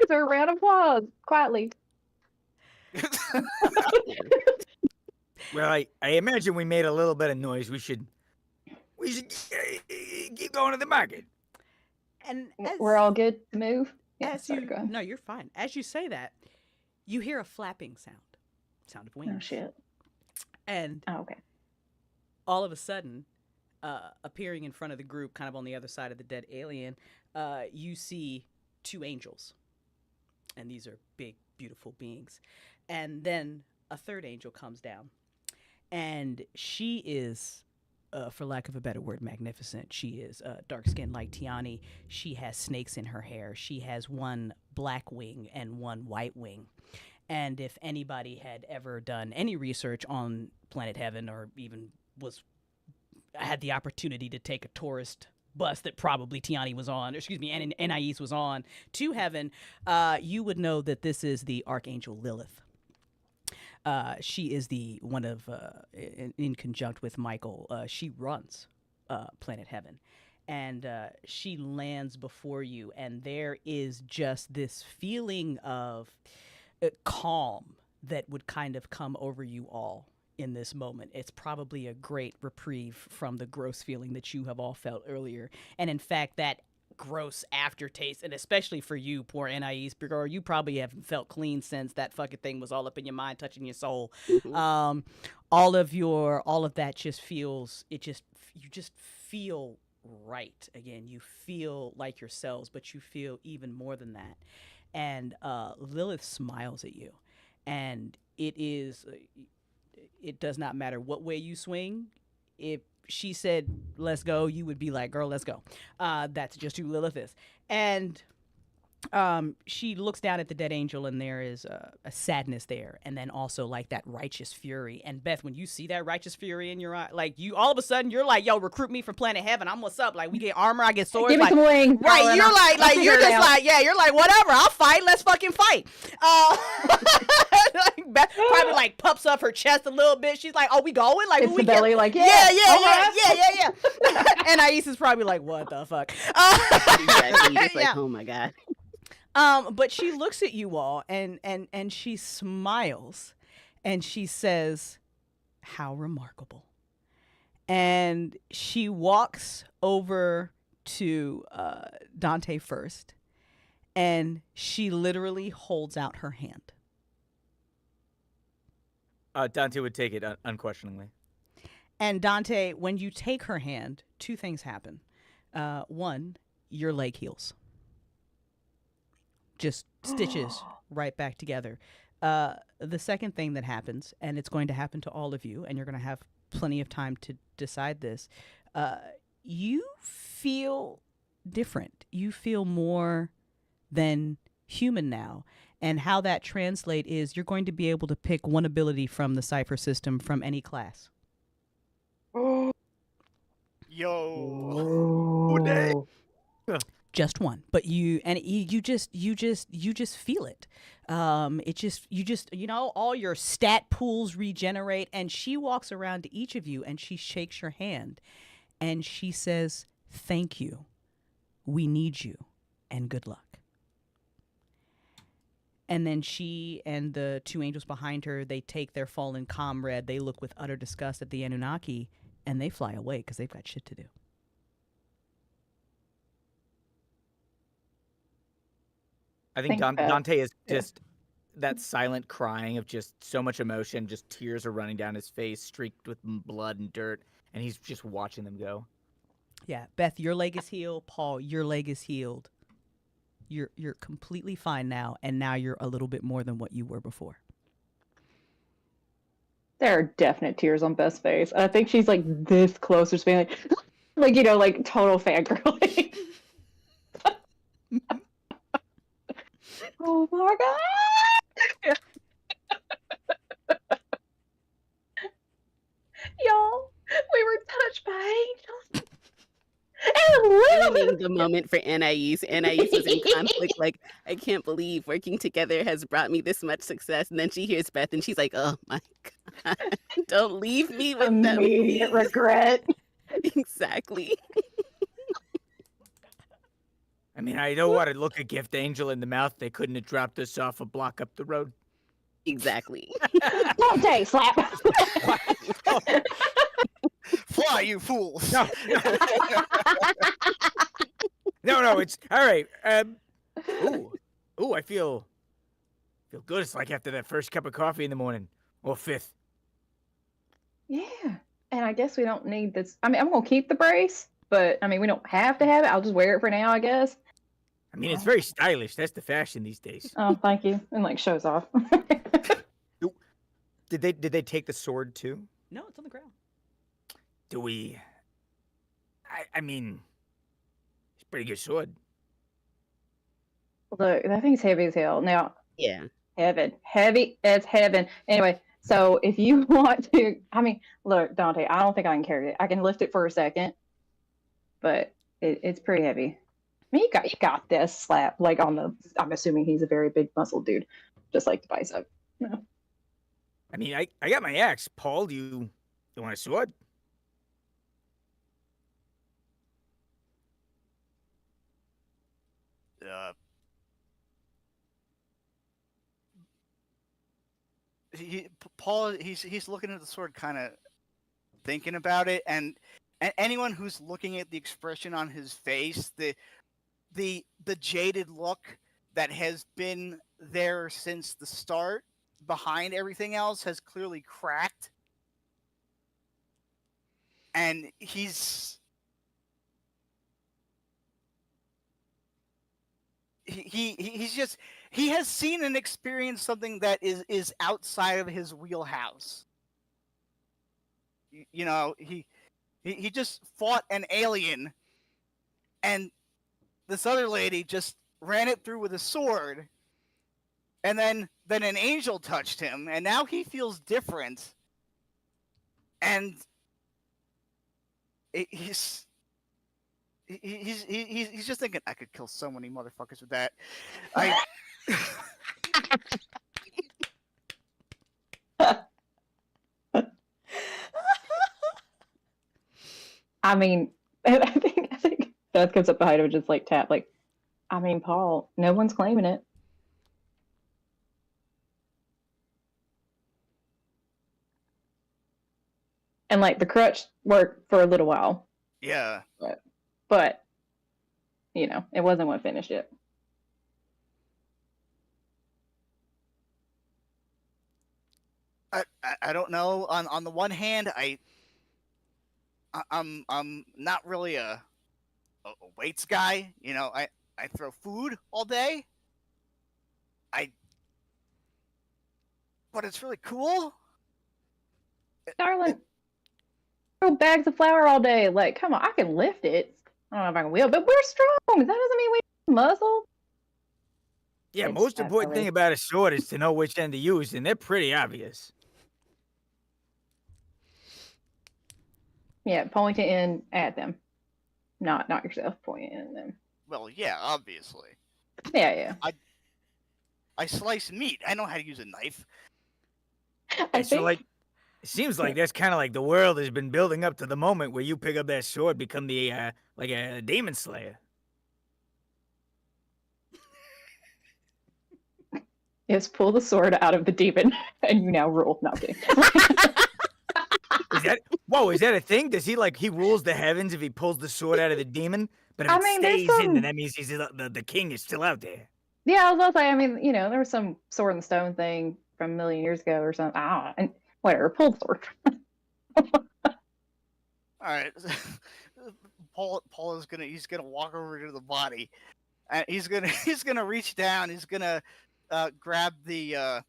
deserve a round of applause quietly. Well, I imagine we made a little bit of noise. We should keep going to the market. And We're all good to move. Yeah, as sorry, you go ahead. no, you're fine. As you say that, you hear a flapping sound of wings. Oh shit. And Oh, okay. all of a sudden, appearing in front of the group, kind of on the other side of the dead alien, you see two angels. And these are big, beautiful beings. And then a third angel comes down. And she is, for lack of a better word, magnificent. She is dark-skinned like Tiani. She has snakes in her hair. She has one black wing and one white wing. And if anybody had ever done any research on Planet Heaven or even had the opportunity to take a tourist bus that probably Tiani was on, and Anais was on to Heaven, you would know that this is the Archangel Lilith. She is the one of, in conjunct with Michael, she runs Planet Heaven. And she lands before you, and there is just this feeling of calm that would kind of come over you all in this moment. It's probably a great reprieve from the gross feeling that you have all felt earlier. And in fact, that gross aftertaste, and especially for you, poor Anais, girl, you probably haven't felt clean since that fucking thing was all up in your mind, touching your soul. Mm-hmm. All of that just feels, you just feel right again. You feel like yourselves, but you feel even more than that. And Lilith smiles at you, and it does not matter what way you swing. If she said, let's go, you would be like, girl, let's go. That's just who Lilith is. And she looks down at the dead angel, and there is a sadness there, and then also like that righteous fury. And Beth, when you see that righteous fury in your eye, like you, all of a sudden you're like, yo, recruit me from Planet Heaven. I'm what's up. Like we get armor, I get swords. Give me like, some wings. right, darling. you're I'll like figure you're it just out. like, yeah, you're like, whatever, I'll fight. Let's fucking fight. Like Beth probably like puffs up her chest a little bit. She's like, oh, we going? Like It's we the belly, get? like, yeah. Yeah. And Anais is probably like, what the fuck? Exactly. Just like, Yeah. oh my god. But she looks at you all and she smiles and she says, how remarkable. And she walks over to Dante first, and she literally holds out her hand. Dante would take it unquestioningly. And Dante, when you take her hand, two things happen. One, your leg heals. Just stitches right back together. The second thing that happens, and it's going to happen to all of you, and you're going to have plenty of time to decide this, you feel different. You feel more than human now. And how that translates is you're going to be able to pick one ability from the Cypher system from any class. Yo. Just one, but you just feel it. All your stat pools regenerate, and she walks around to each of you and she shakes your hand and she says, "Thank you. We need you, and good luck." And then she and the two angels behind her, they take their fallen comrade, they look with utter disgust at the Anunnaki, and they fly away because they've got shit to do. I think Think about- Dante is yeah. just that silent crying of just so much emotion, just tears are running down his face, streaked with blood and dirt, and he's just watching them go. Yeah, Beth, your leg is healed. Paul, your leg is healed. You're completely fine now, and now you're a little bit more than what you were before. There are definite tears on Beth's face. I think she's like this close to just being like like total fangirling. Oh my god! Y'all, we were touched by angels. And Ruining the moment for Anais. Anais was in conflict, like, I can't believe working together has brought me this much success. And then she hears Beth and she's like, oh my God, don't leave me with them. immediate regret. Exactly. I mean, I don't want to look a gift angel in the mouth. They couldn't have dropped us off a block up the road. Exactly. Dante, slap. Fly, you fools! No, no, it's all right. Ooh, I feel good. It's like after that first cup of coffee in the morning, or fifth. Yeah, and I guess we don't need this. I mean, I'm gonna keep the brace, but I mean, we don't have to have it. I'll just wear it for now, I guess. I mean, it's very stylish. That's the fashion these days. Oh, thank you. And like shows off. Did they take the sword too? No, it's on the ground. Do we? I mean, it's a pretty good sword. Look, that thing's heavy as hell. Now, Yeah. heavy as heaven. Anyway, so if you want to, I mean, look, Dante, I don't think I can carry it. I can lift it for a second, but it's pretty heavy. I mean, you got this slap like on the. I'm assuming he's a very big muscle dude, just like the bicep. No. I mean, I got my axe. Paul, do you want a sword? Paul, he's looking at the sword, kind of thinking about it, and anyone who's looking at the expression on his face, the jaded look that has been there since the start, behind everything else, has clearly cracked, and he's just he has seen and experienced something that is outside of his wheelhouse. You know, he just fought an alien, and this other lady just ran it through with a sword, and then an angel touched him, and now he feels different, and he's just thinking, I could kill so many motherfuckers with that. I mean, I think Beth comes up behind him and just like tap, like, I mean, Paul, no one's claiming it. And like the crutch worked for a little while, Yeah. but you know, it wasn't what finished it. I don't know. On the one hand, I'm not really a weights guy. You know, I throw food all day. I but it's really cool. Darling, throw bags of flour all day. Like, come on, I can lift it. I don't know if I can wheel, but we're strong. That doesn't mean we muscle. Yeah, It's most not important really- thing about a sword is to know which end to use, and they're pretty obvious. Yeah, point it in at them, not yourself. Point it in at them. Well, yeah, obviously. Yeah. I slice meat. I know how to use a knife. I So, think like, it seems like that's kind of like the world has been building up to the moment where you pick up that sword, become the like a demon slayer. is pull the sword out of the demon, and you now rule. No, I'm kidding. Is that a thing? Does he rules the heavens if he pulls the sword out of the demon? But if I it mean, there's stays in, some- then that means the king is still out there. Yeah, I was about to say. I mean, there was some sword and stone thing from a million years ago or something. I don't know. And whatever, pull the sword. All right. Paul is he's gonna walk over to the body, and he's gonna reach down. He's gonna grab the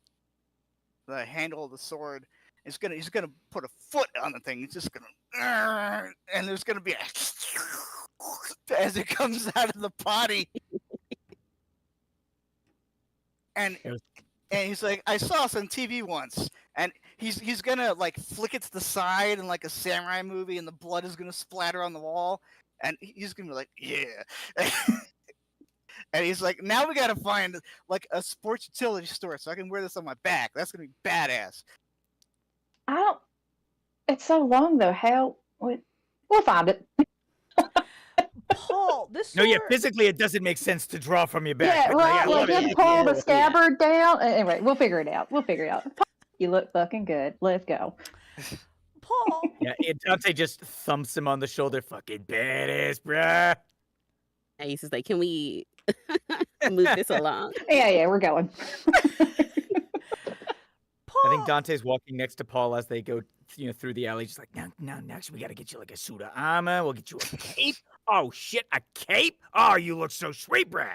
handle of the sword. He's gonna put a foot on the thing. He's just gonna, and there's gonna be as it comes out of the body. And he's like, I saw this on TV once, and he's gonna like flick it to the side in like a samurai movie, and the blood is gonna splatter on the wall, and he's gonna be like, yeah. And he's like, now we gotta find like a sports utility store so I can wear this on my back. That's gonna be badass. I don't. It's so long though. How? We'll find it. Paul, this No, sword... yeah, physically it doesn't make sense to draw from your back. Yeah, but right. I love Like you it. have to pull the scabbard down. Anyway, we'll figure it out. You look fucking good. Let's go. Paul, Yeah, Dante just thumps him on the shoulder. Fucking badass, bruh. Ace is like, can we move this along? Yeah, we're going. Paul, I think Dante's walking next to Paul as they go, through the alley. Just like, now, we gotta get you like a suit of armor. We'll get you a cape. Oh shit, a cape? Oh, you look so sweet, bruh.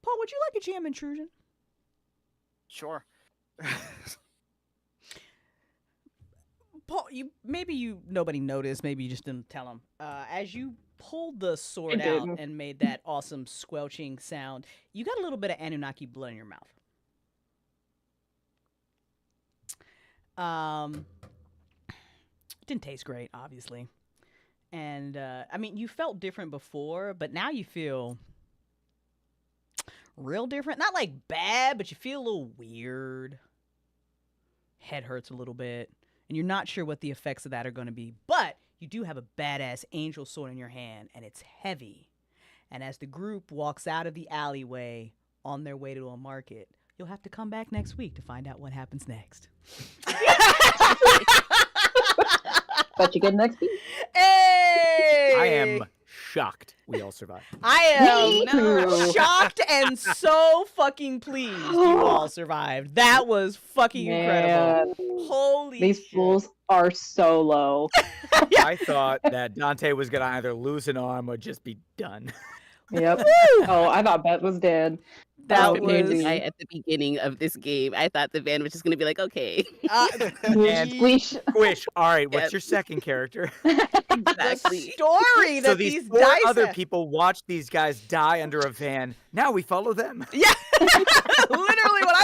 Paul, would you like a jam intrusion? Sure. Paul, nobody noticed. Maybe you just didn't tell him. As you pulled the sword I out didn't. and made that awesome squelching sound, you got a little bit of Anunnaki blood in your mouth. Didn't taste great, obviously. And I mean, you felt different before, but now you feel real different. Not like bad, but you feel a little weird. Head hurts a little bit, and you're not sure what the effects of that are going to be. But you do have a badass angel sword in your hand, and it's heavy. And as the group walks out of the alleyway on their way to a market, you'll have to come back next week to find out what happens next. But you get next week. Hey! I am shocked we all survived. I am No. shocked and so fucking pleased you all survived. That was fucking incredible. Man, Holy these shit. fools are so low. I thought that Dante was gonna either lose an arm or just be done. Yep. Oh, I thought Beth was dead. That Oh, Compared to was... I at the beginning of this game, I thought the van was just gonna be like, okay, And Squish. Squish. All right, what's Yep. your second character? exactly. story So that these these four dice other have. people watched these guys die under a van. Now we follow them. Yeah, literally what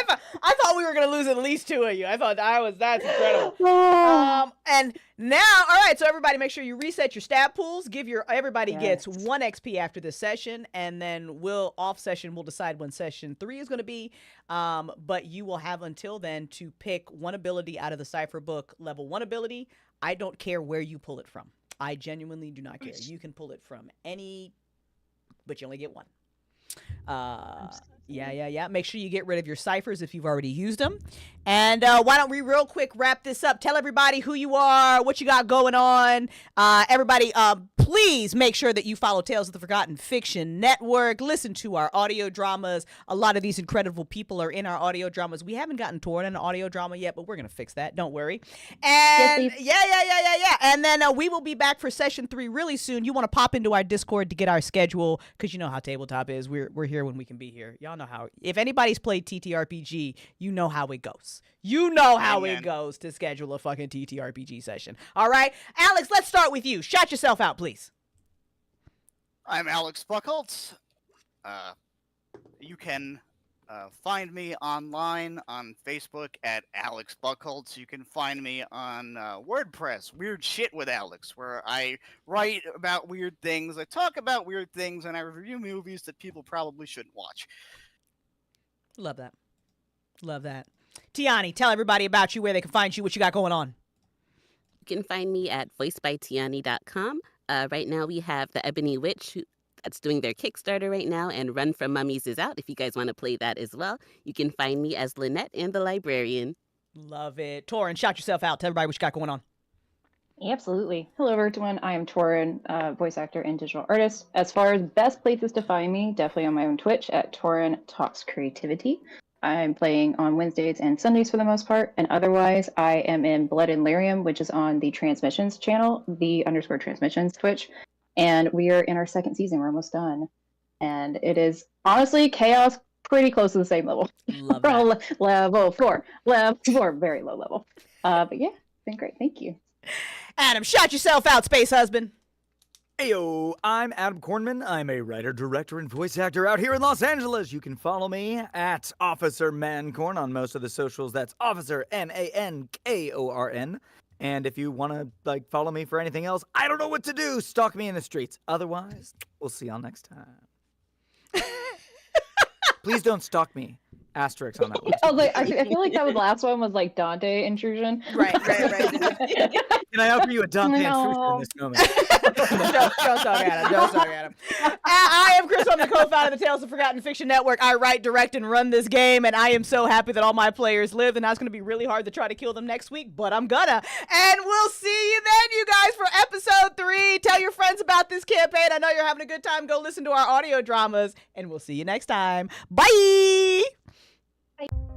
I thought we were gonna lose at least two of you. That's incredible. And now, all right, so everybody make sure you reset your stat pools. Everybody gets Yes. 1 XP after this session, and then we'll decide when session 3 is gonna be. But you will have until then to pick one ability out of the Cypher book, level 1 ability. I don't care where you pull it from. I genuinely do not care. You can pull it from any, but you only get one. Yeah. Make sure you get rid of your ciphers if you've already used them. And why don't we real quick wrap this up? Tell everybody who you are, what you got going on. Everybody, please make sure that you follow Tales of the Forgotten Fiction Network. Listen to our audio dramas. A lot of these incredible people are in our audio dramas. We haven't gotten Torn in an audio drama yet, but we're going to fix that. Don't worry. And yeah. And then we will be back for session 3 really soon. You want to pop into our Discord to get our schedule because you know how tabletop is. We're here when we can be here. Y'all know how. If anybody's played TTRPG, you know how it goes. You know how it goes to schedule a fucking TTRPG session. All right? Alex, let's start with you. Shout yourself out, please. I'm Alex Buckholtz. You can find me online on Facebook at Alex Buckholtz. You can find me on WordPress, Weird Shit with Alex, where I write about weird things, I talk about weird things, and I review movies that people probably shouldn't watch. Love that. Tiani, tell everybody about you, where they can find you, what you got going on. You can find me at voicebytiani.com. Right now we have the Ebony Witch that's doing their Kickstarter right now, and Run from Mummies is out if you guys want to play that as well. You can find me as Lynette and the Librarian. Love it. Torin, shout yourself out. Tell everybody what you got going on. Absolutely. Hello, everyone. I am Torin, voice actor and digital artist. As far as best places to find me, definitely on my own Twitch at Torin Talks Creativity. I'm playing on Wednesdays and Sundays for the most part, and otherwise I am in Blood and Lyrium, which is on the Transmissions channel, _Transmissions Twitch, and we are in our 2nd season. We're almost done, and it is honestly chaos, pretty close to the same level. Love that. level 4, very low level. But yeah, it's been great. Thank you. Adam, shout yourself out, Space Husband. Heyo, I'm Adam Kornman. I'm a writer, director, and voice actor out here in Los Angeles. You can follow me at Officer Mancorn on most of the socials. That's Officer Mankorn. And if you want to follow me for anything else, I don't know what to do. Stalk me in the streets. Otherwise, we'll see y'all next time. Please don't stalk me. Asterisks on that one. I was like, I feel like that was the last one was like Dante intrusion. Right. Can I offer you a Dante intrusion in this moment? Don't talk at him. I am Chris. I'm the co-founder of the Tales of Forgotten Fiction Network. I write, direct, and run this game, and I am so happy that all my players live, and now it's going to be really hard to try to kill them next week, but I'm gonna. And we'll see you then, you guys, for episode 3. Tell your friends about this campaign. I know you're having a good time. Go listen to our audio dramas, and we'll see you next time. Bye! Bye.